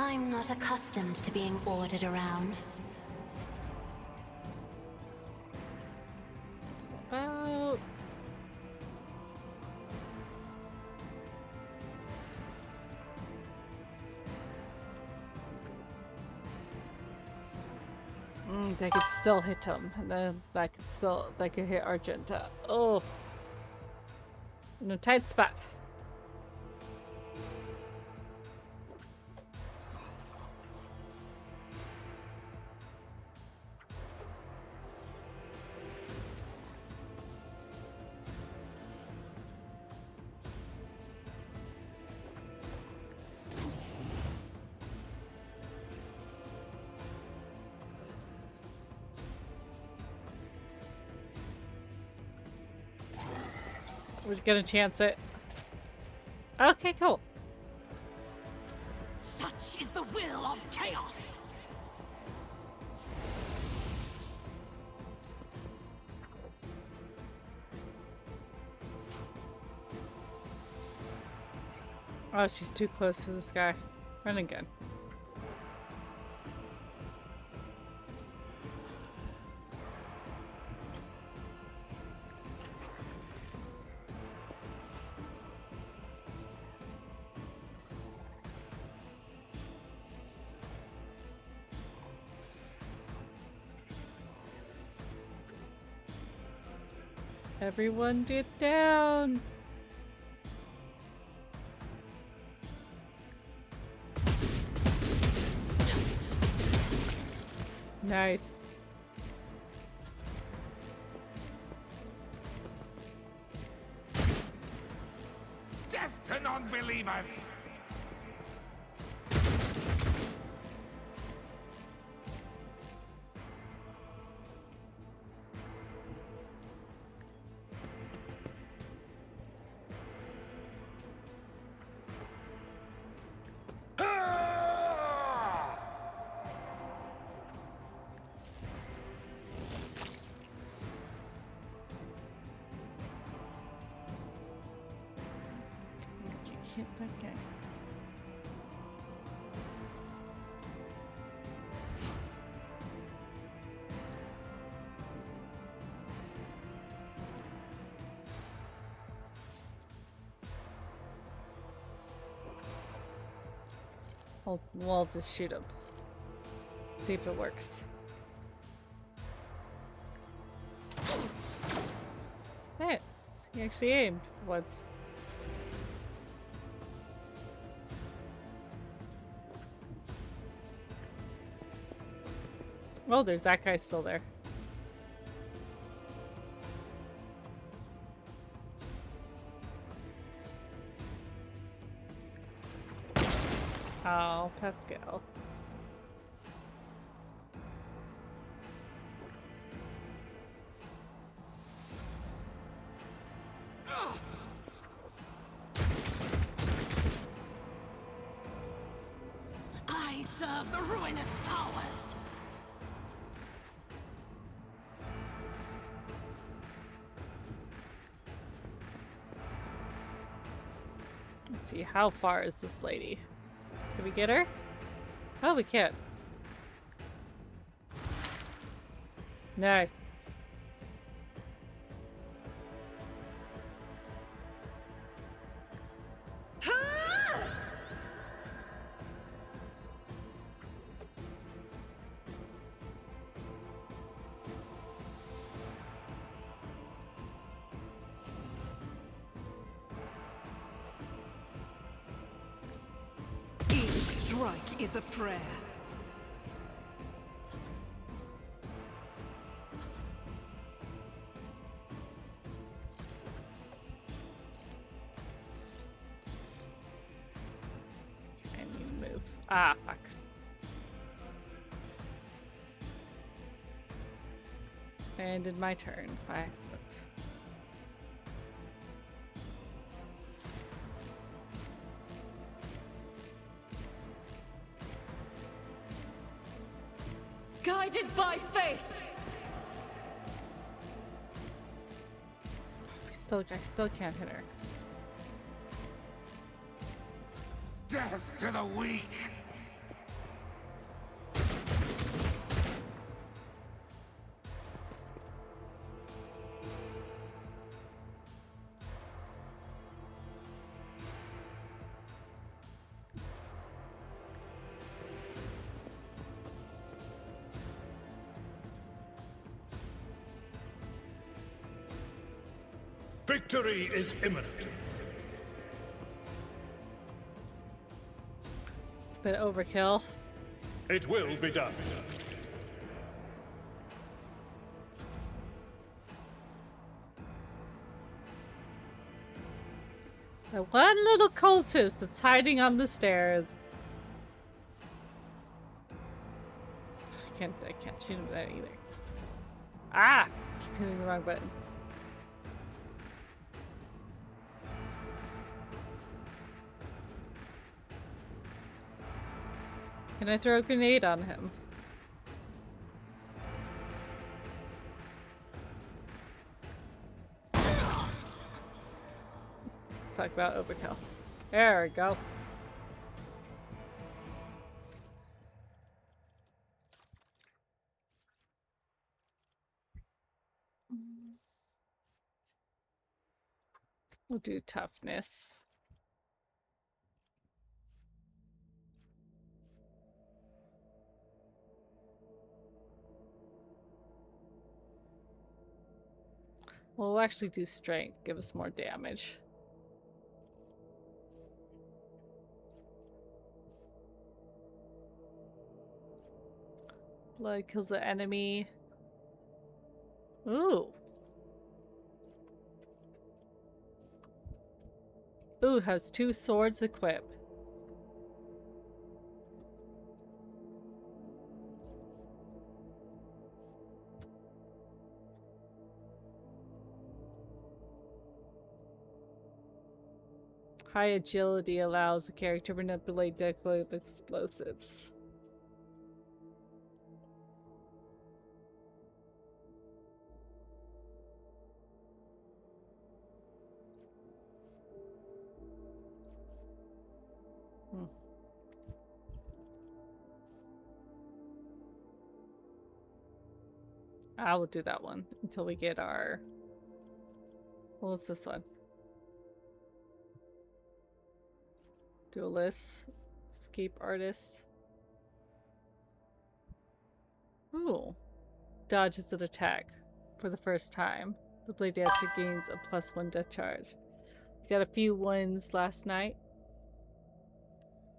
I'm not accustomed to being ordered around. About... they could still hit him, and then that could hit Argenta. Oh, in a tight spot. We're gonna chance it. Okay, cool. Such is the will of chaos. Oh, she's too close to this guy. Run again. Everyone get down! Nice. Death to non-believers! Hit that guy. We'll just shoot him. See if it works. Nice. He actually aimed once. Oh, there's that guy still there. Oh, Pascal. I serve the ruinous powers. Let's see, how far is this lady? Can we get her? Oh, we can't. Nice. Each strike is a prayer. And you move. Ah, fuck. I ended my turn by accident. Guided by faith. I still can't hit her. Death to the weak! Victory is imminent. It's a bit overkill. It will be done. The one little cultist that's hiding on the stairs. I can't shoot him with that either. Ah! Keep hitting the wrong button. Can I throw a grenade on him? Talk about overkill. There we go. We'll do toughness. We'll actually do strength, give us more damage. Blood kills the enemy. Ooh. Ooh, has 2 swords equipped. High agility allows the character to manipulate deadly explosives. I will do that one until we get our... What was this one? Duelist. Escape artist. Ooh. Dodges an attack for the first time. The blade dancer gains a +1 death charge. We got a few wins last night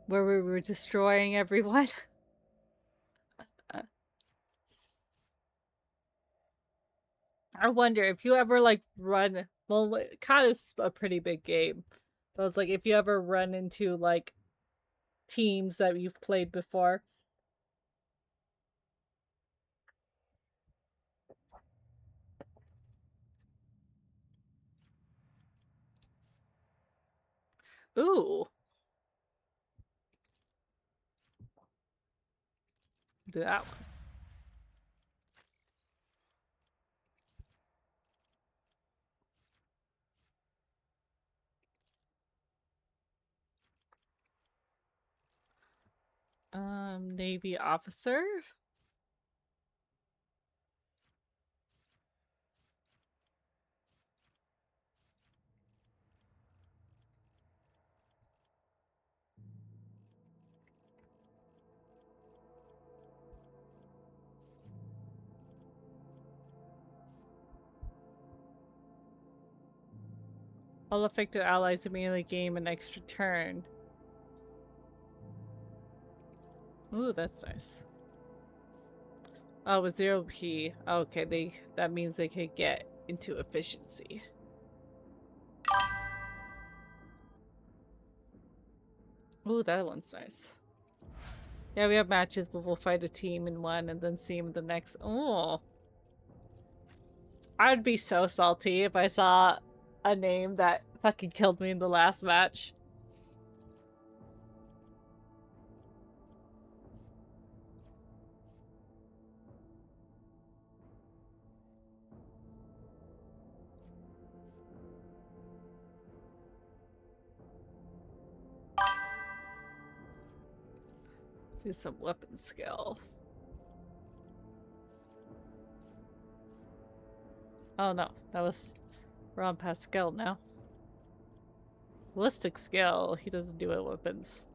where we were destroying everyone. I wonder if you ever like run. Well, COD is a pretty big game, but it's like if you ever run into like teams that you've played before. Ooh, do that one. Navy officer. All affected allies immediately gain an extra turn. Ooh, that's nice. Oh, with 0p. Okay, that means they could get into efficiency. Ooh, that one's nice. Yeah, we have matches, but we'll fight a team in one and then see them in the next. Oh. I would be so salty if I saw a name that fucking killed me in the last match. Do some weapon skill. Oh no, we're on past skill now. Ballistic skill, he doesn't do it weapons.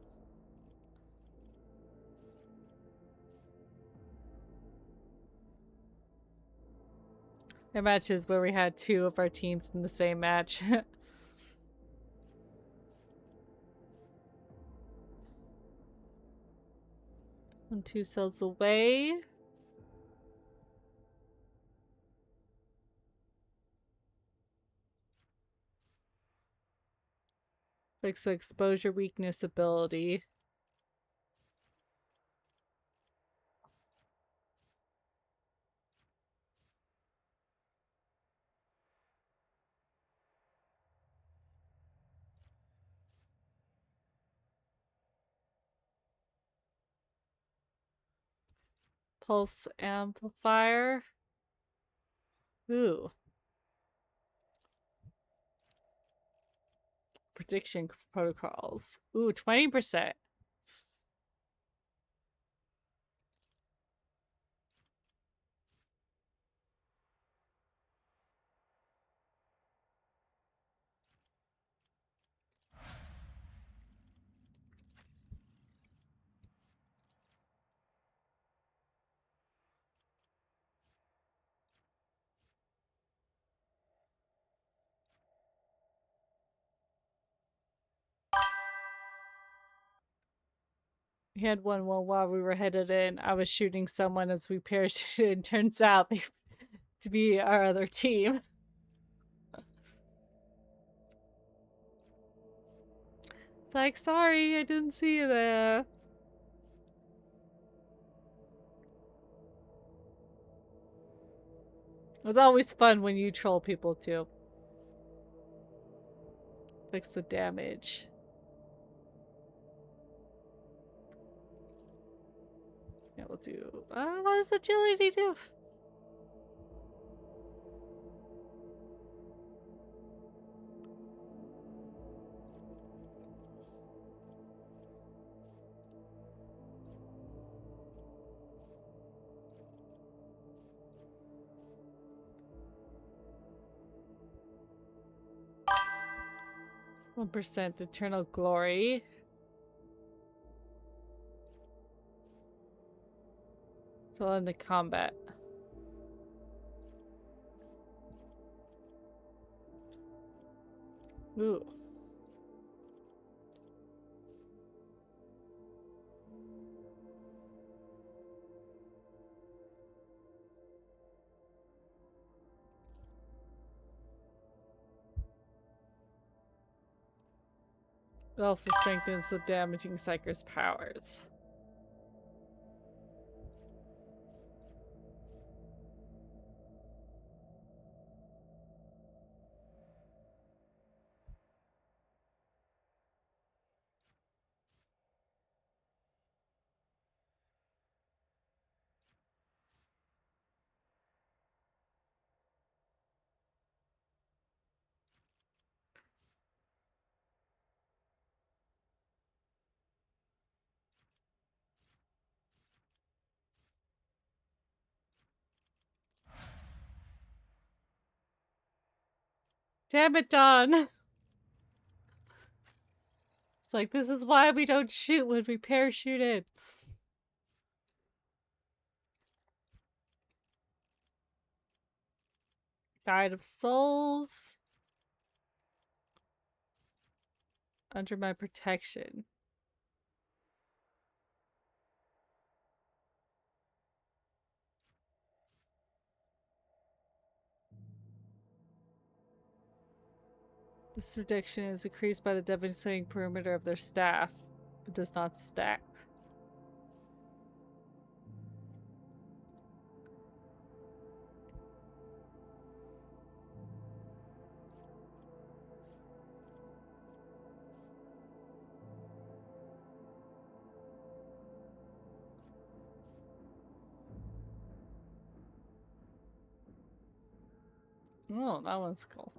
There are matches where we had two of our teams in the same match. I'm 2 cells away. Fix the exposure weakness ability. Pulse amplifier. Ooh. Prediction protocols. Ooh, 20%. We had one while we were headed in. I was shooting someone as we parachuted, and turns out they to be our other team. It's like, sorry, I didn't see you there. It was always fun when you troll people too. Fix the damage. Yeah, we'll do. What does agility do? %, eternal glory. Still into combat. Ooh. It also strengthens the damaging psyker's powers. Damn it, Dawn! It's like, this is why we don't shoot when we parachute in. Guide of Souls. Under my protection. This reduction is increased by the devastating perimeter of their staff, but does not stack. Oh, that one's cool.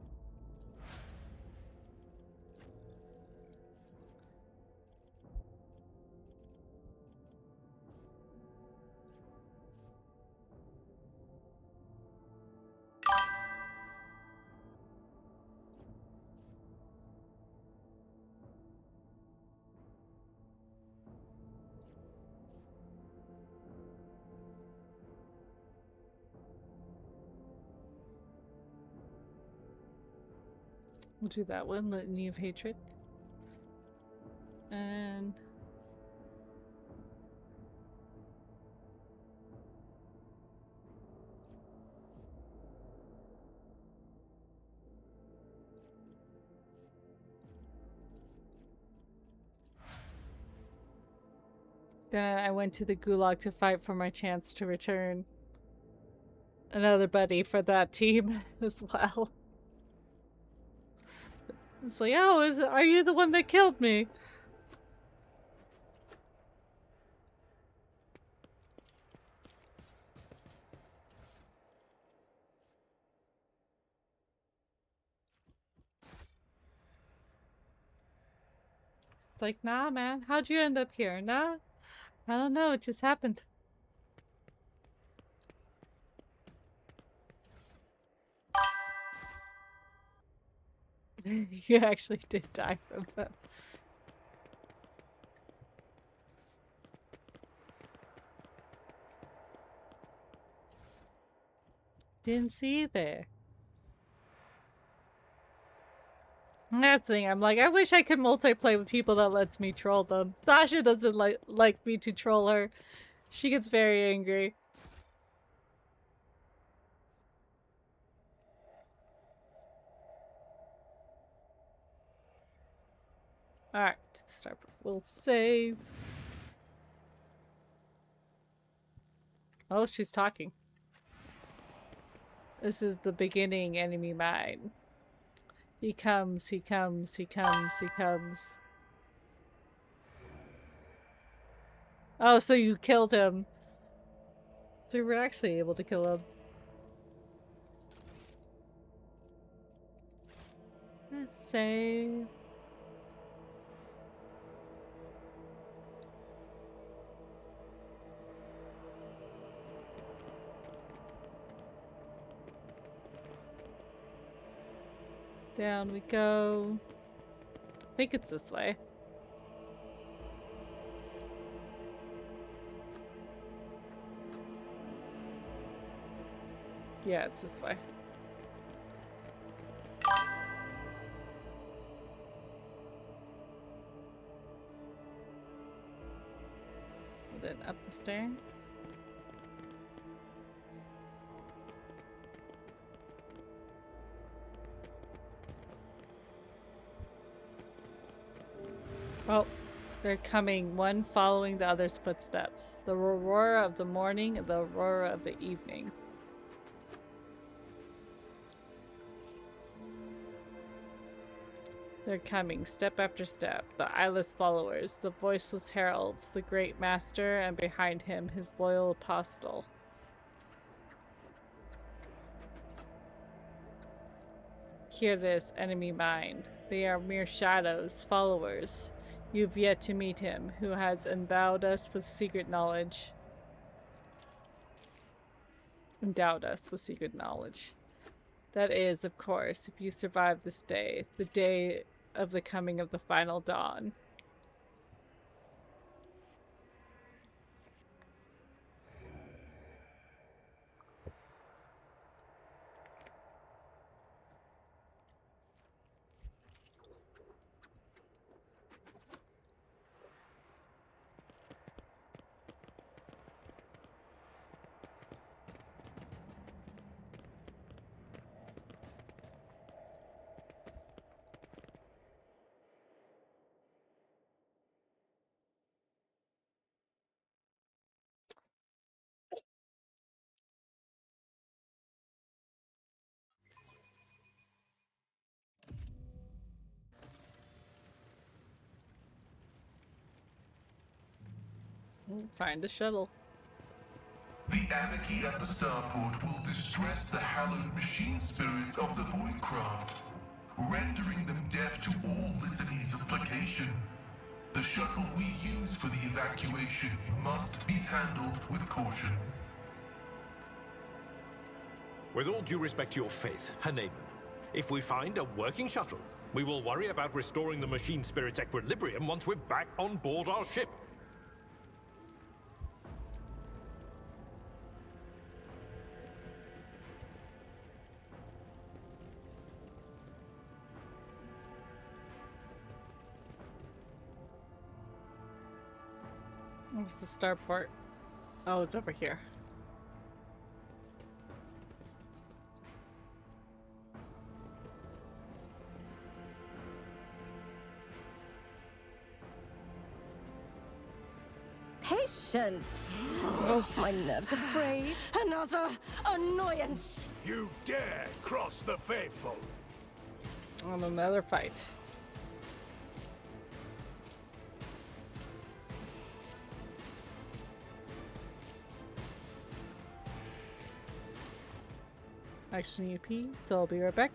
We'll do that one, Litany of Hatred. And... then I went to the Gulag to fight for my chance to return another buddy for that team as well. It's like, oh, are you the one that killed me? It's like, nah, man. How'd you end up here? Nah? I don't know. It just happened. You actually did die from them. Didn't see you there. That's the thing. I'm like, I wish I could multiplay with people that lets me troll them. Sasha doesn't like me to troll her. She gets very angry. Alright, start. We'll save. Oh, she's talking. This is the beginning enemy mine. He comes, he comes, he comes, he comes. Oh, so you killed him. So we were actually able to kill him. Save. Down we go. I think it's this way. Yeah, it's this way. And then up the stairs. Oh, they're coming, one following the other's footsteps. The aurora of the morning, the aurora of the evening. They're coming, step after step, the eyeless followers, the voiceless heralds, the great master, and behind him, his loyal apostle. Hear this, enemy mind. They are mere shadows, followers. You've yet to meet him, who has endowed us with secret knowledge. Endowed us with secret knowledge. That is, of course, if you survive this day, the day of the coming of the final dawn. Find a shuttle. The anarchy at the starport will distress the hallowed machine spirits of the Voidcraft, rendering them deaf to all litanies of placation. The shuttle we use for the evacuation must be handled with caution. With all due respect to your faith, Haneman, if we find a working shuttle, we will worry about restoring the machine spirit's equilibrium once we're back on board our ship. Where's the starport? Oh, it's over here. Patience! Oh, my nerves are frayed. Another annoyance! You dare cross the faithful! On another fight. Action EP, so I'll be right back.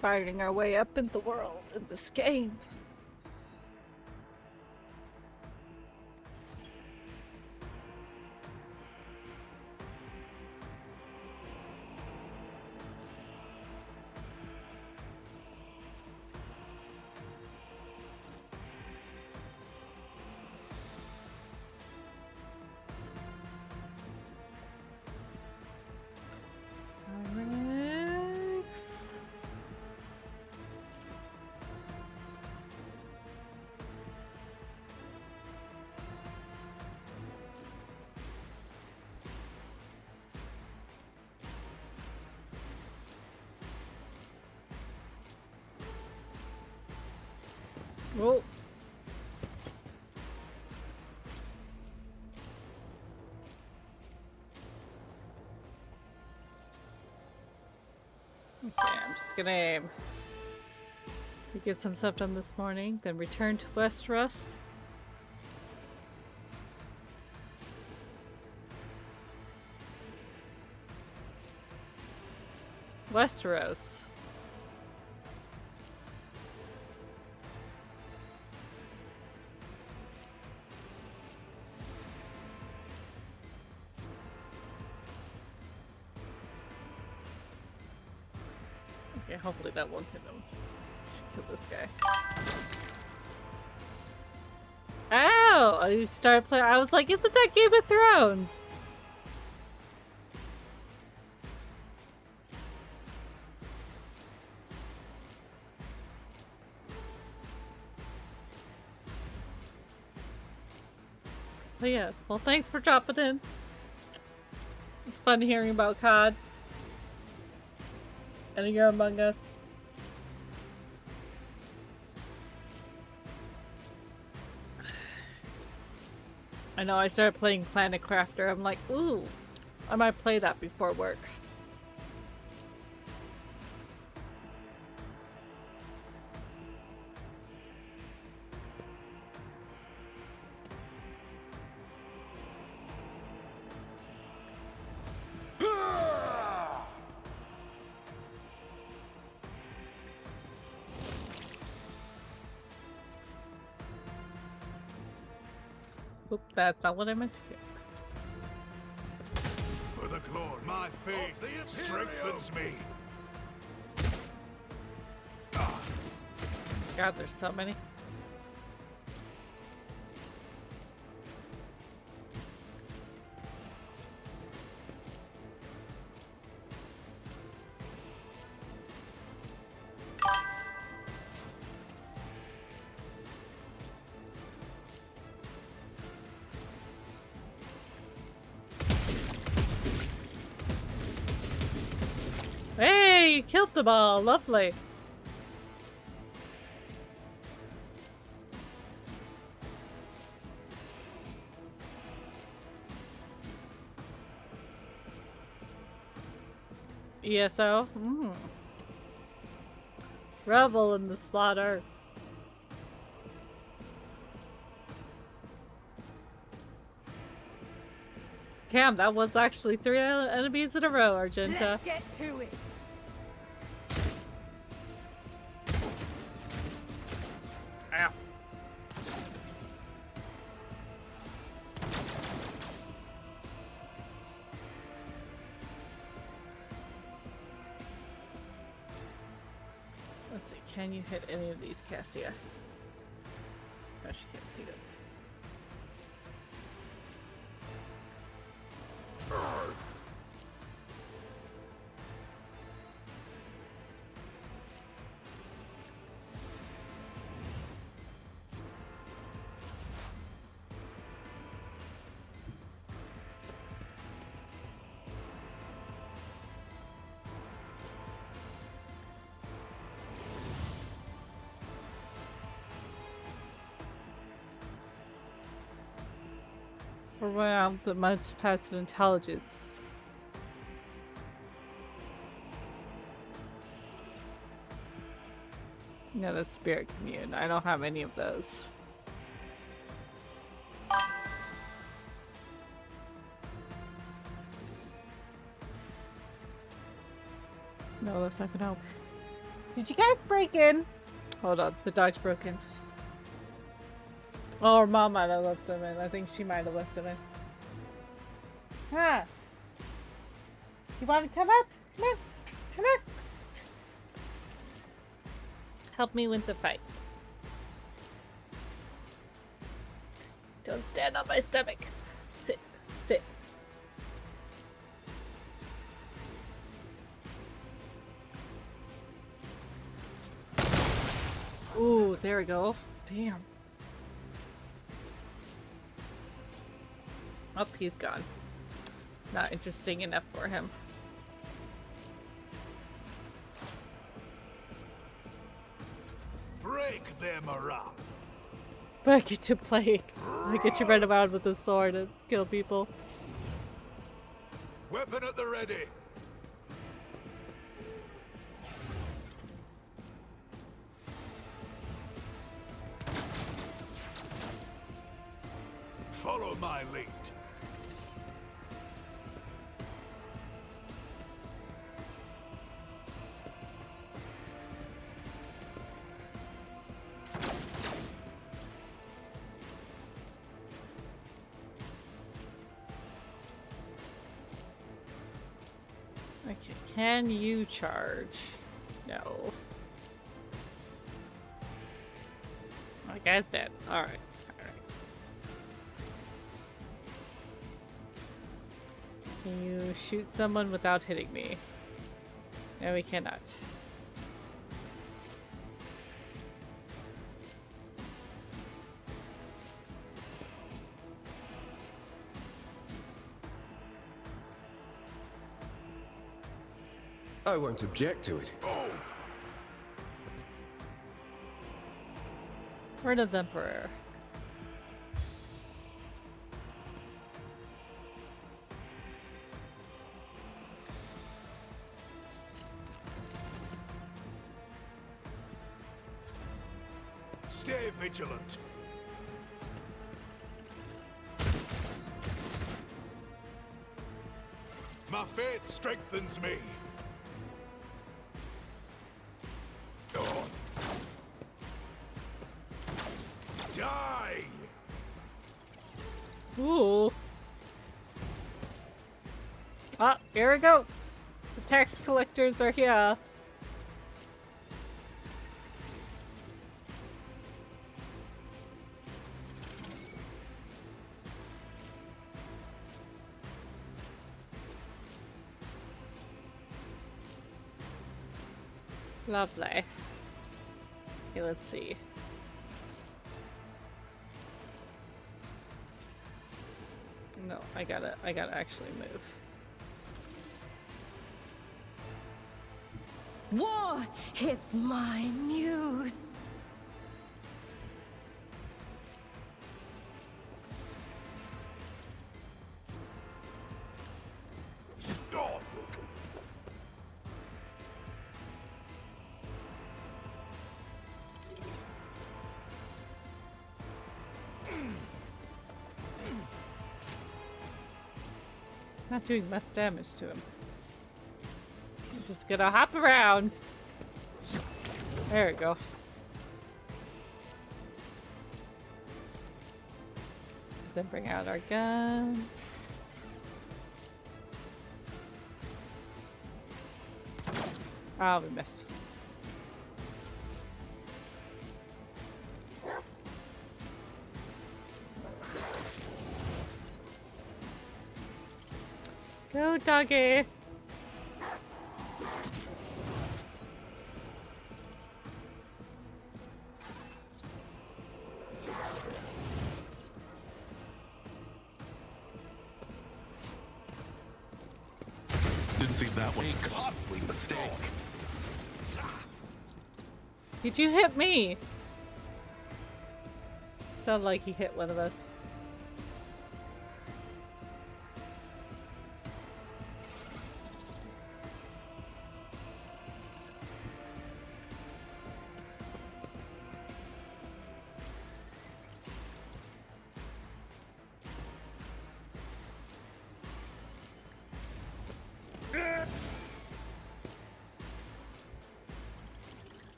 Finding our way up in the world in this game. Oh. Okay, I'm just gonna aim. We get some stuff done this morning, then return to Westeros. Westeros. Okay, hopefully that won't hit him. Kill this guy. Ow! I started playing. I was like, isn't that Game of Thrones? But yes, well, thanks for dropping in. It's fun hearing about COD. And you're among us. I know, I started playing Planet Crafter. I'm like, ooh, I might play that before work. Oop, that's not what I meant to do. For the glory, my faith strengthens me. God, there's so many. Hey, you killed them all. Lovely. ESO? Revel in the slaughter. Cam, that was actually 3 enemies in a row, Argenta. Let's get to it. Ow. Let's see, can you hit any of these, Cassia? No, she can't see them. Around the months past intelligence. No, that's Spirit Commune. I don't have any of those. No, that's not gonna help. Did you guys break in? Hold on, the dog's broken. Oh, her mom might have left him in. I think she might have left him in. Huh? You want to come up? Come on. Come on. Help me win the fight. Don't stand on my stomach. Sit. Sit. Ooh, there we go. Damn. Oh, he's gone. Not interesting enough for him. Break them around. But I get to play. I get to run around with a sword and kill people. Weapon at the ready. Follow my lead. Okay, can you charge? No. My guy's dead. Alright. Alright. Can you shoot someone without hitting me? No, we cannot. I won't object to it. Word of the Emperor. Stay vigilant. My faith strengthens me. Die! Ooh. Ah, here we go. The tax collectors are here. Lovely. Okay, let's see. No, I gotta actually move. War is my muse. Not doing much damage to him. I'm just gonna hop around. There we go. Then bring out our gun. Oh, we missed. Go, doggy. Didn't seem that way. Costly mistake. Did you hit me? Sounded like he hit one of us.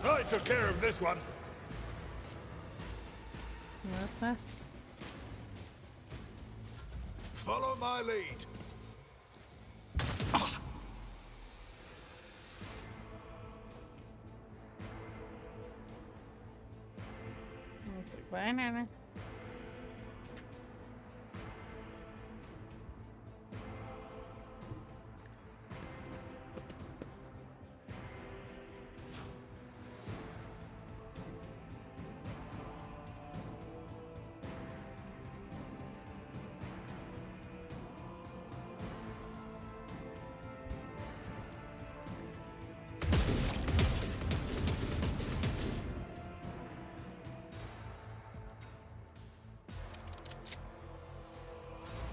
I took care of this one. What's this? Follow my lead. Let's see. Banana.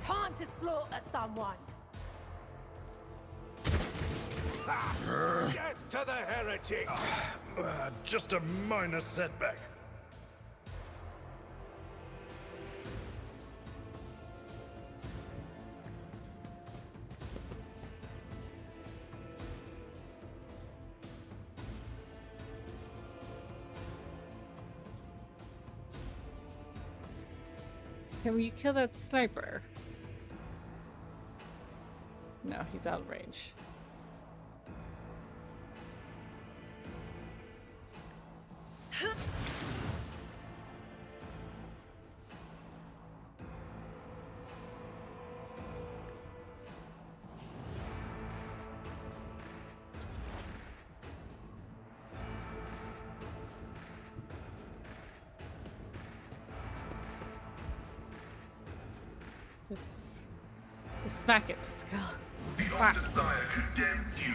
Time to slaughter someone. Death to the heretic! Just a minor setback. Can you kill that sniper? No, he's out of range. Just smack it, Pascal. The Undesire condemns you.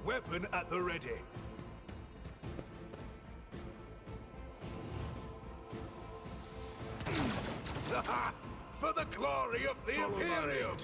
Weapon at the ready. For the glory of the Imperium!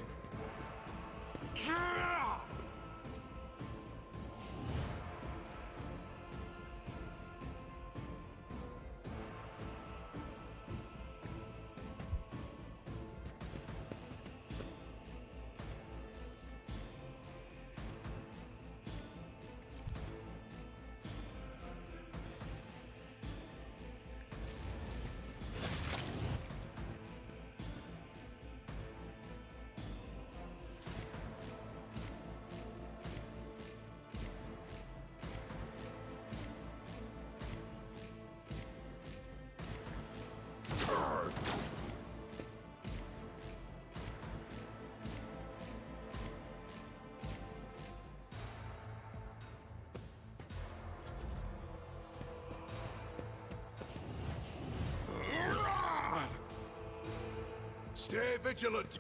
Stay vigilant.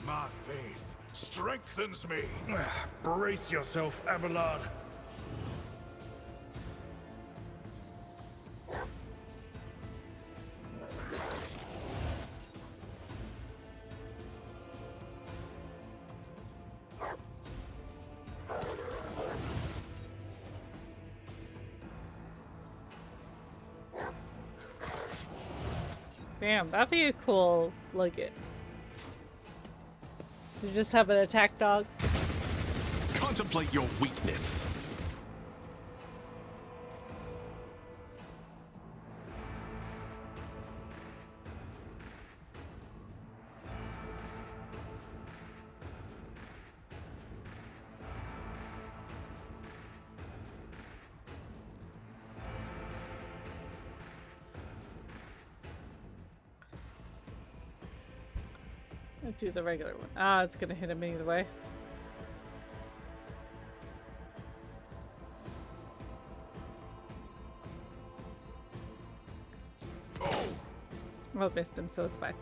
My faith strengthens me. Brace yourself, Abelard. Damn, that'd be a cool it. You just have an attack dog. Contemplate your weakness. Let's do the regular one. Ah, it's gonna hit him either way. Well, missed him, so it's fine.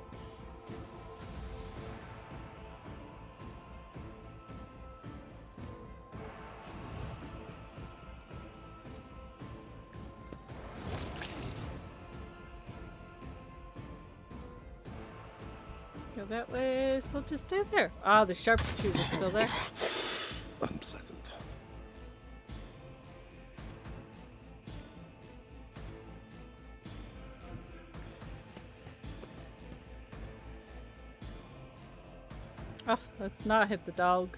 Go that way, so just stay there. Ah, the sharpshooter's still there. Unpleasant. Oh, let's not hit the dog.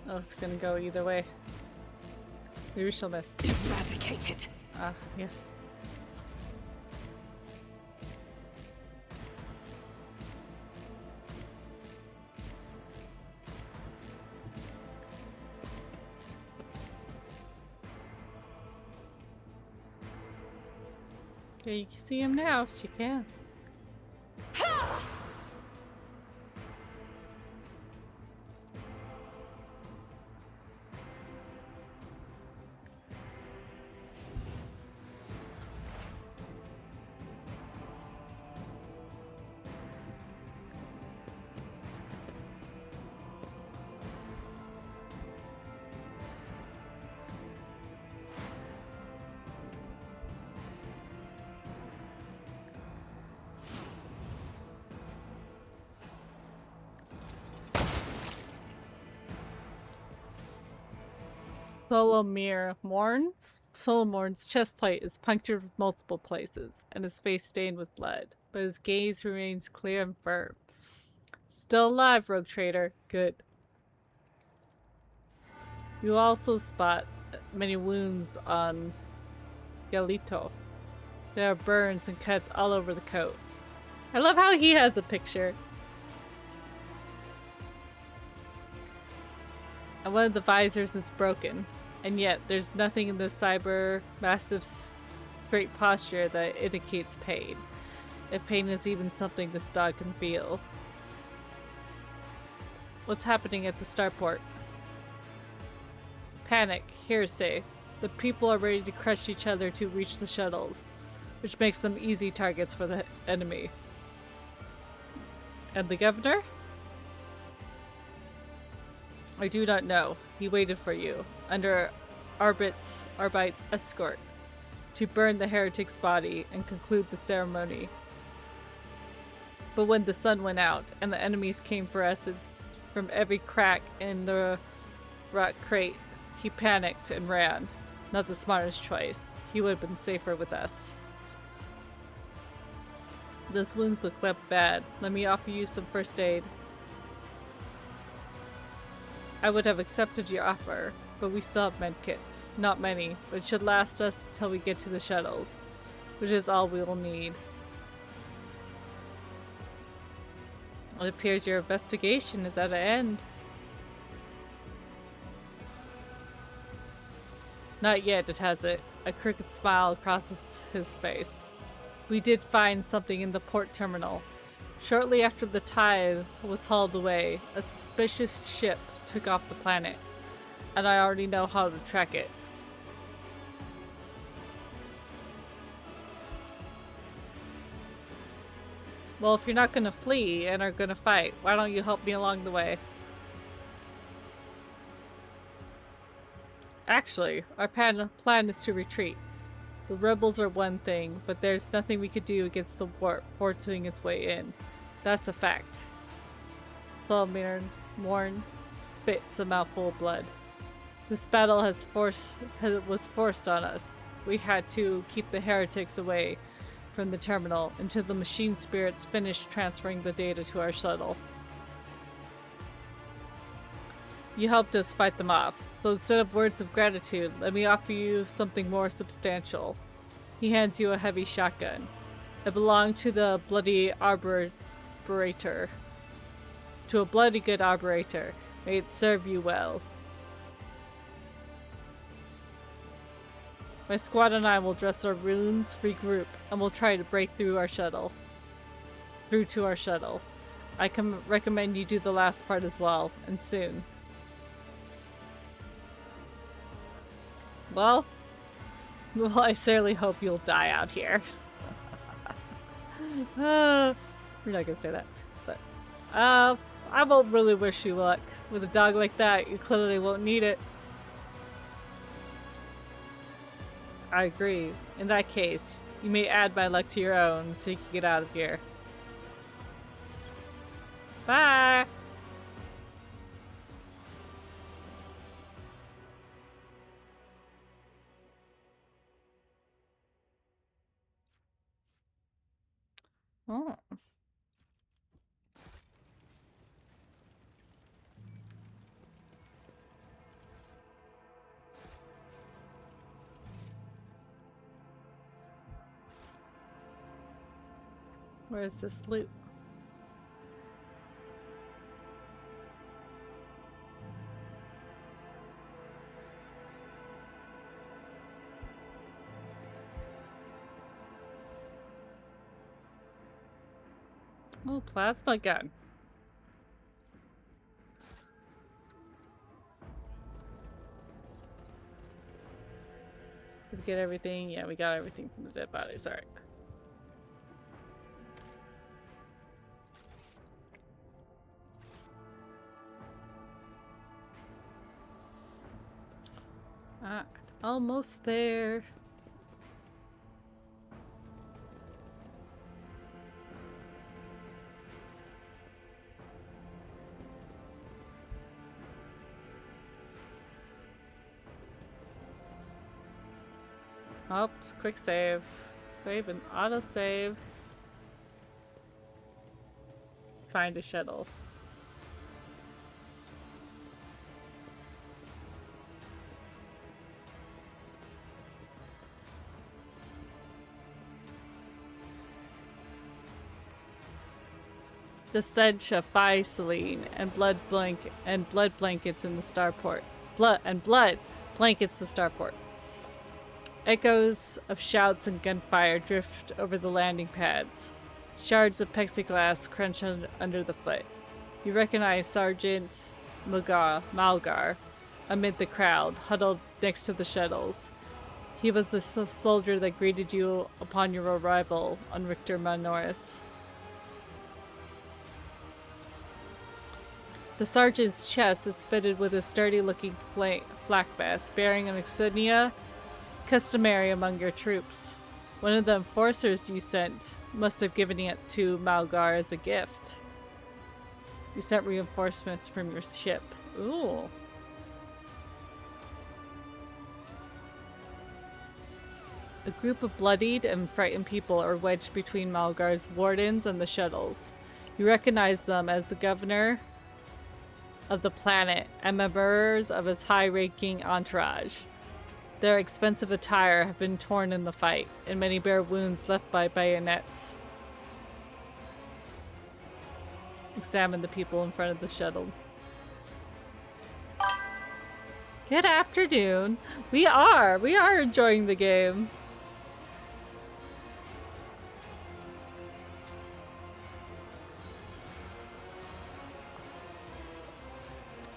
Oh, it's gonna go either way. Maybe she'll miss. Eradicated. Ah, yes. Okay, you can see him now if you can. Solomorn's chest plate is punctured with multiple places, and his face stained with blood, but his gaze remains clear and firm. Still alive, Rogue Trader. Good. You also spot many wounds on Galito. There are burns and cuts all over the coat. I love how he has a picture. And one of the visors is broken. And yet, there's nothing in the cyber mastiff's straight posture that indicates pain. If pain is even something this dog can feel. What's happening at the starport? Panic, hearsay. The people are ready to crush each other to reach the shuttles, which makes them easy targets for the enemy. And the governor? I do not know. He waited for you, under Arbit's escort, to burn the heretic's body and conclude the ceremony. But when the sun went out, and the enemies came for us from every crack in the rock crate, he panicked and ran. Not the smartest choice. He would have been safer with us. Those wounds look bad. Let me offer you some first aid. I would have accepted your offer, but we still have medkits. Not many, but it should last us until we get to the shuttles, which is all we will need. It appears your investigation is at an end. Not yet, it has it. A crooked smile crosses his face. We did find something in the port terminal. Shortly after the tithe was hauled away, a suspicious ship took off the planet, and I already know how to track it. Well, if you're not gonna flee and are gonna fight, why don't you help me along the way? Actually, our plan is to retreat. The rebels are one thing, but there's nothing we could do against the warp forcing its way in. That's a fact. Morn spits a mouthful of blood. This battle was forced on us. We had to keep the heretics away from the terminal until the machine spirits finished transferring the data to our shuttle. You helped us fight them off, so instead of words of gratitude, let me offer you something more substantial. He hands you a heavy shotgun. It belonged to the bloody arburator. To a bloody good arburator. May it serve you well. My squad and I will dress our runes, regroup, and we'll try to break through to our shuttle. I can recommend you do the last part as well, and soon. Well, I certainly hope you'll die out here. We're not gonna say that, but I won't really wish you luck. With a dog like that, you clearly won't need it. I agree. In that case, you may add my luck to your own so you can get out of here. Bye! Oh. Where's this loot? Oh, plasma gun. Did we get everything? Yeah, we got everything from the dead bodies. Alright. Almost there. Oh, quick save. Save and auto-save. Find a shuttle. The stench of Physaline and blood blankets in the starport. Blood blankets the starport. Echoes of shouts and gunfire drift over the landing pads. Shards of plexiglass crunch under the foot. You recognize Sergeant Malgar amid the crowd, huddled next to the shuttles. He was the soldier that greeted you upon your arrival on Richter Manoris. The sergeant's chest is fitted with a sturdy-looking flak vest, bearing an insignia customary among your troops. One of the enforcers you sent must have given it to Malgar as a gift. You sent reinforcements from your ship. Ooh. A group of bloodied and frightened people are wedged between Malgar's wardens and the shuttles. You recognize them as the governor of the planet and members of his high-ranking entourage. Their expensive attire have been torn in the fight, and many bear wounds left by bayonets. Examine the people in front of the shuttle. Good afternoon. We are enjoying the game.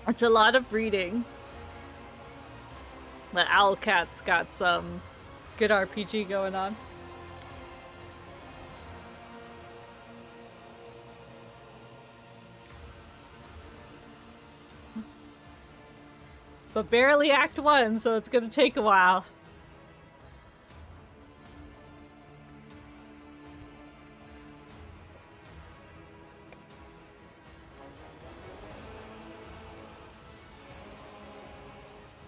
It's a lot of reading. The Owlcat's got some good RPG going on. But barely Act 1, so it's gonna take a while.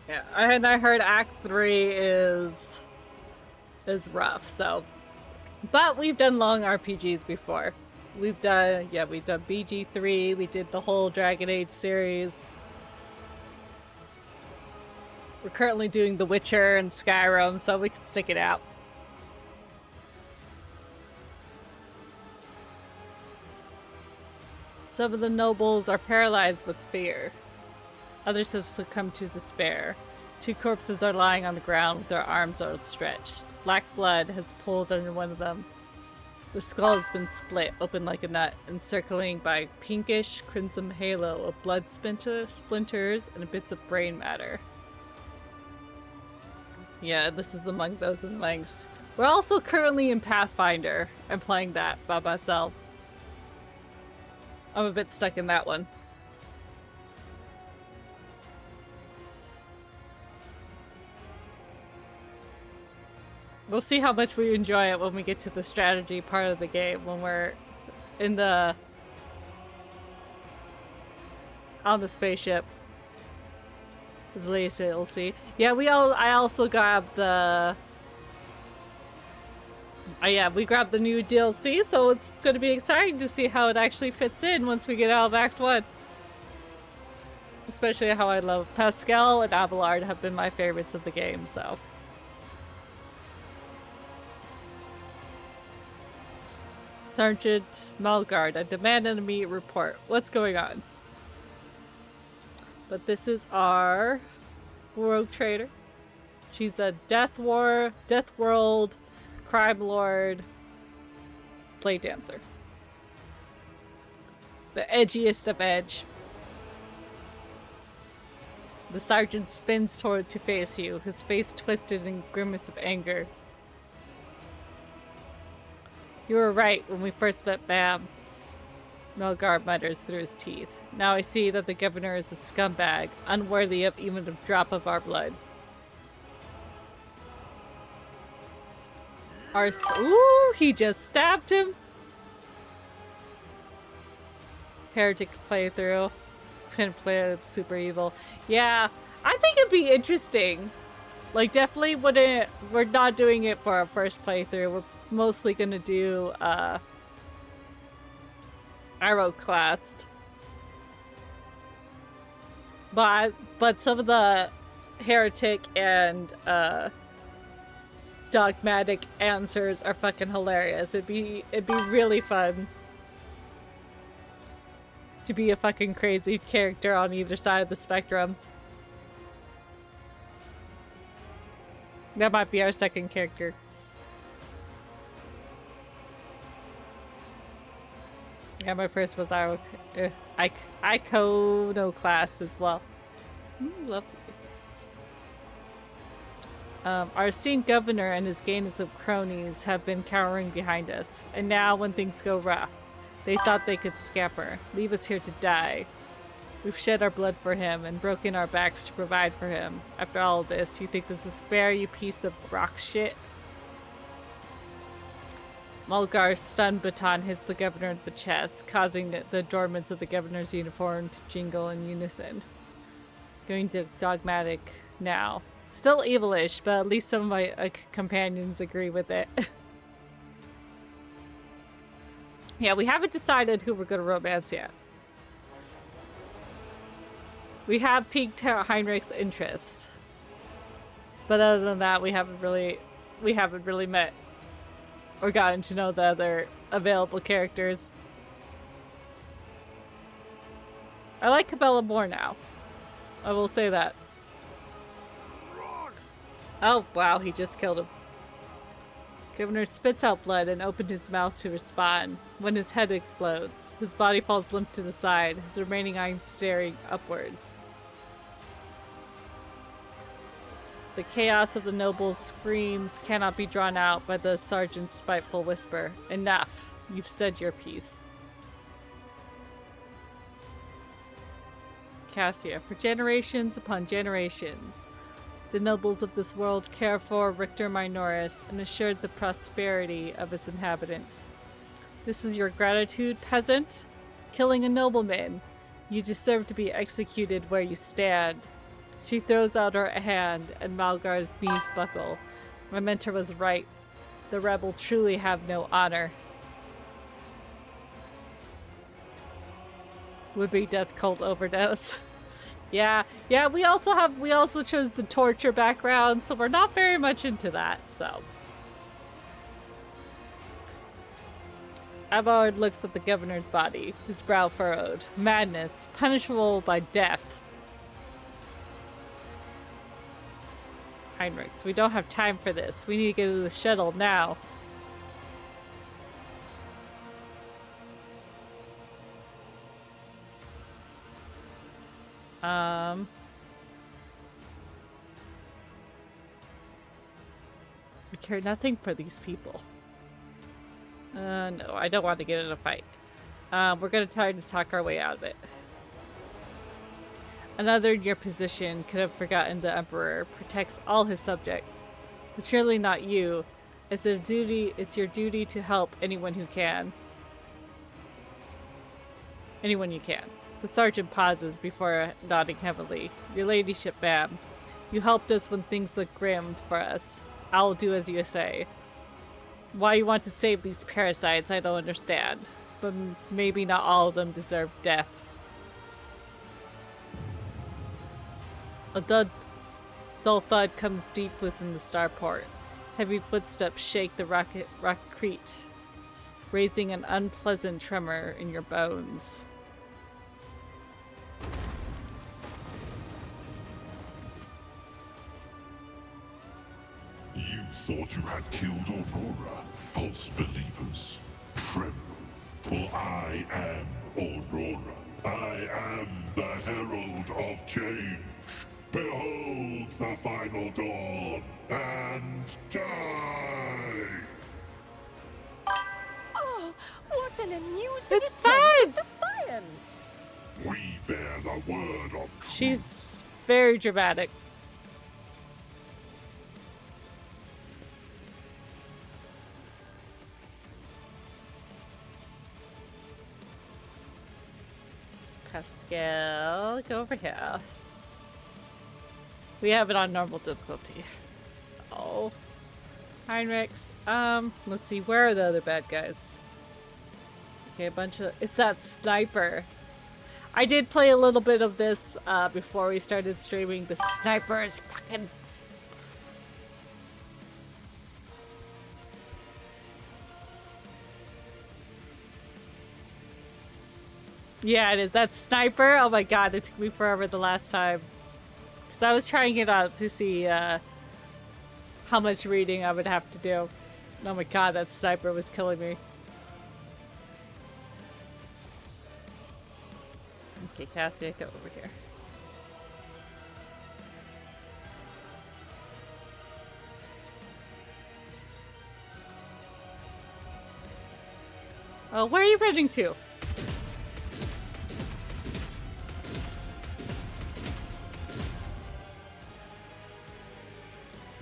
Yeah, and I heard Act 3 is rough, so. But we've done long RPGs before. We've done BG3, we did the whole Dragon Age series. We're currently doing The Witcher and Skyrim, so we can stick it out. Some of the nobles are paralyzed with fear. Others have succumbed to despair. 2 corpses are lying on the ground with their arms outstretched. Black blood has pooled under one of them. The skull has been split open like a nut, encircling by a pinkish crimson halo of blood splinters and bits of brain matter. Yeah, this is among those in lengths. We're also currently in Pathfinder. I'm playing that by myself. I'm a bit stuck in that one. We'll see how much we enjoy it when we get to the strategy part of the game, when we're in the... on the spaceship. At least we'll see. Yeah, I also grabbed the... we grabbed the new DLC, so it's going to be exciting to see how it actually fits in once we get out of Act 1. Especially how I love Pascal and Abelard have been my favorites of the game, so... Sergeant Malgard, I demand an immediate report. What's going on? But this is our Rogue Trader. She's a Death World, crime lord, play dancer. The edgiest of edge. The sergeant spins toward to face you, his face twisted in a grimace of anger. You were right when we first met Bam. Melgar mutters through his teeth. Now I see that the governor is a scumbag, unworthy of even a drop of our blood. Ooh, he just stabbed him. Heretics playthrough. Couldn't play super evil. Yeah, I think it'd be interesting. Like, definitely wouldn't. We're not doing it for our first playthrough. We're mostly gonna do Ironclast. But some of the heretic and dogmatic answers are fucking hilarious. It'd be really fun to be a fucking crazy character on either side of the spectrum. That might be our second character. Yeah, my first was Iconoclast as well. Lovely. Our esteemed governor and his gang of cronies have been cowering behind us, and now when things go rough, they thought they could scamper, leave us here to die. We've shed our blood for him and broken our backs to provide for him. After all of this, you think this is fair, you piece of rock shit? Mulgar's stun baton hits the governor in the chest, causing the adornments of the governor's uniform to jingle in unison. Going to dogmatic now. Still evilish, but at least some of my companions agree with it. Yeah, we haven't decided who we're going to romance yet. We have piqued Heinrich's interest. But other than that, we haven't really met or gotten to know the other available characters. I like Cabela more now. I will say that. Oh, wow, he just killed him. Governor spits out blood and opened his mouth to respond when his head explodes. His body falls limp to the side, his remaining eyes staring upwards. The chaos of the noble's screams cannot be drawn out by the sergeant's spiteful whisper. Enough. You've said your piece. Cassia, for generations upon generations, the nobles of this world care for Richter Minoris and assured the prosperity of its inhabitants. This is your gratitude, peasant? Killing a nobleman. You deserve to be executed where you stand. She throws out her hand, and Malgar's knees buckle. My mentor was right. The rebel truly have no honor. Would-be death cult overdose. Yeah, we also chose the torture background, so we're not very much into that, so. Avard looks at the governor's body, his brow furrowed. Madness, punishable by death. Heinrichs, we don't have time for this. We need to get to the shuttle now. We care nothing for these people. No, I don't want to get in a fight. We're gonna try to talk our way out of it. Another in your position could have forgotten the Emperor protects all his subjects. But surely not you. It's your duty to help anyone who can. Anyone you can. The sergeant pauses before nodding heavily. Your ladyship, ma'am. You helped us when things looked grim for us. I'll do as you say. Why you want to save these parasites, I don't understand. But maybe not all of them deserve death. A dull thud comes deep within the starport. Heavy footsteps shake the rocketcrete. raising an unpleasant tremor in your bones. You thought you had killed Aurora, false believers. Tremble, for I am Aurora. I am the herald of change. Behold the final dawn, and die! Oh, what an amusing It's attempt fine! of defiance! We bear the word of truth. She's very dramatic. Pascal, go over here. We have it on normal difficulty. Oh. Heinrichs. Let's see, where are the other bad guys? Okay, a bunch of... It's that sniper. I did play a little bit of this before we started streaming. The sniper is fucking... Yeah, it is. That sniper. Oh my god, it took me forever the last time. Because I was trying it out to see how much reading I would have to do. Oh my god, that sniper was killing me. Okay, Cassia, go over here. Oh, where are you heading to?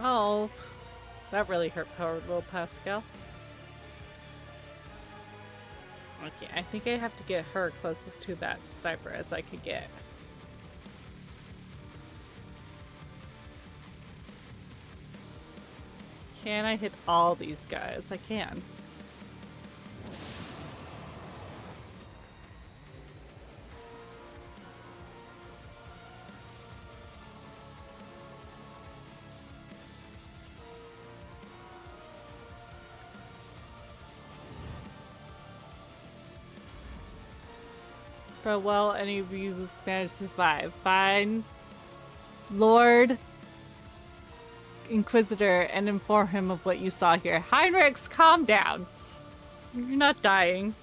Oh, that really hurt power roll, Pascal. Okay, I think I have to get her closest to that sniper as I could get. Can I hit all these guys? I can. But well, any of you managed to survive. Fine. Lord Inquisitor, and inform him of what you saw here. Heinrichs, calm down. You're not dying.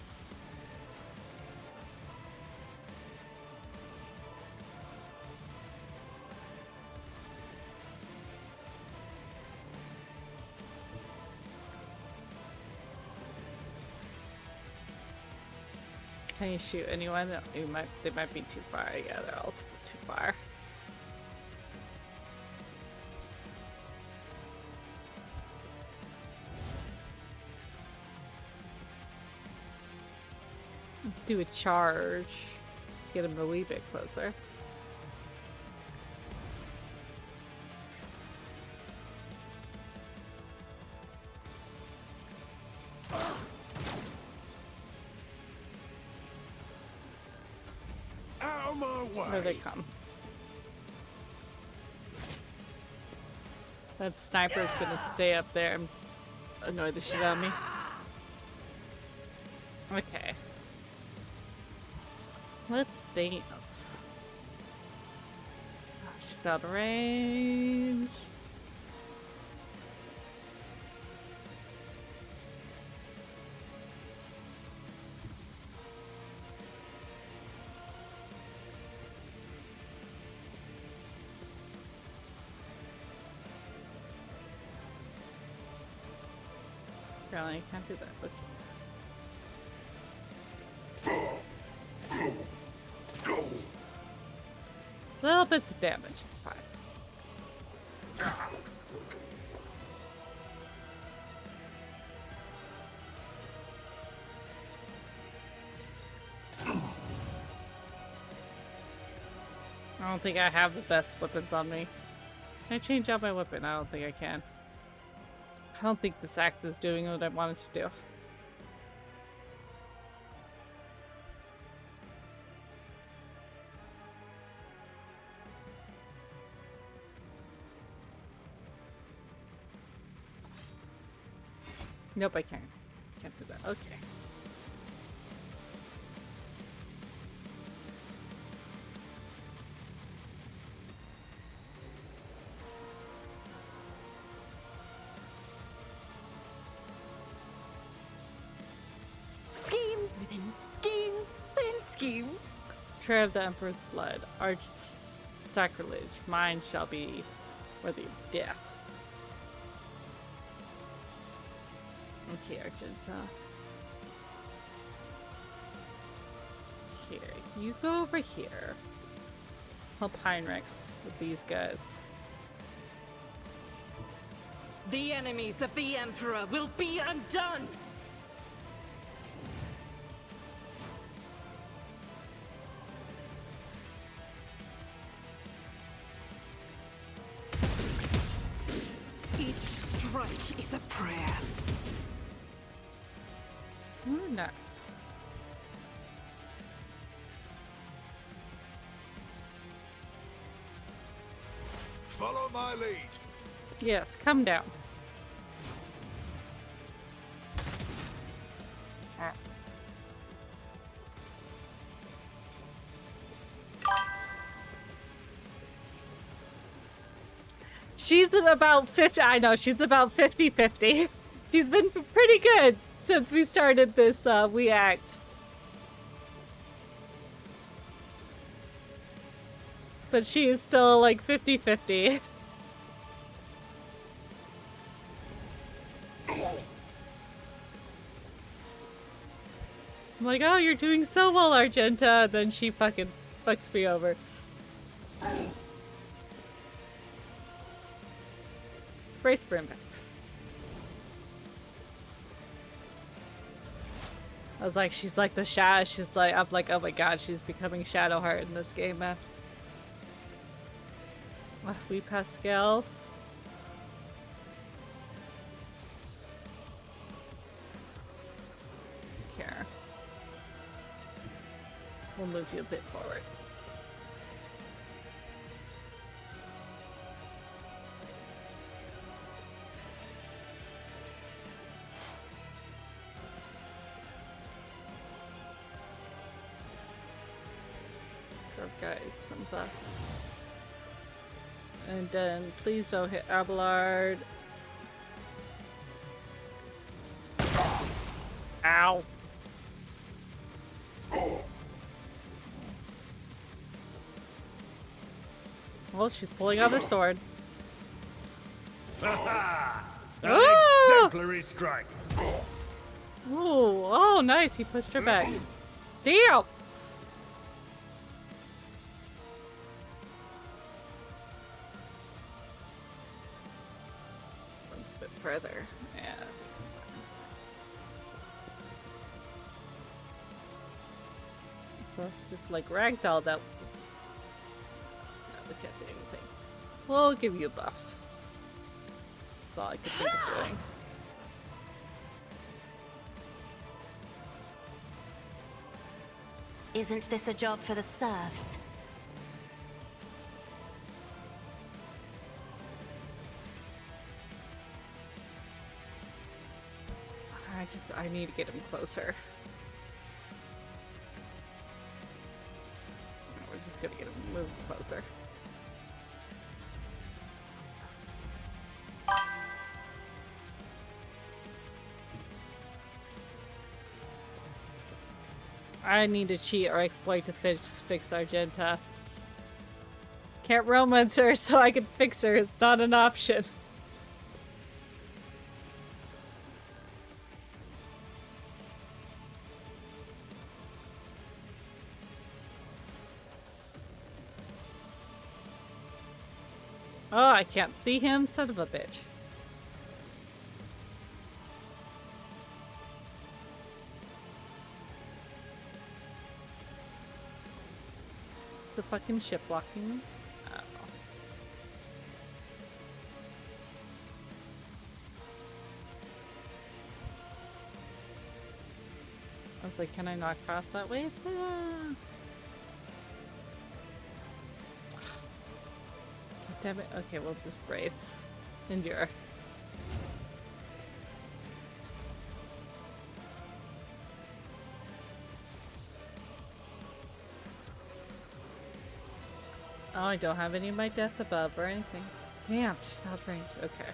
Can you shoot anyone? No, they might be too far. Yeah, they're all still too far. Do a charge. Get him a wee bit closer. Out of my way! Here they come. That sniper's gonna stay up there and annoy the shit out of me. Okay. Let's dance. She's out of range. Apparently I can't do that. Okay. Little bits of damage, it's fine. I don't think I have the best weapons on me. Can I change out my weapon? I don't think I can. I don't think this axe is doing what I wanted to do. Nope, I can't. can't do that. Okay. Schemes within schemes within schemes. Trail of the Emperor's blood. Arch sacrilege. Mine shall be worthy of death. Okay, Argenta. Here. You go over here. Help Heinrichs with these guys. The enemies of the Emperor will be undone! Each strike is a prayer. Ooh, nice. Follow my lead. Yes, come down. She's about 50. I know, she's about 50-50. She's been pretty good since we started this We Act. But she is still like 50-50. I'm like, oh, you're doing so well, Argenta. Then she fucking fucks me over. Brace for impact. I was like, she's like the shadow. She's like, I'm like, oh my god, she's becoming Shadowheart in this game, man. We Pascal. Care. We'll move you a bit forward. Guys, some buffs. And then please don't hit Abelard. Ow. Well, she's pulling out her sword. An exemplary strike. Ooh, oh nice, he pushed her back. Damn! Further. Yeah, I think it's fine. So just like ragdoll that. No, we can't do anything. We'll give you a buff. That's all I could think of doing. Isn't this a job for the serfs? I need to get him closer. No, we're just gonna get him moved closer. I need to cheat or exploit to fix Argenta. Can't romance her so I can fix her. It's not an option. Oh, I can't see him? Son of a bitch. The fucking ship blocking me? I don't know. I was like, can I not cross that way? So, damn it. Okay, we'll just brace. Endure. Oh, I don't have any of my death above or anything. Damn, she's out of range. Okay.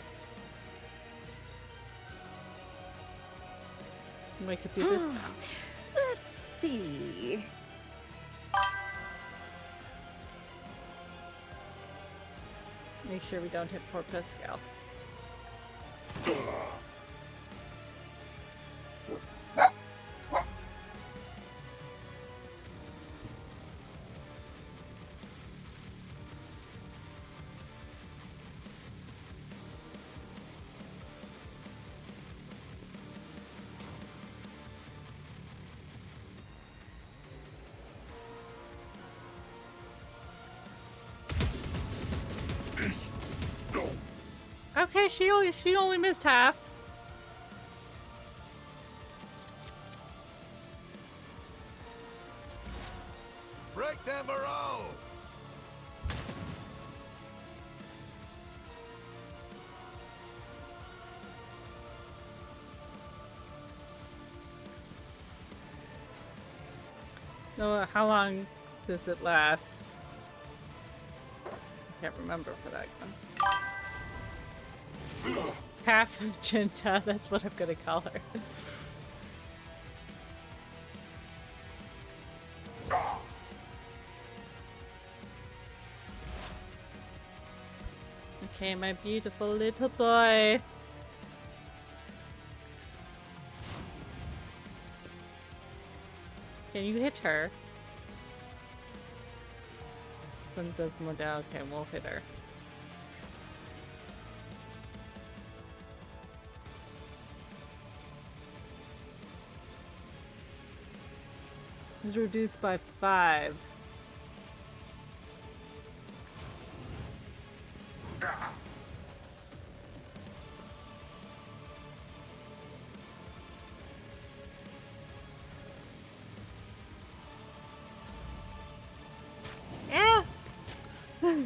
We could do this now. Let's see. Make sure we don't hit poor Pascal. Okay, she only missed half. Break them all! No, how long does it last? I can't remember for that one. Half Jinta, that's what I'm gonna call her. Okay, my beautiful little boy. Can you hit her? Then does more down. Okay, we'll hit her. Is reduced by 5. Yeah. Okay,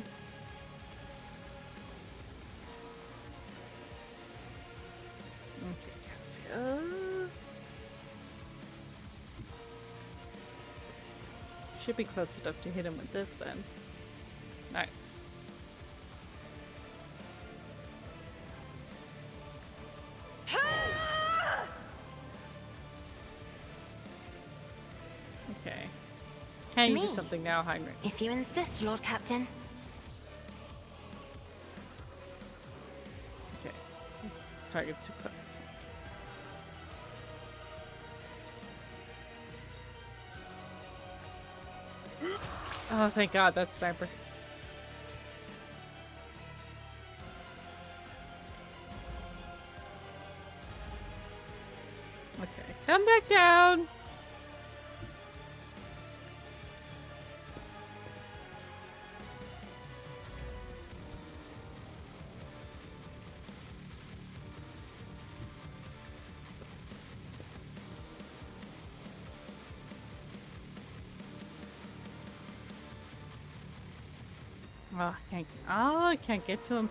Cassia. Should be close enough to hit him with this then. Nice. Okay. Can you do something now, Heinrich? If you insist, Lord Captain. Okay. Target's too close. Oh, thank God, that's sniper. Okay, come back down. Oh, I can't get to him.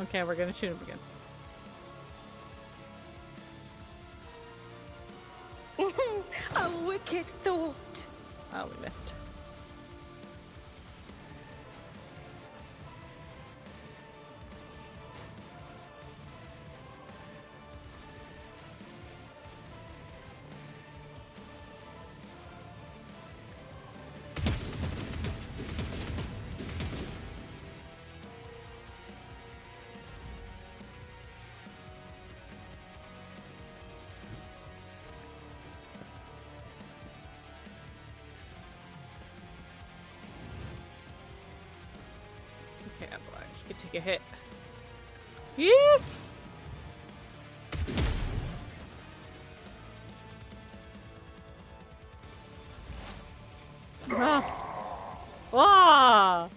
Okay, we're gonna shoot him again. A wicked thought. Oh, we missed. Okay, Avalon, you can take a hit. Yeah. Ah.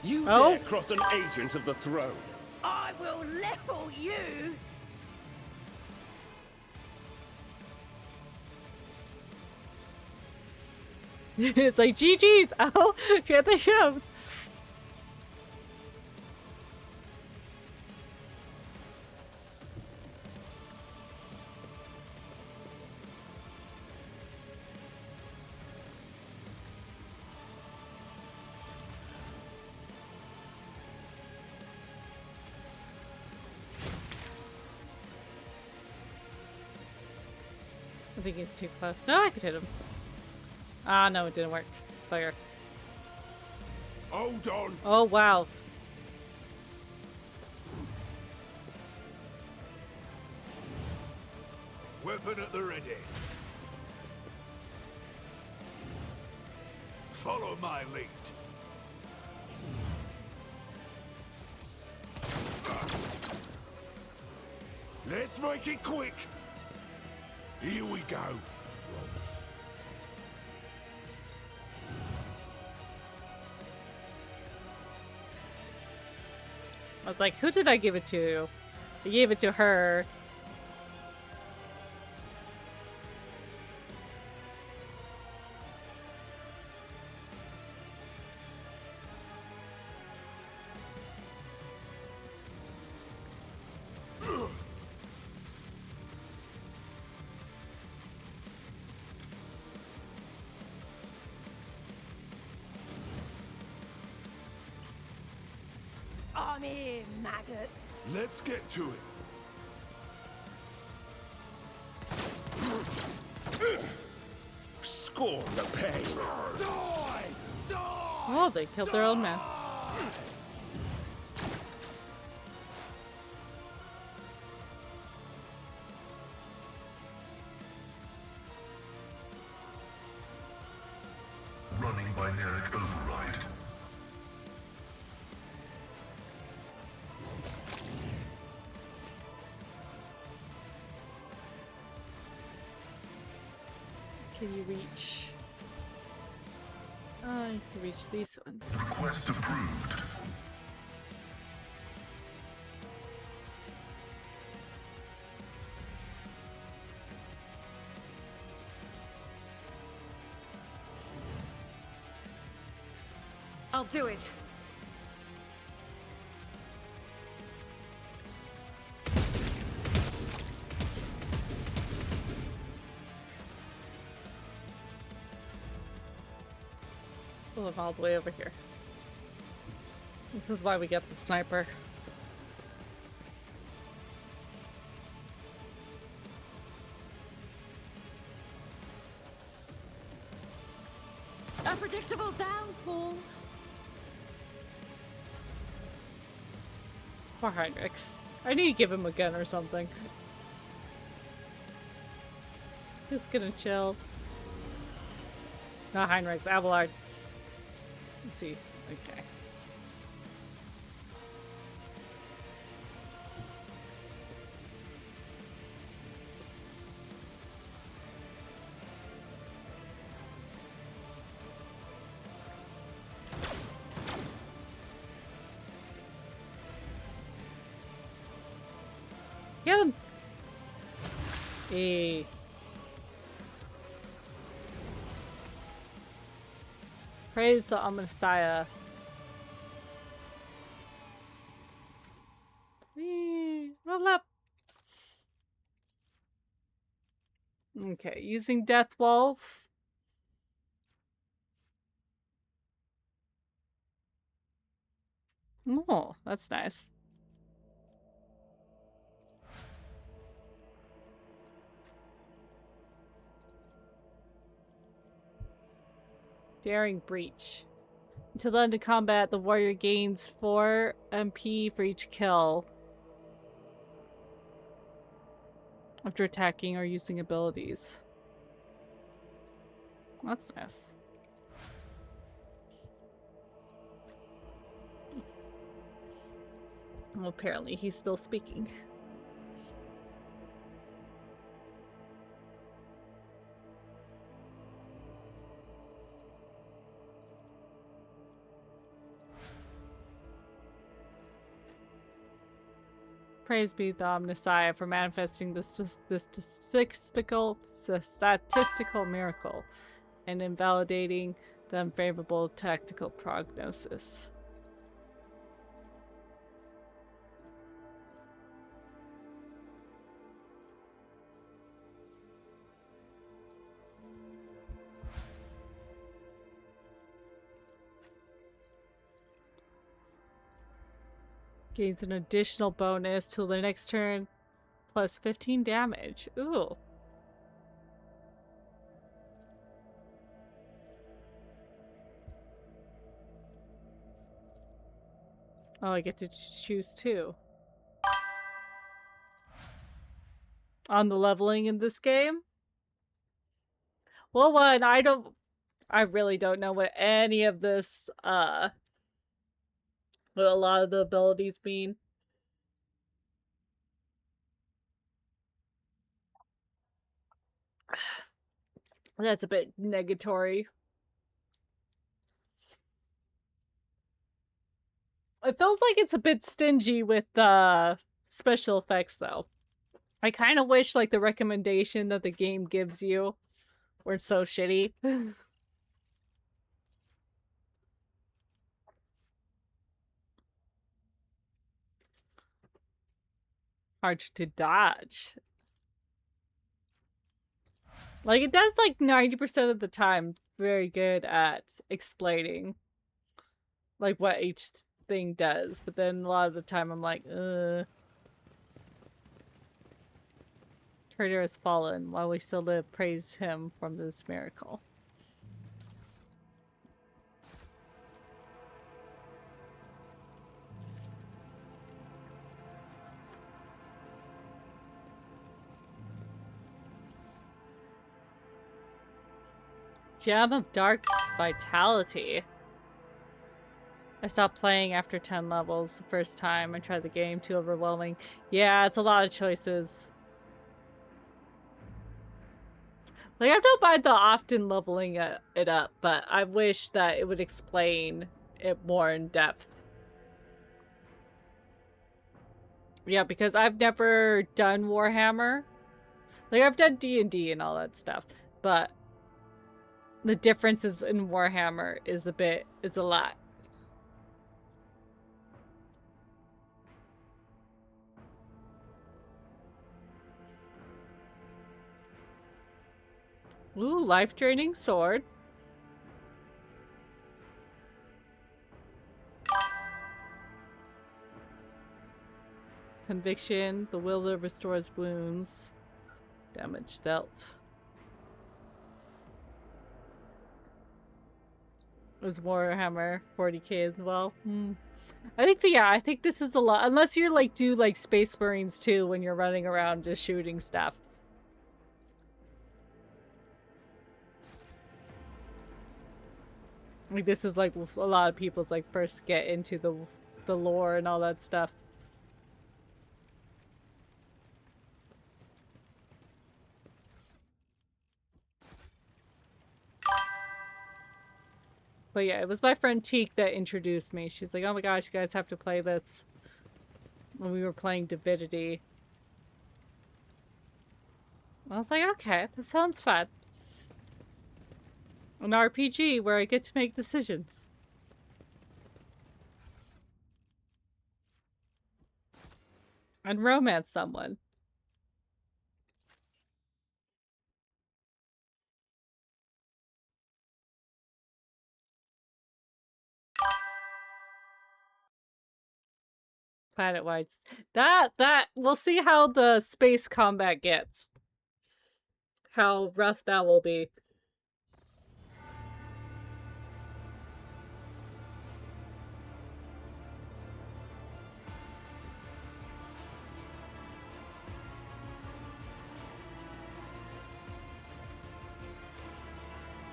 You dare cross an agent of the throne? I will level you! It's like, GG's! Oh, here they come! I think he's too close. No, I could hit him. Ah, no, it didn't work. Fire. Hold on. Oh, wow. Weapon at the ready. Follow my lead. Let's make it quick. Here we go. I was like, who did I give it to? I gave it to her. On in, maggot. Let's get to it. Scorn the pain. Die! Die! Oh, they killed their own man. Running binaric override. Can you reach? Oh, you can reach these ones. Request approved. I'll do it. Pull them all the way over here. This is why we get the sniper. A predictable downfall. Poor Heinrichs. I need to give him a gun or something. Just gonna chill. Not Heinrichs, Abelard. Let's see. Okay. Get him! Hey. Praise the Messiah. Whee! Level up! Okay, using death walls. Oh, that's nice. Daring Breach. Until the end of combat, the warrior gains 4 MP for each kill. After attacking or using abilities. That's nice. Well, apparently he's still speaking. Praise be the Messiah for manifesting this statistical miracle. and invalidating the unfavorable tactical prognosis. Gains an additional bonus till the next turn, plus 15 damage. Ooh. Oh, I get to choose two. On the leveling in this game? Well, one, I really don't know what any of this, what a lot of the abilities mean. That's a bit negatory. It feels like it's a bit stingy with special effects, though. I kind of wish, like, the recommendation that the game gives you weren't so shitty. Hard to dodge. Like, it does, like, 90% of the time very good at explaining, like, what each thing does. But then a lot of the time I'm like, Trader has fallen. While we still live, praise him from this miracle. Gem of Dark Vitality. I stopped playing after 10 levels the first time I tried the game. Too overwhelming. Yeah, it's a lot of choices. Like, I don't mind the often leveling it up, but I wish that it would explain it more in depth. Yeah, because I've never done Warhammer. Like, I've done D&D and all that stuff, but the differences in Warhammer is a lot. Ooh, life-draining sword. Conviction. The will that restores wounds. Damage dealt. It was Warhammer 40k as well. I think this is a lot. Unless you're like do like Space Marines too when you're running around just shooting stuff. Like this is like a lot of people's like first get into the lore and all that stuff. But yeah, it was my friend Teak that introduced me. She's like, oh my gosh, you guys have to play this. When we were playing Divinity. I was like, okay, that sounds fun. An RPG where I get to make decisions. And romance someone. Planet-wide. That we'll see how the space combat gets. How rough that will be.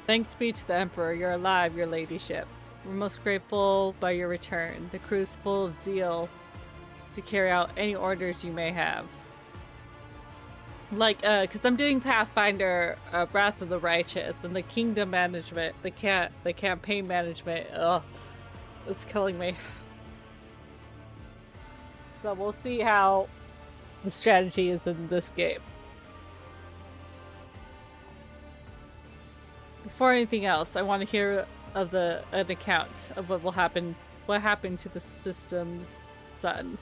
Thanks be to the Emperor, you're alive, your ladyship. We're most grateful by your return. The crew is full of zeal to carry out any orders you may have. Like, because I'm doing Pathfinder, Wrath of the Righteous, and the kingdom management, the campaign management, it's killing me. So we'll see how the strategy is in this game. Before anything else, I want to hear of an account of what happened to the system's son.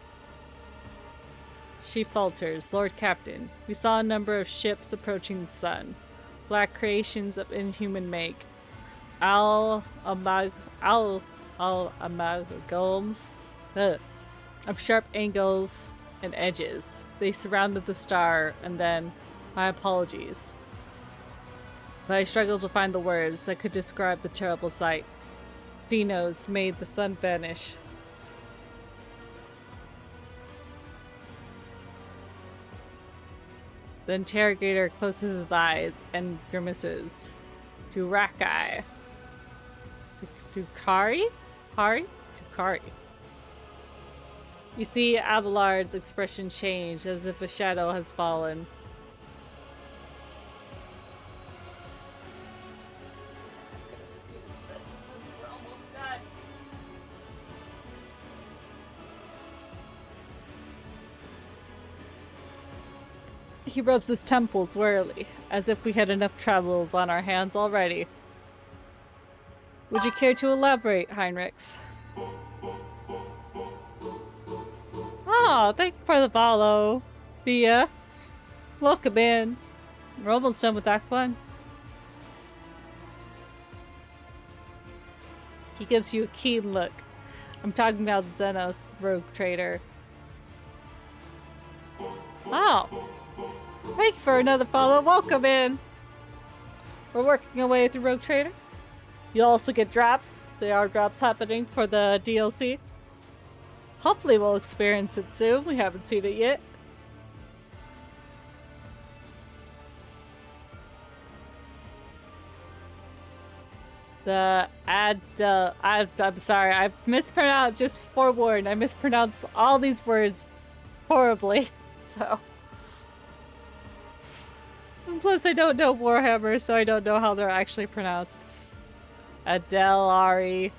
She falters. Lord Captain, we saw a number of ships approaching the sun. Black creations of inhuman make. Amalgams of sharp angles and edges. They surrounded the star, and then, my apologies, but I struggled to find the words that could describe the terrible sight. Xenos made the sun vanish. The interrogator closes his eyes and grimaces. Durakai. Dukari? Hari? Dukari. You see Abelard's expression change as if a shadow has fallen. He rubs his temples wearily, as if we had enough troubles on our hands already. Would you care to elaborate, Heinrichs? Oh, thank you for the follow, Bia. Welcome in. We're almost done with Act 1. He gives you a keen look. I'm talking about Xenos, Rogue Trader. Oh. Thank you for another follow. Welcome in. We're working our way through Rogue Trader. You also get drops. There are drops happening for the DLC. Hopefully we'll experience it soon. We haven't seen it yet. I'm sorry, I mispronounced, just forewarned, I mispronounced all these words horribly, so. And plus I don't know Warhammer, so I don't know how they're actually pronounced. Adelari.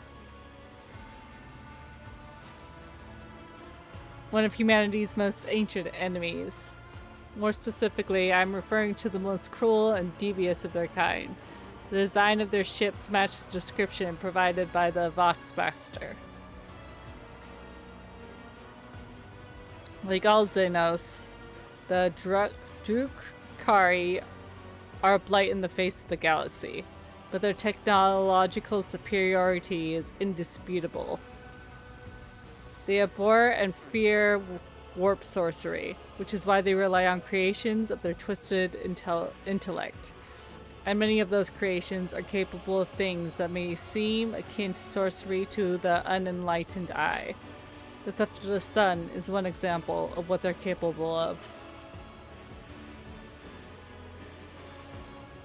One of humanity's most ancient enemies. More specifically, I'm referring to the most cruel and devious of their kind. The design of their ships matches the description provided by the Voxmaster. Like all Xenos, the Drukari are a blight in the face of the galaxy, but their technological superiority is indisputable. They abhor and fear warp sorcery, which is why they rely on creations of their twisted intellect. And many of those creations are capable of things that may seem akin to sorcery to the unenlightened eye. The theft of the sun is one example of what they're capable of.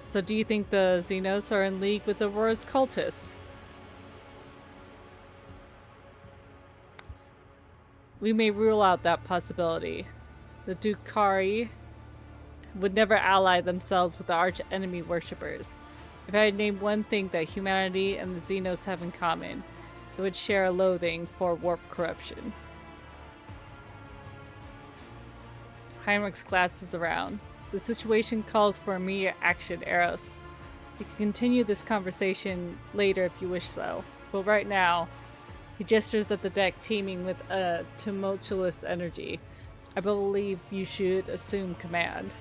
So do you think the Xenos are in league with the Aurora's cultists? We may rule out that possibility. The Dukari would never ally themselves with the arch-enemy worshippers. If I had named one thing that humanity and the Xenos have in common, it would share a loathing for warp corruption. Heinrich glances around. The situation calls for immediate action, Eros. We can continue this conversation later if you wish so, but right now, he gestures at the deck teeming with a tumultuous energy. I believe you should assume command.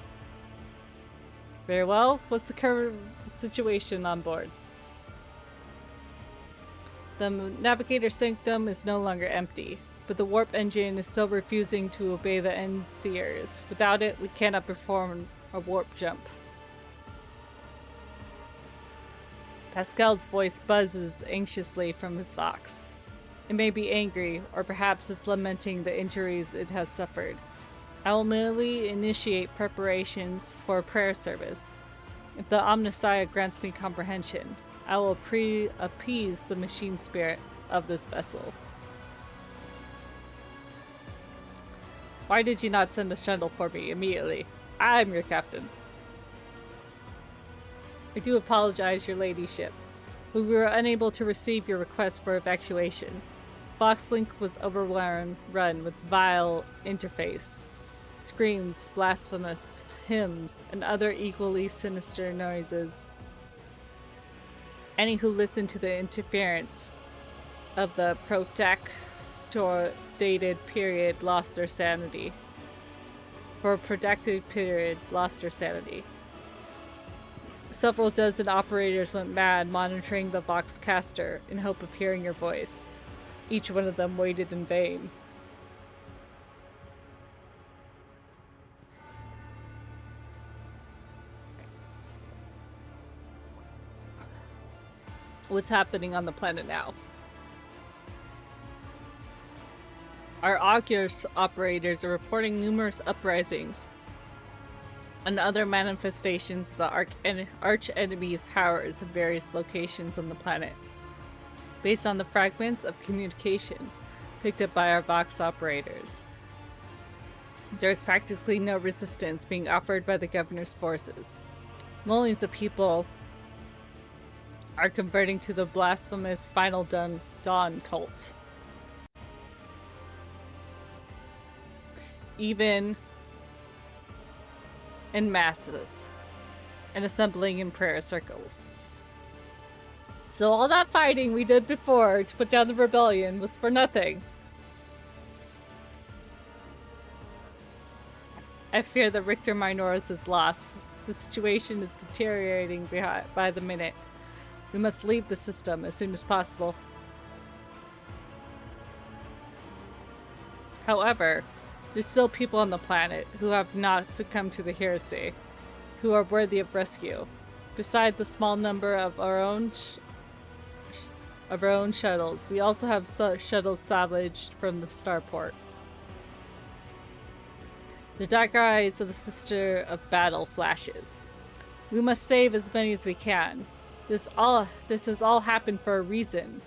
Very well. What's the current situation on board? The navigator sanctum is no longer empty, but the warp engine is still refusing to obey the Endseers. Without it, we cannot perform a warp jump. Pascal's voice buzzes anxiously from his vox. It may be angry, or perhaps it's lamenting the injuries it has suffered. I will merely initiate preparations for a prayer service. If the Omnissiah grants me comprehension, I will appease the machine spirit of this vessel. Why did you not send a shuttle for me immediately? I'm your captain. I do apologize, your ladyship, but we were unable to receive your request for evacuation. Foxlink was overrun with vile interface. Screams, blasphemous hymns, and other equally sinister noises. Any who listened to the interference of the protector-dated period lost their sanity. For a protected period, lost their sanity. Several dozen operators went mad monitoring the Voxcaster in hope of hearing your voice. Each one of them waited in vain. What's happening on the planet now? Our Augure's operators are reporting numerous uprisings and other manifestations of the arch-enemy's powers in various locations on the planet. Based on the fragments of communication picked up by our Vox operators, there is practically no resistance being offered by the governor's forces. Millions of people are converting to the blasphemous Final Dawn cult. Even in masses, and assembling in prayer circles. So all that fighting we did before to put down the rebellion was for nothing. I fear that Richter Minoris is lost. The situation is deteriorating by the minute. We must leave the system as soon as possible. However, there's still people on the planet who have not succumbed to the heresy, who are worthy of rescue. Beside the small number of our own shuttles, we also have shuttles salvaged from the starport. The dark eyes of the Sister of Battle flashes. We must save as many as we can. This has all happened for a reason.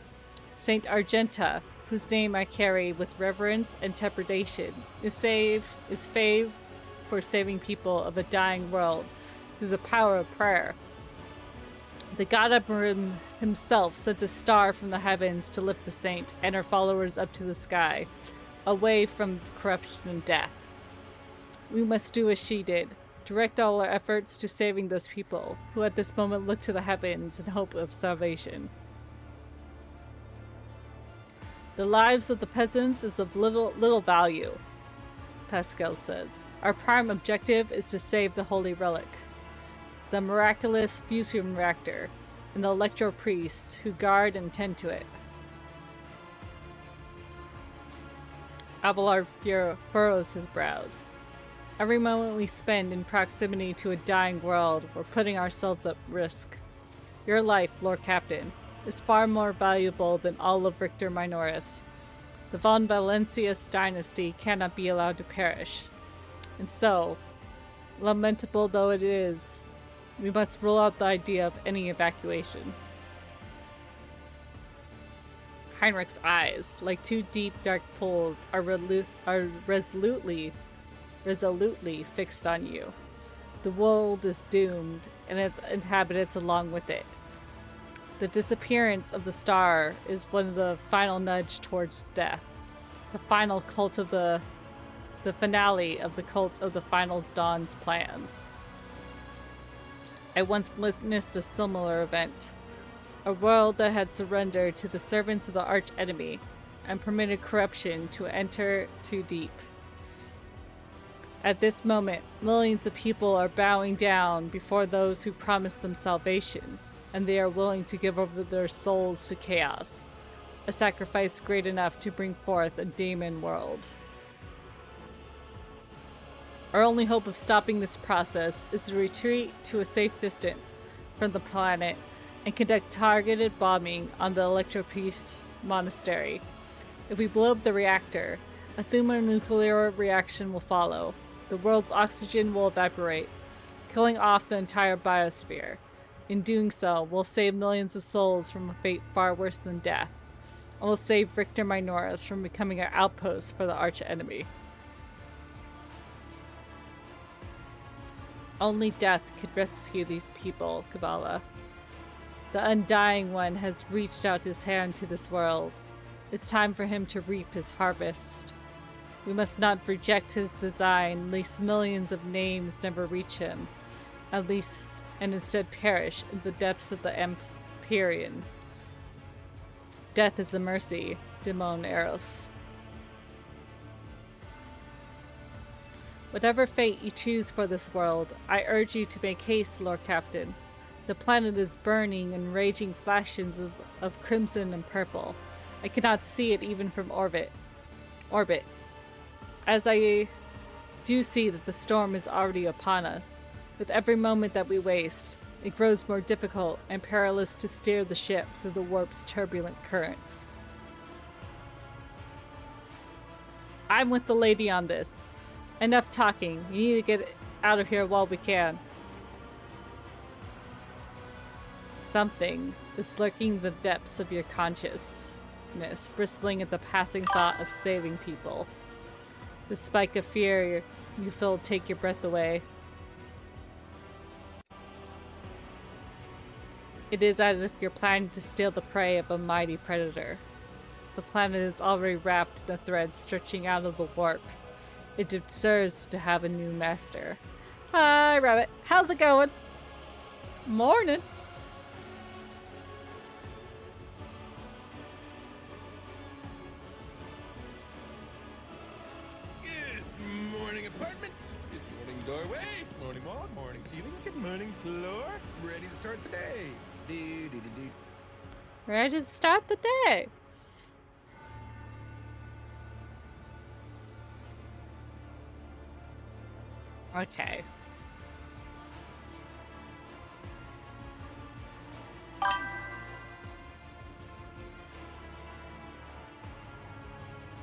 Saint Argenta, whose name I carry with reverence and trepidation, is fave for saving people of a dying world through the power of prayer. The god Abram himself sent a star from the heavens to lift the saint and her followers up to the sky, away from corruption and death. We must do as she did, direct all our efforts to saving those people, who at this moment look to the heavens in hope of salvation. The lives of the peasants is of little value, Pascal says. Our prime objective is to save the holy relic, the miraculous fusion reactor, and the electro priests who guard and tend to it. Abelard furrows his brows. Every moment we spend in proximity to a dying world, we're putting ourselves at risk. Your life, Lord Captain, is far more valuable than all of Richter Minoris. The von Valencius dynasty cannot be allowed to perish. And so, lamentable though it is, we must rule out the idea of any evacuation. Heinrich's eyes, like two deep dark pools, are resolutely fixed on you. The world is doomed, and its inhabitants along with it. The disappearance of the star is one of the final nudge towards death. The final cult of the finale of the cult of the Final Dawn's plans. I once witnessed a similar event. A world that had surrendered to the servants of the arch-enemy and permitted corruption to enter too deep. At this moment, millions of people are bowing down before those who promised them salvation, and they are willing to give over their souls to chaos, a sacrifice great enough to bring forth a demon world. Our only hope of stopping this process is to retreat to a safe distance from the planet and conduct targeted bombing on the Electropeace Monastery. If we blow up the reactor, a thermonuclear reaction will follow. The world's oxygen will evaporate, killing off the entire biosphere. In doing so, we'll save millions of souls from a fate far worse than death, and we'll save Richter Minoris from becoming an outpost for the arch-enemy. Only death could rescue these people, Kabbalah. The Undying One has reached out his hand to this world. It's time for him to reap his harvest. We must not reject his design, lest millions of names never reach him, and instead perish in the depths of the Empyrean. Death is a mercy, Demon Eros. Whatever fate you choose for this world, I urge you to make haste, Lord Captain. The planet is burning in raging flashes of crimson and purple. I cannot see it even from orbit. As I do see that the storm is already upon us. With every moment that we waste, it grows more difficult and perilous to steer the ship through the warp's turbulent currents. I'm with the lady on this. Enough talking. You need to get out of here while we can. Something is lurking in the depths of your consciousness, bristling at the passing thought of saving people. The spike of fear you feel take your breath away. It is as if you're planning to steal the prey of a mighty predator. The planet is already wrapped in a thread stretching out of the warp. It deserves to have a new master. Hi, Rabbit. How's it going? Morning. Good morning, apartment. Good morning, doorway. Good morning, wall. Morning, ceiling. Good morning, floor. Ready to start the day. Ready to start the day. Okay.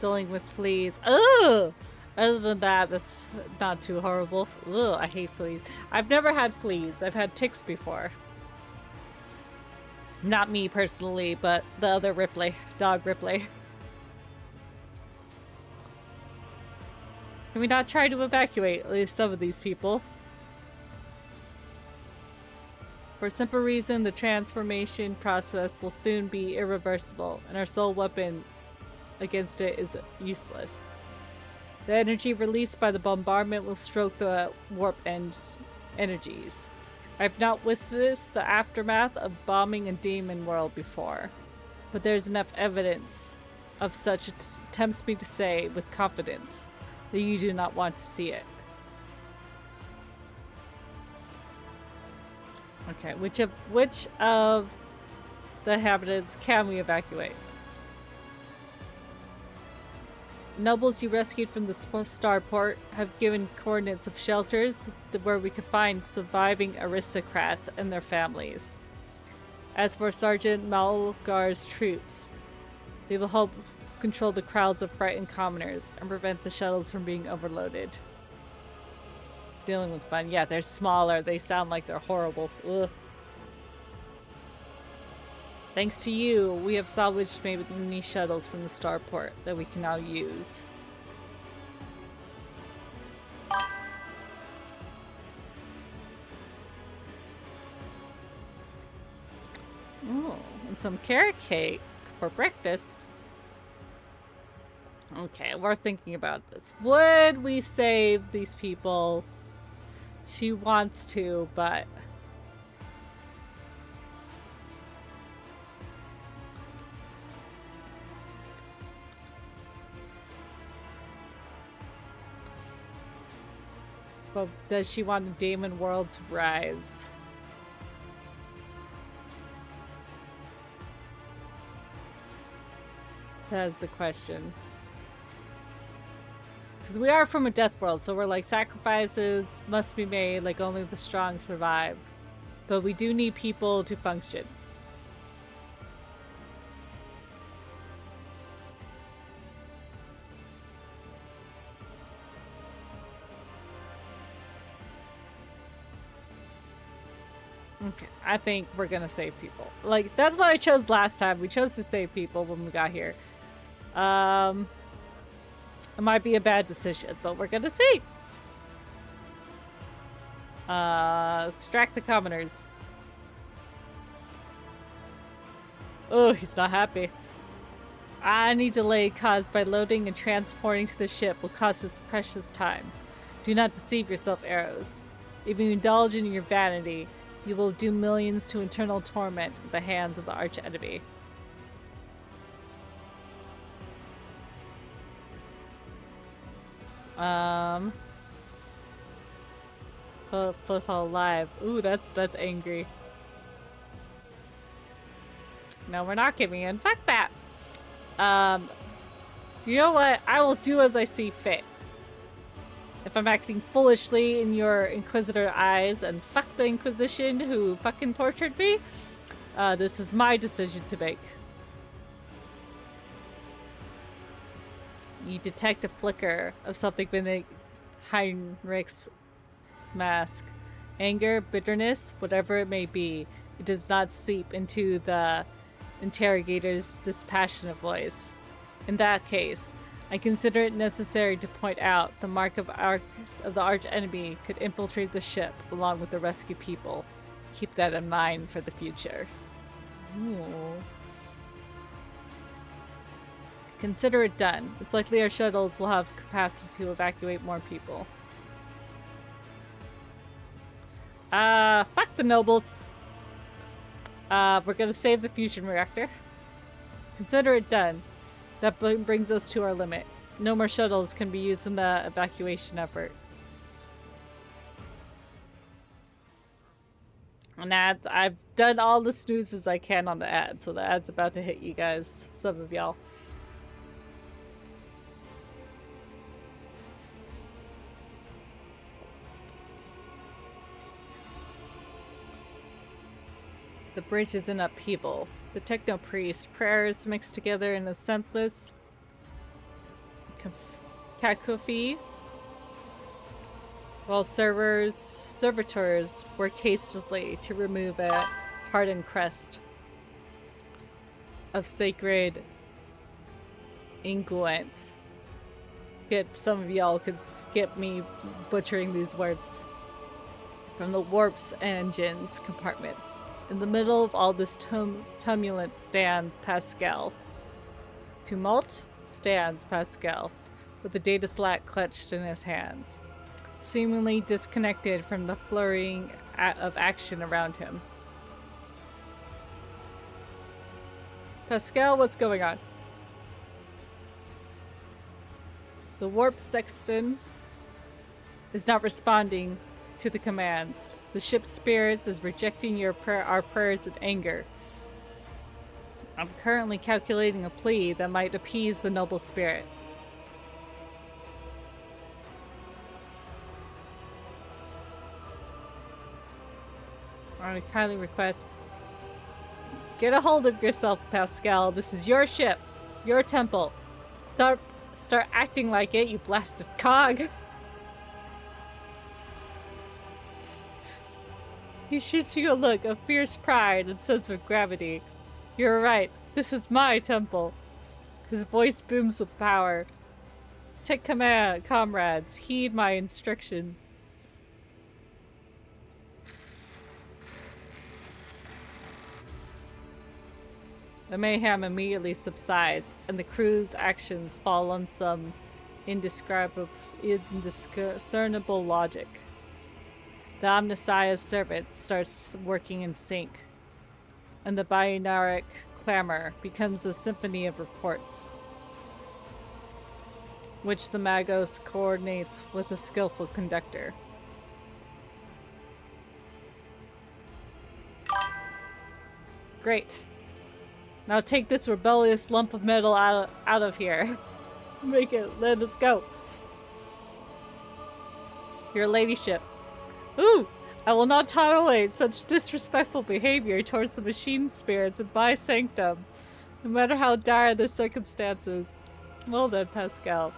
Dealing with fleas. Ugh! Other than that, that's not too horrible. Ugh, I hate fleas. I've never had fleas. I've had ticks before. Not me personally, but the other Ripley. Dog Ripley. Can we not try to evacuate at least some of these people? For a simple reason, the transformation process will soon be irreversible, and our sole weapon against it is useless. The energy released by the bombardment will stroke the warp end energies. I've not witnessed the aftermath of bombing a demon world before, but there's enough evidence of such tempts me to say with confidence that you do not want to see it. Okay, which of the inhabitants can we evacuate? Nobles you rescued from the starport have given coordinates of shelters where we could find surviving aristocrats and their families. As for Sergeant Malgar's troops, they will help control the crowds of frightened commoners and prevent the shuttles from being overloaded. Dealing with fun. Yeah, they're smaller. They sound like they're horrible. Ugh. Thanks to you, we have salvaged many shuttles from the starport that we can now use. Ooh, and some carrot cake for breakfast. Okay, we're thinking about this. Would we save these people? She wants to, but... But does she want the demon world to rise? That's the question. Because we are from a death world, so we're like, sacrifices must be made, like only the strong survive. But we do need people to function. Okay, I think we're gonna save people. Like, that's what I chose last time. We chose to save people when we got here. It might be a bad decision, but we're gonna see. Distract the commoners. Oh, he's not happy. Any delay caused by loading and transporting to the ship will cost us precious time. Do not deceive yourself, Arrows. If you indulge in your vanity, You will doom millions to eternal torment at the hands of the arch-enemy. Profile live. Ooh, that's angry. No, we're not giving in. Fuck that. You know what? I will do as I see fit. If I'm acting foolishly in your Inquisitor eyes, and fuck the Inquisition who fucking tortured me, this is my decision to make. You detect a flicker of something beneath Heinrich's mask. Anger, bitterness, whatever it may be, it does not seep into the interrogator's dispassionate voice. In that case, I consider it necessary to point out the mark of the arch-enemy could infiltrate the ship along with the rescue people. Keep that in mind for the future. Ooh. Consider it done. It's likely our shuttles will have capacity to evacuate more people. Fuck the nobles. We're gonna save the fusion reactor. Consider it done. That brings us to our limit. No more shuttles can be used in the evacuation effort. And ads, I've done all the snoozes I can on the ad, so the ad's about to hit you guys, some of y'all. The bridge is in upheaval. The techno-priest prayers mixed together in a senseless cacophony, while servitors work hastily to remove a hardened crest of sacred unguents. Some of y'all could skip me butchering these words. From the warp's engines compartments. In the middle of all this tumult stands Pascal. Tumult stands Pascal, with the data slat clutched in his hands, seemingly disconnected from the flurrying of action around him. Pascal, what's going on? The warp sexton is not responding to the commands. The ship's spirits is rejecting our prayers in anger. I'm currently calculating a plea that might appease the noble spirit. I kindly request, get a hold of yourself, Pascal. This is your ship, your temple. Start acting like it, you blasted cog. He shoots you a look of fierce pride and sense of gravity. You're right. This is my temple. His voice booms with power. Take command, comrades. Heed my instruction. The mayhem immediately subsides, and the crew's actions fall on some indiscernible logic. The Omnissiah's servant starts working in sync, and the binaric clamor becomes a symphony of reports, which the Magos coordinates with a skillful conductor. Great. Now take this rebellious lump of metal out of here. Let us go. Your ladyship. Ooh! I will not tolerate such disrespectful behavior towards the machine spirits in my sanctum, no matter how dire the circumstances. Well done, Pascal.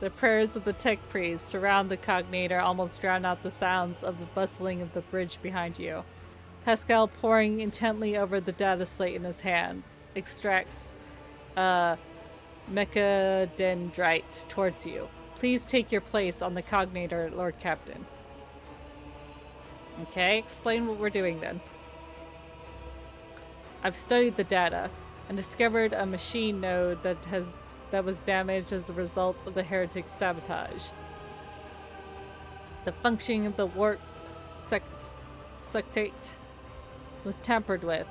The prayers of the tech priest surround the cognator, almost drown out the sounds of the bustling of the bridge behind you. Pascal, poring intently over the data slate in his hands, extracts mechadendrite towards you. Please take your place on the cognator, Lord Captain. Okay, explain what we're doing then. I've studied the data and discovered a machine node that was damaged as a result of the heretic's sabotage. The functioning of the warp sectate was tampered with,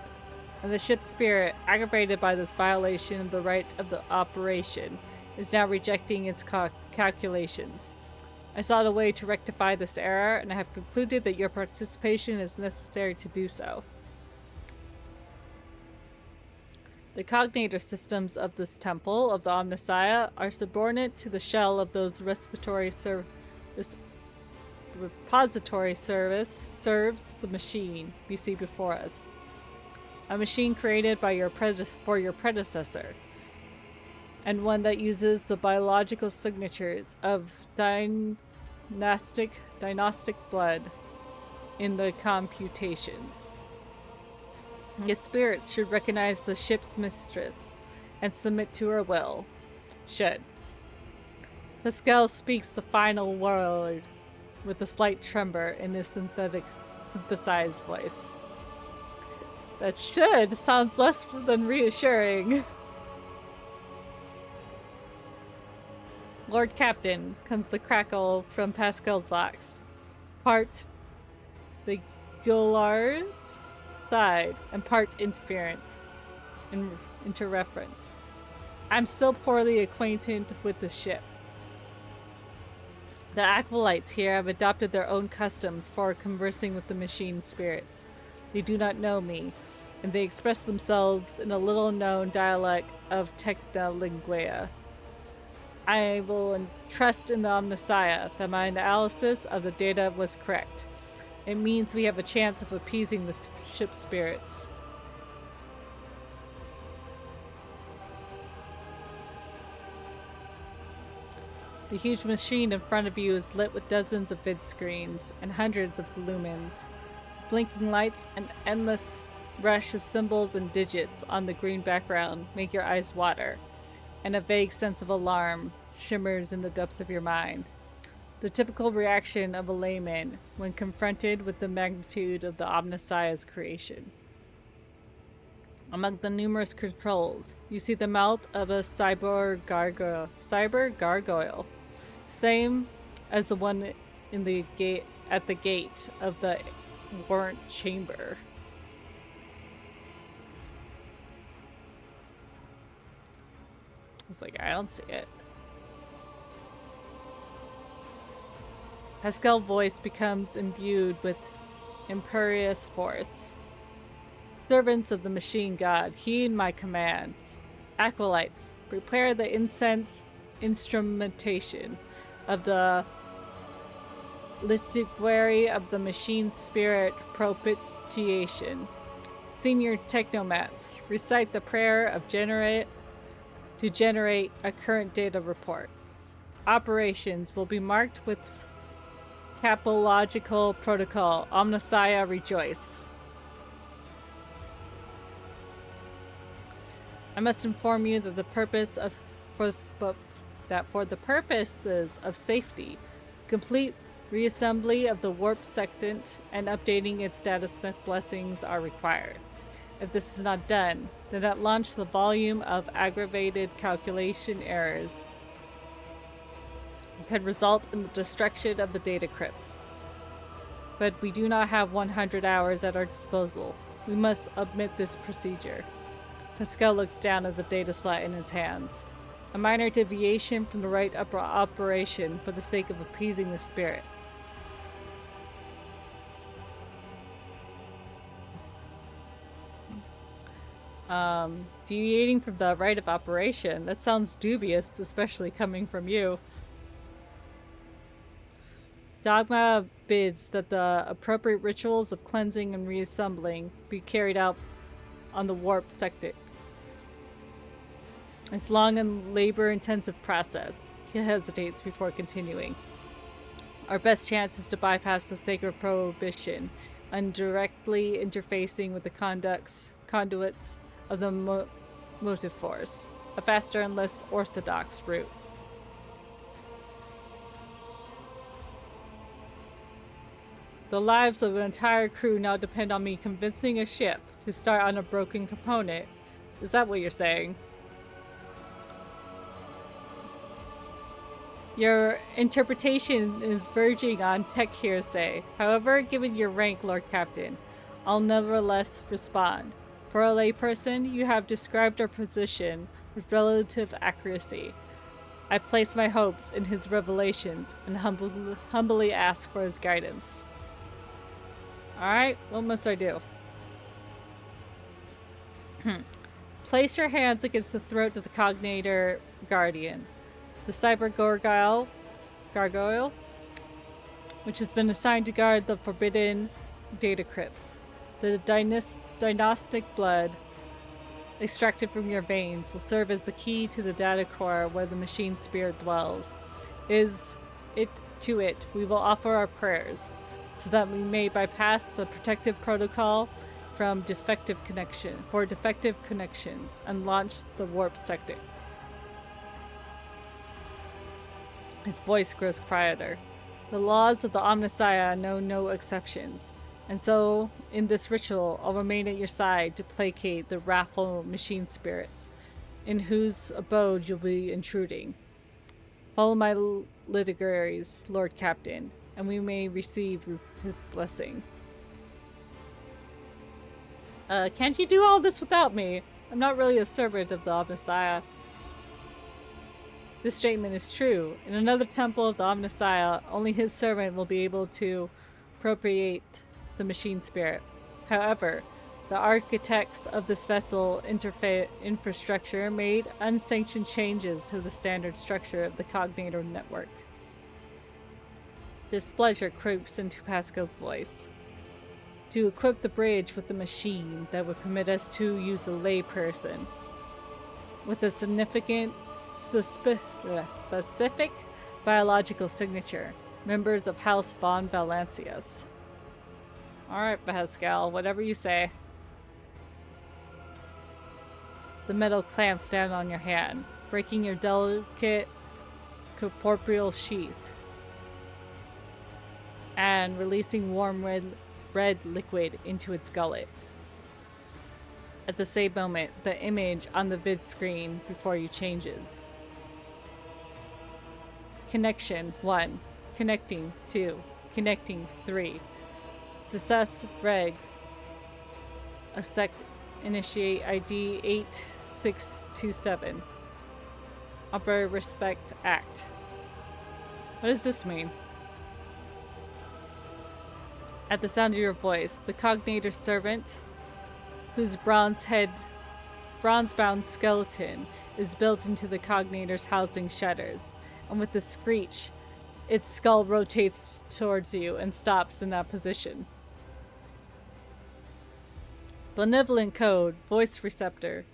and the ship's spirit, aggravated by this violation of the right of the operation, is now rejecting its calculations. I sought a way to rectify this error, and I have concluded that your participation is necessary to do so. The cognator systems of this temple of the Omnissiah are subordinate to the shell of those repository service serves the machine we see before us. A machine created by your predecessor, and one that uses the biological signatures of dynastic blood in the computations. Your spirits should recognize the ship's mistress and submit to her will. Should. Pascal speaks the final word with a slight tremor in his synthesized voice. That should sounds less than reassuring. Lord Captain, comes the crackle from Pascal's vox. Part Begullard's side and part interference. Interreference. I'm still poorly acquainted with the ship. The acolytes here have adopted their own customs for conversing with the machine spirits. They do not know me, and they express themselves in a little-known dialect of Technolingua. I will trust in the Omnissiah that my analysis of the data was correct. It means we have a chance of appeasing the ship's spirits. The huge machine in front of you is lit with dozens of vid screens and hundreds of lumens. Blinking lights and endless rush of symbols and digits on the green background make your eyes water, and a vague sense of alarm shimmers in the depths of your mind. The typical reaction of a layman when confronted with the magnitude of the Omnissiah's creation. Among the numerous controls, you see the mouth of a cyber gargoyle, same as the one in the gate at the gate of the warrant chamber. It's like, I don't see it. Pascal's voice becomes imbued with imperious force. Servants of the machine god, heed my command. Acolytes, prepare the incense instrumentation of the liturgy of the machine spirit propitiation. Senior technomats, recite the prayer of generate a current data report. Operations will be marked with capological protocol. Omnissiah rejoice. I must inform you that for the purposes of safety, complete reassembly of the warp sectant and updating its data smith blessings are required. If this is not done, then at launch the volume of aggravated calculation errors could result in the destruction of the data crypts. But we do not have 100 hours at our disposal. We must omit this procedure. Pascal looks down at the data slot in his hands. A minor deviation from the right upper operation for the sake of appeasing the spirit. Deviating from the right of operation. That sounds dubious, especially coming from you. Dogma bids that the appropriate rituals of cleansing and reassembling be carried out on the warp sector. It's long and labor-intensive process. He hesitates before continuing. Our best chance is to bypass the sacred prohibition and directly interfacing with the conduits of the motive force. A faster and less orthodox route. The lives of an entire crew now depend on me convincing a ship to start on a broken component. Is that what you're saying? Your interpretation is verging on tech hearsay. However, given your rank, Lord Captain, I'll nevertheless respond. For a layperson, you have described our position with relative accuracy. I place my hopes in his revelations and humbly ask for his guidance. Alright, what must I do? Place your hands against the throat of the Cognator Guardian, the Cyber Gargoyle, which has been assigned to guard the forbidden data crypts. The dynastic blood extracted from your veins will serve as the key to the data core where the machine spirit dwells. To it, we will offer our prayers, so that we may bypass the protective protocol for defective connections and launch the warp sector. His voice grows quieter. The laws of the Omnissiah know no exceptions, and so in this ritual I'll remain at your side to placate the wrathful machine spirits, in whose abode you'll be intruding. Follow my litigaries, Lord Captain, and we may receive his blessing. Can't you do all this without me? I'm not really a servant of the Omnissiah. This statement is true. In another temple of the Omnissiah, only his servant will be able to appropriate the machine spirit. However, the architects of this vessel infrastructure made unsanctioned changes to the standard structure of the Cognator network. Displeasure creeps into Pascal's voice. To equip the bridge with the machine that would permit us to use a layperson with a significant specific biological signature, members of House von Valancius. Alright, Pascal, whatever you say. The metal clamps down on your hand, breaking your delicate corporeal sheath and releasing warm red liquid into its gullet. At the same moment, the image on the vid screen before you changes. Connection 1. Connecting 2. Connecting 3. Success reg. A sect initiate ID 8627. Upper respect act. What does this mean? At the sound of your voice, the Cognator servant, whose bronze-bound skeleton is built into the Cognator's housing shutters, and with a screech, its skull rotates towards you and stops in that position. Benevolent code, voice receptor.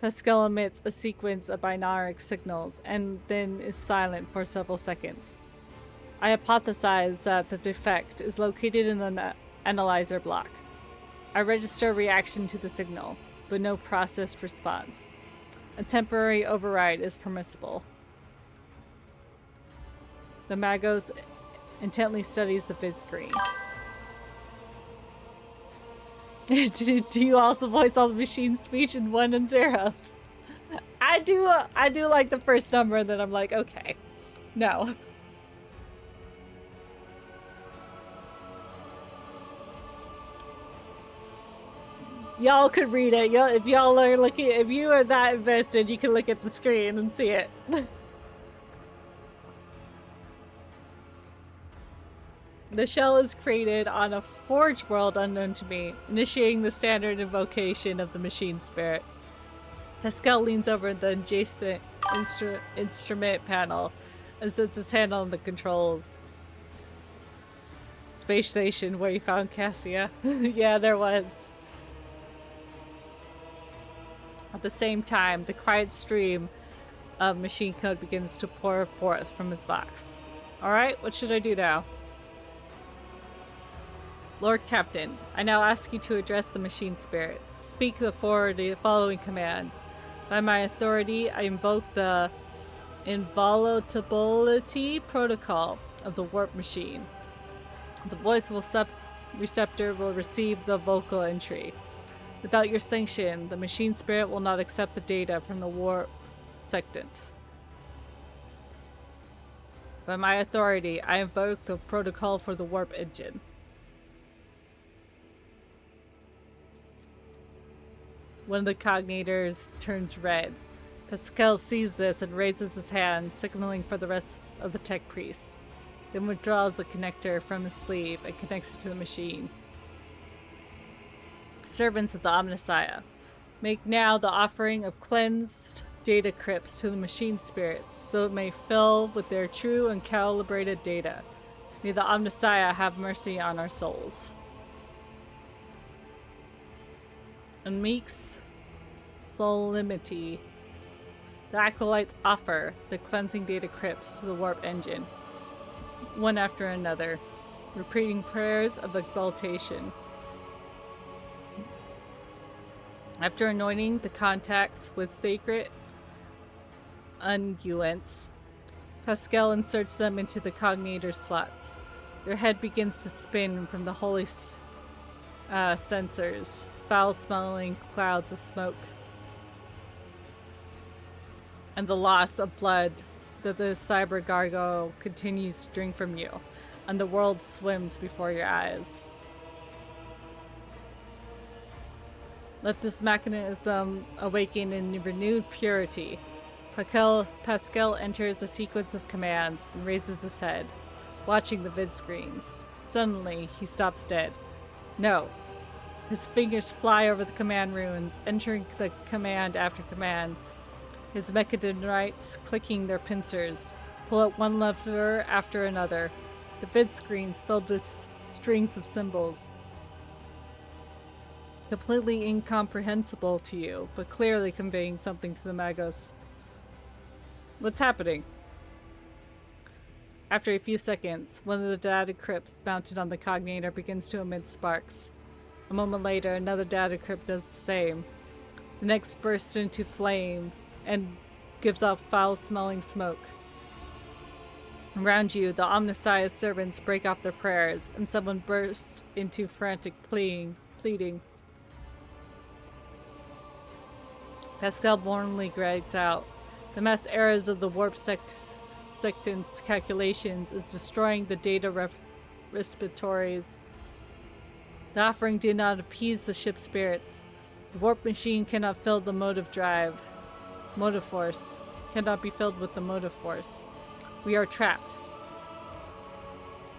Pascal emits a sequence of binary signals and then is silent for several seconds. I hypothesize that the defect is located in the analyzer block. I register a reaction to the signal, but no processed response. A temporary override is permissible. The Magos intently studies the viz screen. Do you also voice all the machine speech in 1 and 0s? I do like the first number, and then I'm like, okay, no. Y'all could read it. If y'all are looking, if you are that invested, you can look at the screen and see it. The shell is created on a forge world unknown to me, initiating the standard invocation of the machine spirit. Pascal leans over the adjacent instrument panel and sets its hand on the controls. Space station where you found Cassia. Yeah, there was. At the same time, the quiet stream of machine code begins to pour forth from his box. Alright, what should I do now? Lord Captain, I now ask you to address the machine spirit. Speak the following command. By my authority, I invoke the inviolability protocol of the warp machine. The voice receptor will receive the vocal entry. Without your sanction, the machine spirit will not accept the data from the warp sectant. By my authority, I invoke the protocol for the warp engine. One of the cognators turns red. Pascal sees this and raises his hand, signaling for the rest of the tech priest. Then withdraws the connector from his sleeve and connects it to the machine. Servants of the Omnissiah, make now the offering of cleansed data crypts to the machine spirits, so it may fill with their true and calibrated data. May the Omnissiah have mercy on our souls. And Meek's solemnity, the acolytes offer the cleansing data crypts to the warp engine, one after another, repeating prayers of exaltation. After anointing the contacts with sacred unguents, Pascal inserts them into the cognator slots. Their head begins to spin from the holy sensors, foul-smelling clouds of smoke, and the loss of blood that the cyber gargoyle continues to drink from you, and the world swims before your eyes. Let this mechanism awaken in renewed purity. Pascal enters a sequence of commands and raises his head, watching the vid screens. Suddenly, he stops dead. No. His fingers fly over the command runes, entering the command after command. His mechadendrites clicking their pincers, pull out one lever after another. The vid screens filled with strings of symbols. Completely incomprehensible to you, but clearly conveying something to the Magos. What's happening? After a few seconds, one of the data crypts mounted on the cognator begins to emit sparks. A moment later, another data crypt does the same. The next bursts into flame and gives off foul-smelling smoke. Around you, the Omnissiah's servants break off their prayers, and someone bursts into frantic pleading. Pascal blandly grades out, "The mass errors of the warp sectant's calculations is destroying the data respiratories. The offering did not appease the ship's spirits. The warp machine cannot fill the motive force. Cannot be filled with the motive force. We are trapped."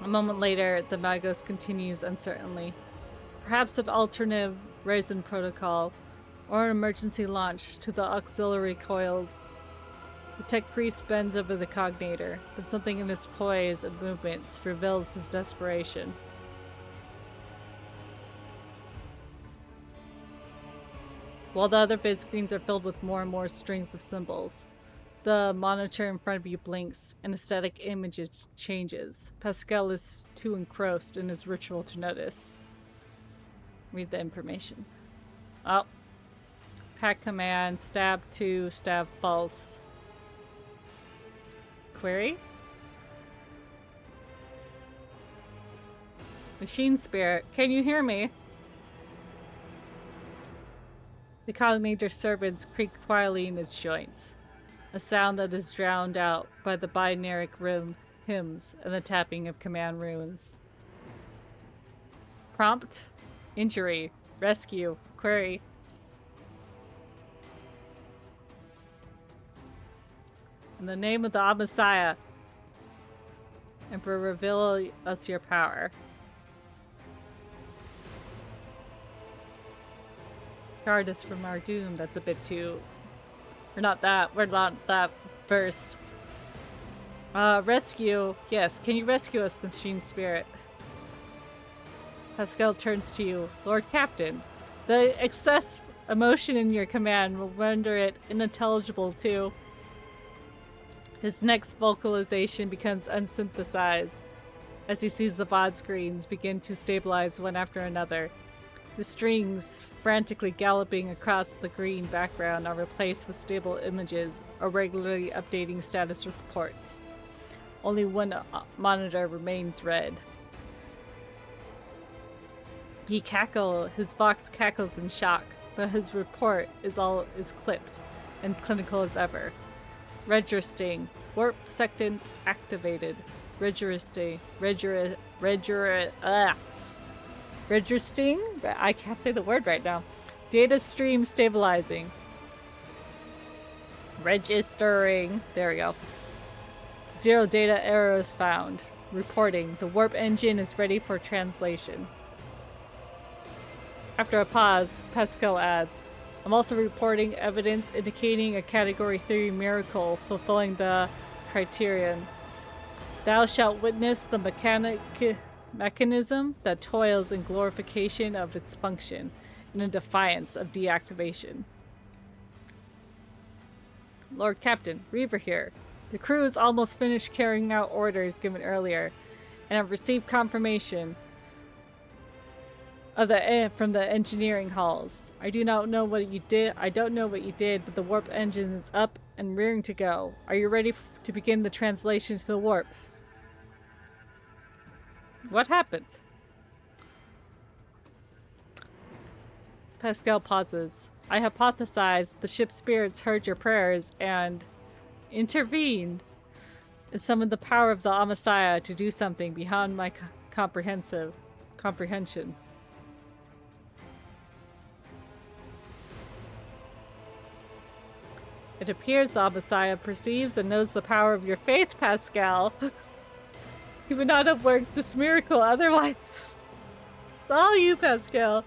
A moment later, the Magos continues uncertainly. Perhaps an alternative resin protocol, or an emergency launch to the auxiliary coils. The tech priest bends over the cognator, but something in his poise and movements reveals his desperation. While the other vid screens are filled with more and more strings of symbols, the monitor in front of you blinks and a static image changes. Pascal is too engrossed in his ritual to notice. Read the information. Oh. Pack command, stab 2, stab false. Query? Machine spirit, can you hear me? The cognator servants creak quietly in his joints, a sound that is drowned out by the binary hymns and the tapping of command runes. Prompt, injury, rescue, query. In the name of the Omnissiah, Emperor, reveal us your power. Guard us from our doom. That's a bit too... We're not that versed. Rescue. Yes, can you rescue us, Machine Spirit? Pascal turns to you. Lord Captain, the excess emotion in your command will render it unintelligible too. His next vocalization becomes unsynthesized as he sees the VOD screens begin to stabilize one after another. The strings, frantically galloping across the green background, are replaced with stable images or regularly updating status reports. Only one monitor remains red. His vox cackles in shock, but his report is clipped and clinical as ever. Registering Warp sectant activated. Registering. Registering? I can't say the word right now. Data stream stabilizing. Registering. There we go. 0 data errors found. Reporting. The warp engine is ready for translation. After a pause, Pascal adds, I'm also reporting evidence indicating a Category 3 miracle fulfilling the criterion. Thou shalt witness the mechanism that toils in glorification of its function, and in defiance of deactivation. Lord Captain, Reaver here. The crew is almost finished carrying out orders given earlier, and have received confirmation of from the engineering halls. I don't know what you did, but the warp engine is up and rearing to go. Are you ready to begin the translation to the warp? What happened? Pascal pauses. I hypothesized the ship's spirits heard your prayers and intervened and summoned the power of the Amasaya to do something beyond my comprehension. It appears the Amasaya perceives and knows the power of your faith, Pascal. You would not have worked this miracle otherwise. It's all you, Pascal.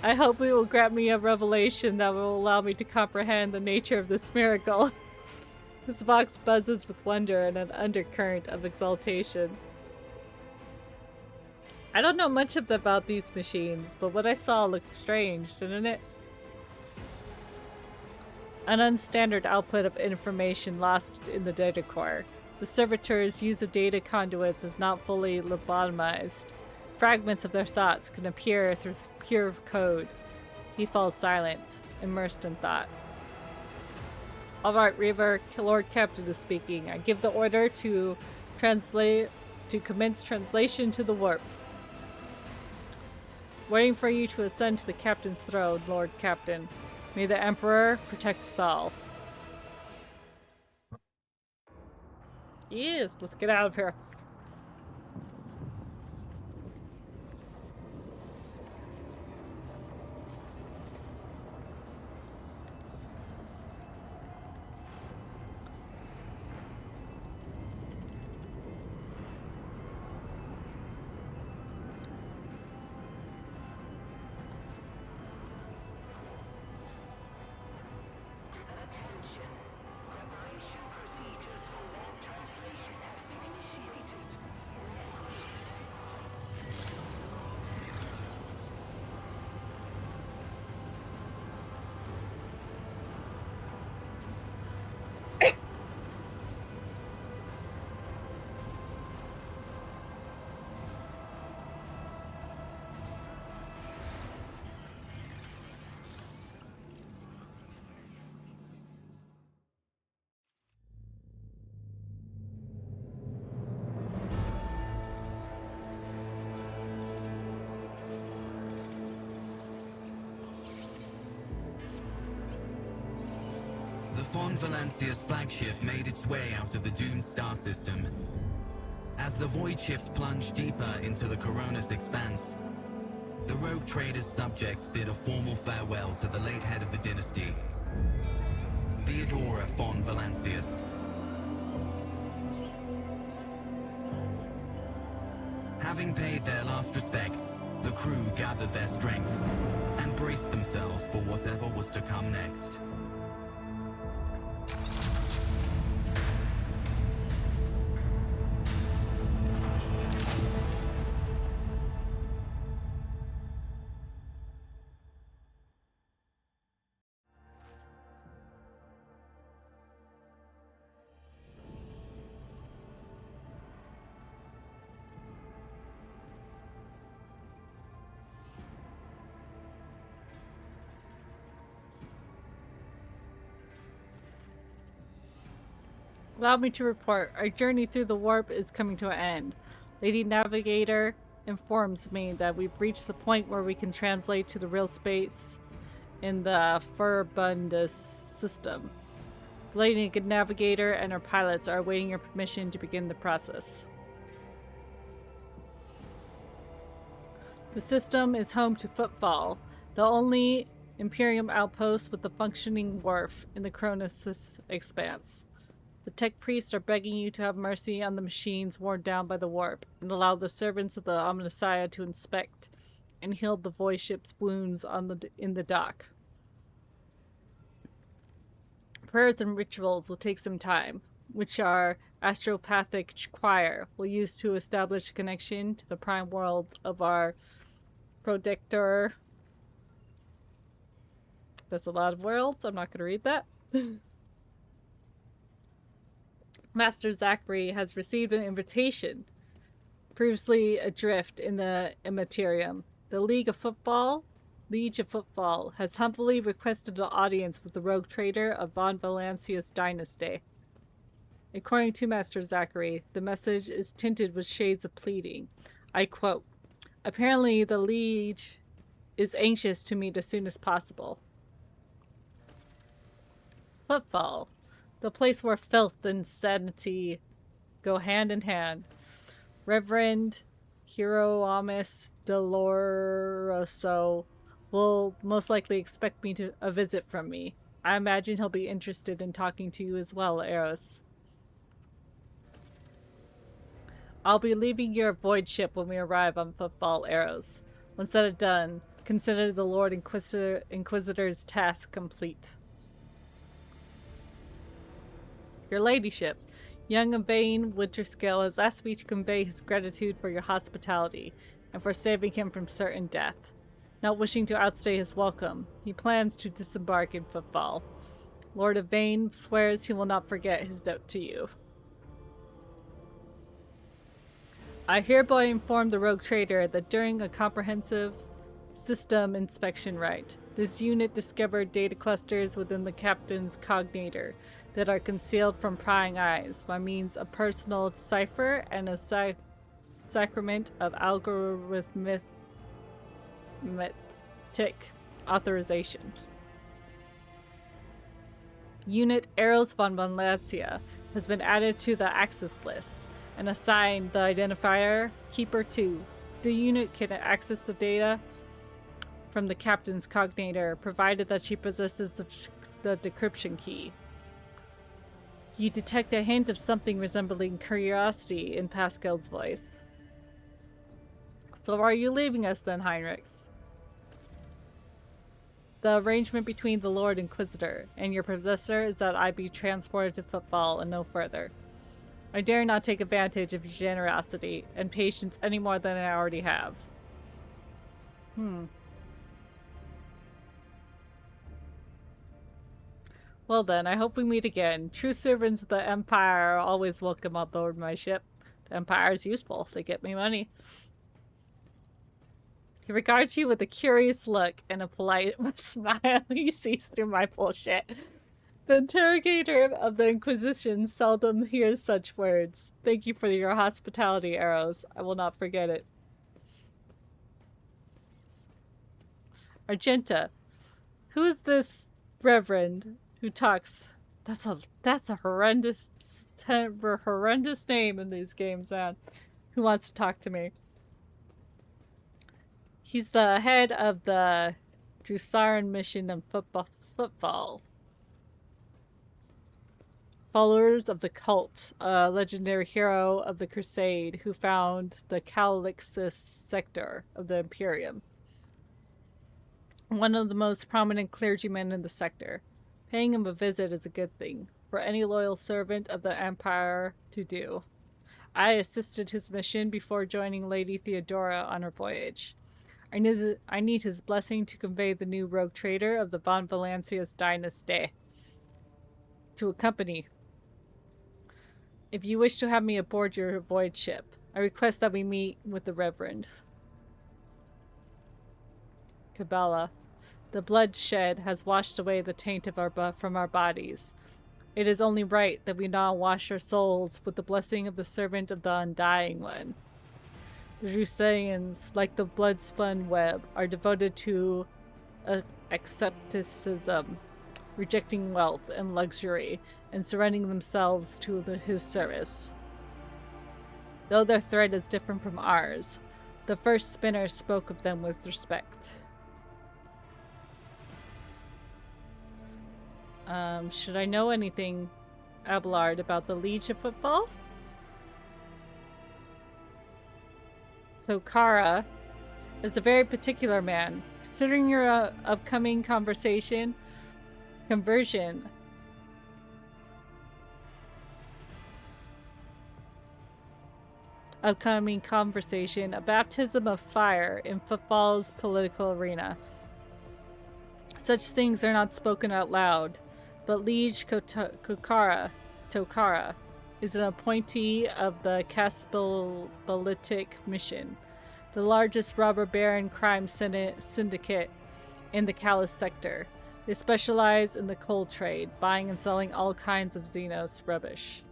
I hope it will grant me a revelation that will allow me to comprehend the nature of this miracle. This box buzzes with wonder and an undercurrent of exaltation. I don't know much about these machines, but what I saw looked strange, didn't it? An unstandard output of information lost in the data core. The servitors use the data conduits as not fully lobotomized. Fragments of their thoughts can appear through pure code. He falls silent, immersed in thought. Alright, Reaver, Lord Captain is speaking. I give the order to commence translation to the warp. Waiting for you to ascend to the captain's throne, Lord Captain. May the Emperor protect us all. Yes, let's get out of here. Valencia's flagship made its way out of the doomed star system. As the void ships plunged deeper into the Corona's expanse, the Rogue Trader's subjects bid a formal farewell to the late head of the dynasty, Theodora von Valancius. Having paid their last respects, the crew gathered their strength and braced themselves for whatever was to come next. Allow me to report. Our journey through the warp is coming to an end. Lady Navigator informs me that we've reached the point where we can translate to the real space in the Furbundus system. The Lady Navigator and her pilots are awaiting your permission to begin the process. The system is home to Footfall, the only Imperium outpost with a functioning wharf in the Cronus expanse. The tech priests are begging you to have mercy on the machines worn down by the warp and allow the servants of the Omnissiah to inspect and heal the void ship's wounds in the dock. Prayers and rituals will take some time, which our astropathic choir will use to establish a connection to the prime world of our protector. That's a lot of worlds. I'm not going to read that. Master Zachary has received an invitation, previously adrift in the Immaterium. The Liege of Footfall has humbly requested an audience with the Rogue Trader of Von Valancius dynasty. According to Master Zachary, the message is tinted with shades of pleading. I quote, "Apparently the Liege is anxious to meet as soon as possible." Footfall, the place where filth and sanity go hand in hand. Reverend Hieroamus Doloroso will most likely expect a visit from me. I imagine he'll be interested in talking to you as well, Eros. I'll be leaving your void ship when we arrive on Footfall, Eros. Once that is done, consider the Lord Inquisitor's task complete. Your ladyship, young Yvain Winterscale has asked me to convey his gratitude for your hospitality and for saving him from certain death. Not wishing to outstay his welcome, he plans to disembark in Footfall. Lord Yvain swears he will not forget his debt to you. I hereby inform the Rogue Trader that during a comprehensive system inspection rite, this unit discovered data clusters within the captain's cognator that are concealed from prying eyes by means of personal cipher and a sacrament of algorithmic authorization. Unit Eros von Lancia has been added to the access list and assigned the identifier Keeper 2. The unit can access the data from the captain's cognator, provided that she possesses the decryption key. You detect a hint of something resembling curiosity in Pascal's voice. So are you leaving us then, Heinrichs? The arrangement between the Lord Inquisitor and your possessor is that I be transported to Footfall and no further. I dare not take advantage of your generosity and patience any more than I already have. Well then, I hope we meet again. True servants of the Empire are always welcome on board my ship. The Empire is useful. They get me money. He regards you with a curious look and a polite smile. He sees through my bullshit. The interrogator of the Inquisition seldom hears such words. Thank you for your hospitality, Eros. I will not forget it. Argenta, who is this reverend who talks? That's a horrendous name in these games, man. Who wants to talk to me? He's the head of the Drusaran mission of Footfall. Followers of the cult, a legendary hero of the Crusade who found the Calixus sector of the Imperium. One of the most prominent clergymen in the sector. Paying him a visit is a good thing for any loyal servant of the Empire to do. I assisted his mission before joining Lady Theodora on her voyage. I need his blessing to convey the new Rogue Trader of the Von Valancius dynasty to accompany. If you wish to have me aboard your void ship, I request that we meet with the Reverend. Kabbalah. The bloodshed has washed away the taint of from our bodies. It is only right that we now wash our souls with the blessing of the servant of the Undying One. The Drusarians, like the blood-spun web, are devoted to asceticism, rejecting wealth and luxury, and surrendering themselves to his service. Though their threat is different from ours, the first spinner spoke of them with respect. Should I know anything, Abelard, about the Liege of Footfall? So Kara is a very particular man. Considering your upcoming conversion, a baptism of fire in Footfall's political arena. Such things are not spoken out loud, but Liege Tokara is an appointee of the Caspilitic Mission, the largest robber baron crime syndicate in the Callus sector. They specialize in the coal trade, buying and selling all kinds of Xenos rubbish.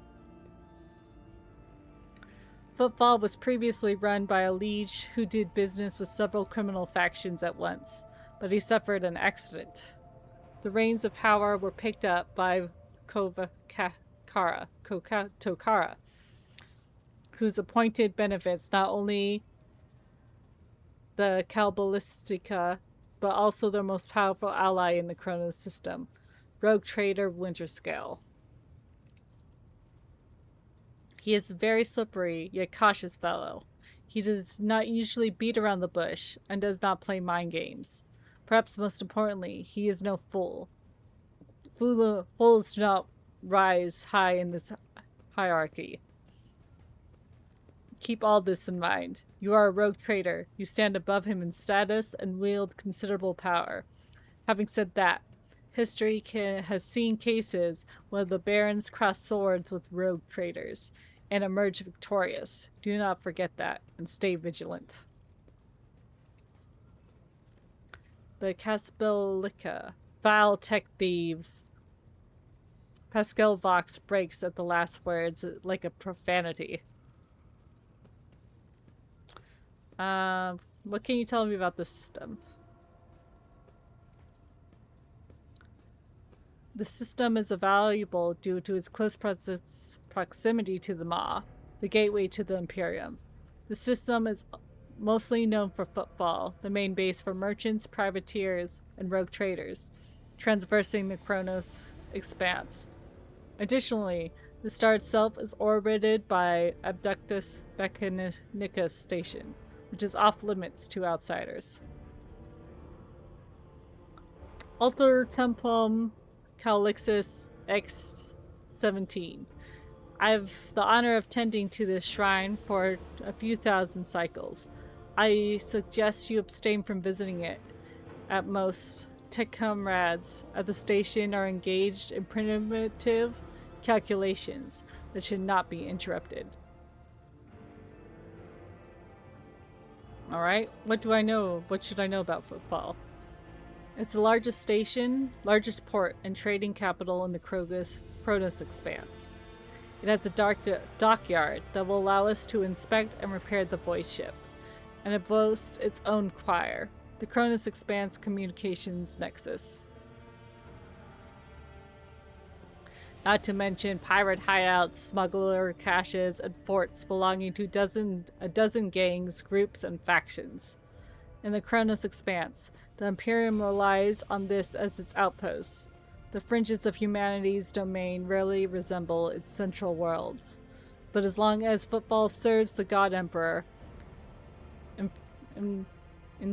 Footfall was previously run by a liege who did business with several criminal factions at once, but he suffered an accident. The reins of power were picked up by Tokara, whose appointed benefits not only the Cabalistica, but also their most powerful ally in the Kronos system, Rogue Trader Winterscale. He is a very slippery, yet cautious fellow. He does not usually beat around the bush, and does not play mind games. Perhaps most importantly, he is no fool. Fools do not rise high in this hierarchy. Keep all this in mind. You are a rogue trader. You stand above him in status and wield considerable power. Having said that, history has seen cases where the barons cross swords with rogue traders and emerge victorious. Do not forget that, and stay vigilant. The Caspilica, vile tech thieves. Pascal Vox breaks at the last words like a profanity. What can you tell me about the system? The system is valuable due to its close proximity to the Maw, the gateway to the Imperium. The system is mostly known for Footfall, the main base for merchants, privateers, and rogue traders, traversing the Kronos expanse. Additionally, the star itself is orbited by Abductus Mechanicus Station, which is off limits to outsiders. Alter Templum Calixus X-17. I have the honor of tending to this shrine for a few thousand cycles. I suggest you abstain from visiting it. At most, tech comrades at the station are engaged in primitive calculations that should not be interrupted. Alright, what do I know? What should I know about Footfall? It's the largest station, largest port, and trading capital in the Kronos expanse. It has a dockyard that will allow us to inspect and repair the voice ship, and it boasts its own choir, the Kronos Expanse Communications Nexus. Not to mention pirate hideouts, smuggler caches, and forts belonging to a dozen gangs, groups, and factions. In the Kronos Expanse, the Imperium relies on this as its outpost. The fringes of humanity's domain rarely resemble its central worlds. But as long as Footfall serves the God Emperor, in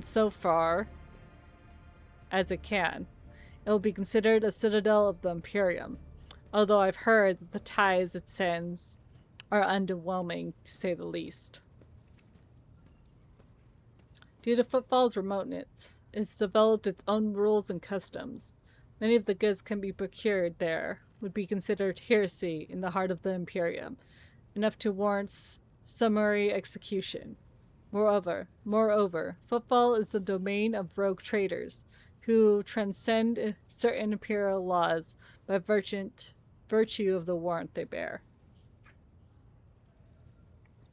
so far as it can, it will be considered a citadel of the Imperium. Although I've heard that the ties it sends are underwhelming, to say the least. Due to Footfall's remoteness, it's developed its own rules and customs. Many of the goods can be procured there would be considered heresy in the heart of the Imperium, enough to warrant summary execution. Moreover, Footfall is the domain of rogue traders, who transcend certain imperial laws by virtue of the warrant they bear.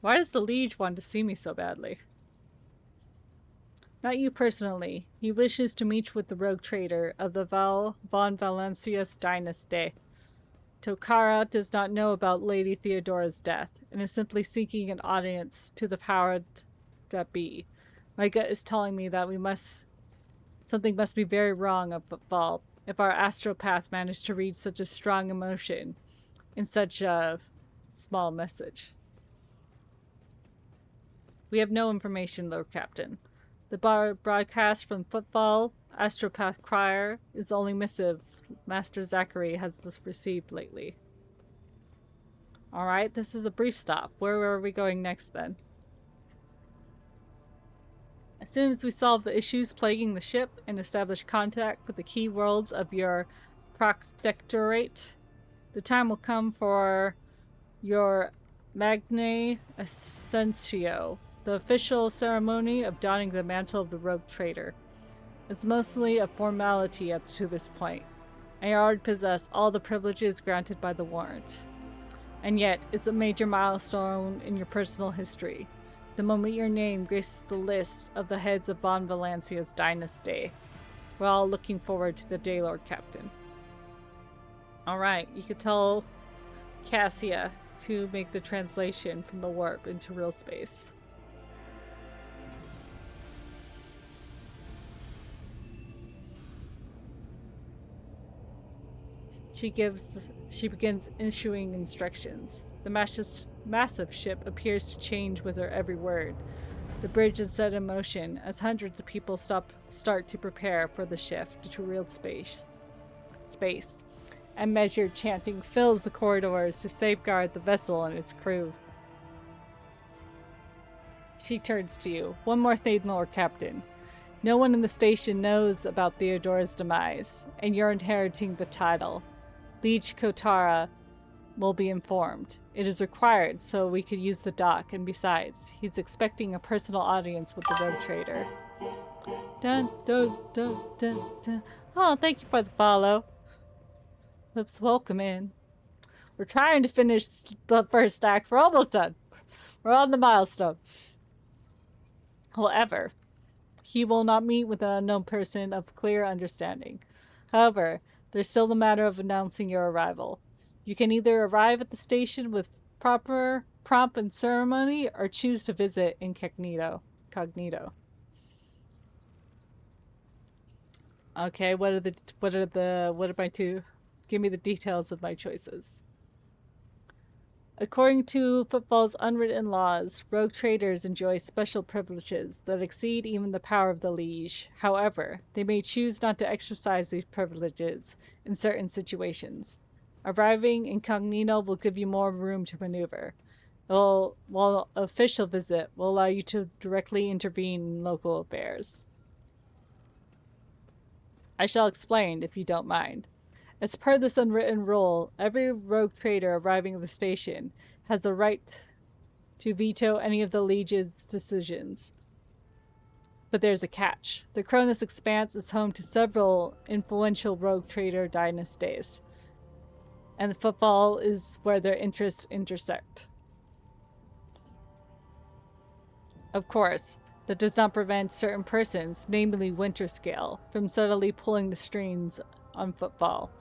Why does the Liege want to see me so badly? Not you personally. He wishes to meet with the Rogue Trader of the von Valencius dynasty. Tokara does not know about Lady Theodora's death, and is simply seeking an audience to the power that be. My gut is telling me that something must be very wrong of Val if our astropath managed to read such a strong emotion in such a small message. We have no information, Lord Captain. The broadcast from Footfall, Astropath Crier, is the only missive Master Zachary has received lately. Alright, this is a brief stop. Where are we going next then? As soon as we solve the issues plaguing the ship and establish contact with the key worlds of your protectorate, the time will come for your Magna Ascensio, the official ceremony of donning the mantle of the Rogue Trader. It's mostly a formality up to this point. I already possess all the privileges granted by the warrant. And yet, it's a major milestone in your personal history. The moment your name graces the list of the heads of von Valencia's dynasty. We're all looking forward to the day, Lord Captain. Alright, you could tell Cassia to make the translation from the warp into real space. She begins issuing instructions. The massive ship appears to change with her every word. The bridge is set in motion as hundreds of people start to prepare for the shift to real space. And measured chanting fills the corridors to safeguard the vessel and its crew. She turns to you. One more thing, Lord Captain. No one in the station knows about Theodora's demise, and you're inheriting the title. Liege Kotara will be informed. It is required so we could use the dock, and besides, he's expecting a personal audience with the Rogue Trader. Dun, dun, dun, dun, dun. Oh, thank you for the follow. Oops, welcome in. We're trying to finish the first act. We're almost done. We're on the milestone. However, he will not meet with an unknown person of clear understanding. However, there's still the matter of announcing your arrival. You can either arrive at the station with proper pomp and ceremony, or choose to visit incognito. Okay, what are my two? Give me the details of my choices. According to Footfall's unwritten laws, rogue traders enjoy special privileges that exceed even the power of the liege. However, they may choose not to exercise these privileges in certain situations. Arriving incognito will give you more room to maneuver, while an official visit will allow you to directly intervene in local affairs. I shall explain, if you don't mind. As per this unwritten rule, every rogue trader arriving at the station has the right to veto any of the Legion's decisions. But there's a catch. The Cronus Expanse is home to several influential rogue trader dynasties, and the Footfall is where their interests intersect. Of course, that does not prevent certain persons, namely Winterscale, from subtly pulling the strings on Footfall.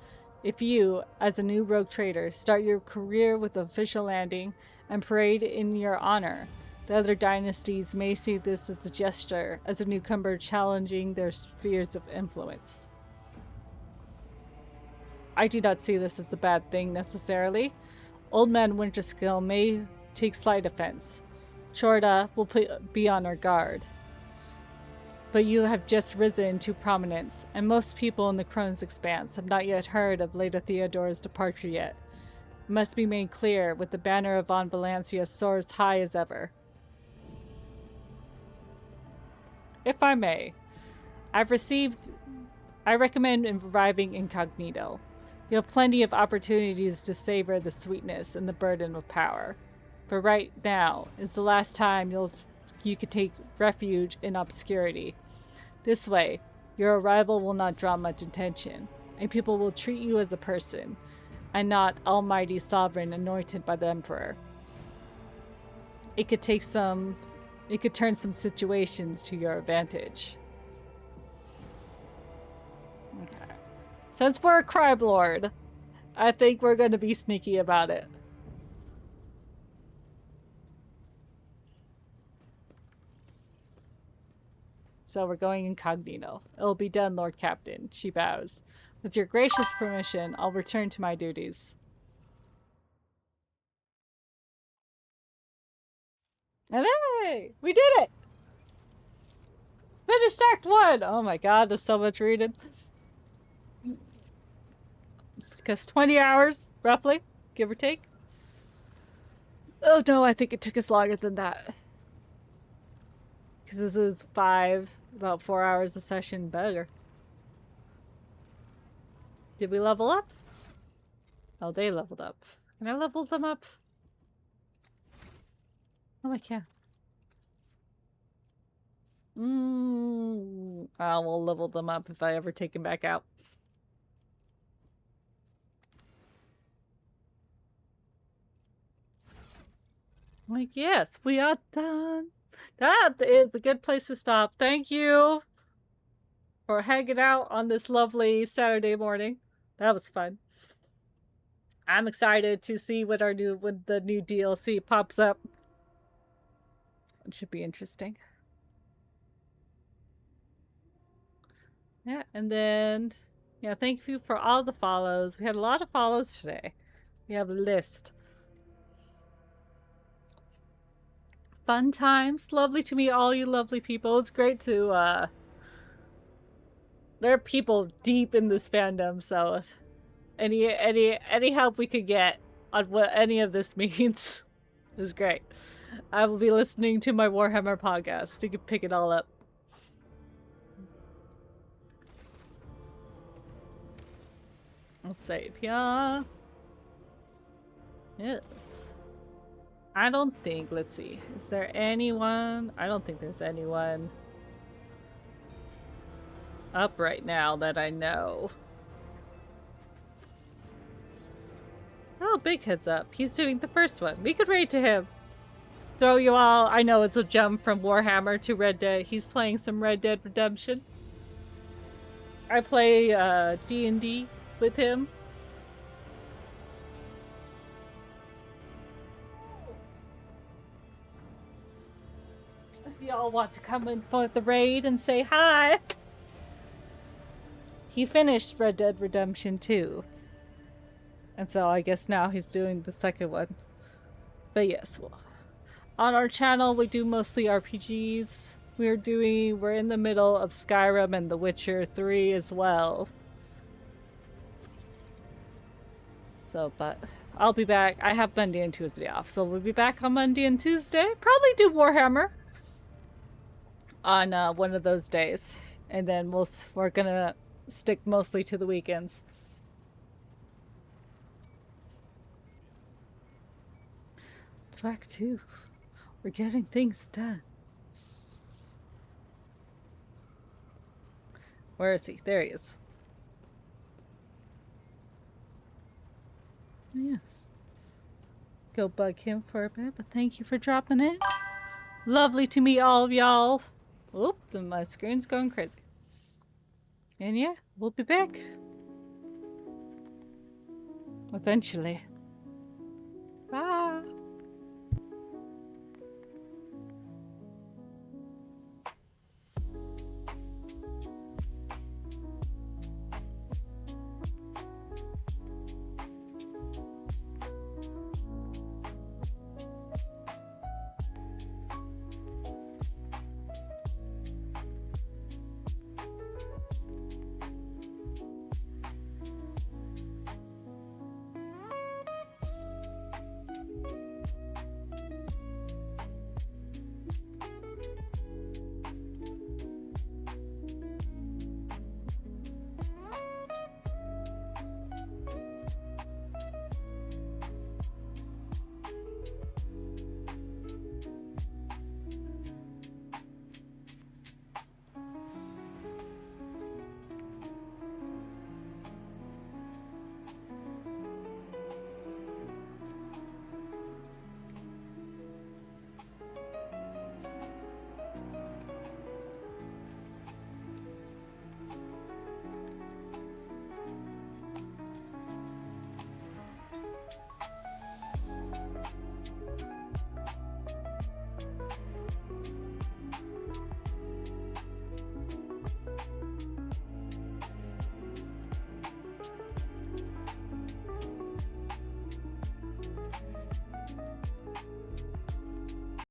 If you, as a new rogue trader, start your career with an official landing and parade in your honor, the other dynasties may see this as a gesture, as a newcomer challenging their spheres of influence. I do not see this as a bad thing necessarily. Old Man Winterscale may take slight offense. Chorda will be on her guard. But you have just risen to prominence, and most people in the Cronus Expanse have not yet heard of Lady Theodora's departure yet. It must be made clear, with the banner of Von Valencia soars high as ever. If I may, I recommend arriving incognito. You have plenty of opportunities to savor the sweetness and the burden of power. But right now is the last time you could take refuge in obscurity. This way, your arrival will not draw much attention, and people will treat you as a person, and not almighty sovereign anointed by the Emperor. It could take some You could turn some situations to your advantage. Okay. Since we're a crime lord, I think we're going to be sneaky about it. So we're going incognito. It'll be done, Lord Captain. She bows. With your gracious permission, I'll return to my duties. And hey! We did it! Finished Act 1! Oh my god, there's so much reading. Took us 20 hours, roughly, give or take. Oh no, I think it took us longer than that. Because this is about 4 hours a session better. Did we level up? Oh, they leveled up. Can I level them up? Oh, I can. I will level them up if I ever take them back out. Like, yes, we are done. That is a good place to stop. Thank you for hanging out on this lovely Saturday morning. That was fun. I'm excited to see when the new DLC pops up. It should be interesting. Yeah, and then yeah, thank you for all the follows. We had a lot of follows today. We have a list. Fun times. Lovely to meet all you lovely people. It's great to there are people deep in this fandom, so any help we could get on what any of this means is great. I will be listening to my Warhammer podcast to pick it all up. I'll save here. Yes. I don't think, let's see. Is there anyone? I don't think there's anyone up right now that I know. Oh, Big Head's up. He's doing the first one. We could raid to him. Throw you all. I know it's a jump from Warhammer to Red Dead. He's playing some Red Dead Redemption. I play D&D with him. If y'all want to come in for the raid and say hi. He finished Red Dead Redemption 2. And so I guess now he's doing the second one. But yes, well, on our channel we do mostly RPGs. We're in the middle of Skyrim and The Witcher 3 as well. So, but I'll be back. I have Monday and Tuesday off, so we'll be back on Monday and Tuesday. Probably do Warhammer on one of those days, and then we're gonna stick mostly to the weekends. Track 2. We're getting things done. Where is he? There he is. Yes. Go bug him for a bit, but thank you for dropping in. Lovely to meet all of y'all. Oop, my screen's going crazy. And yeah, we'll be back. Eventually. Bye.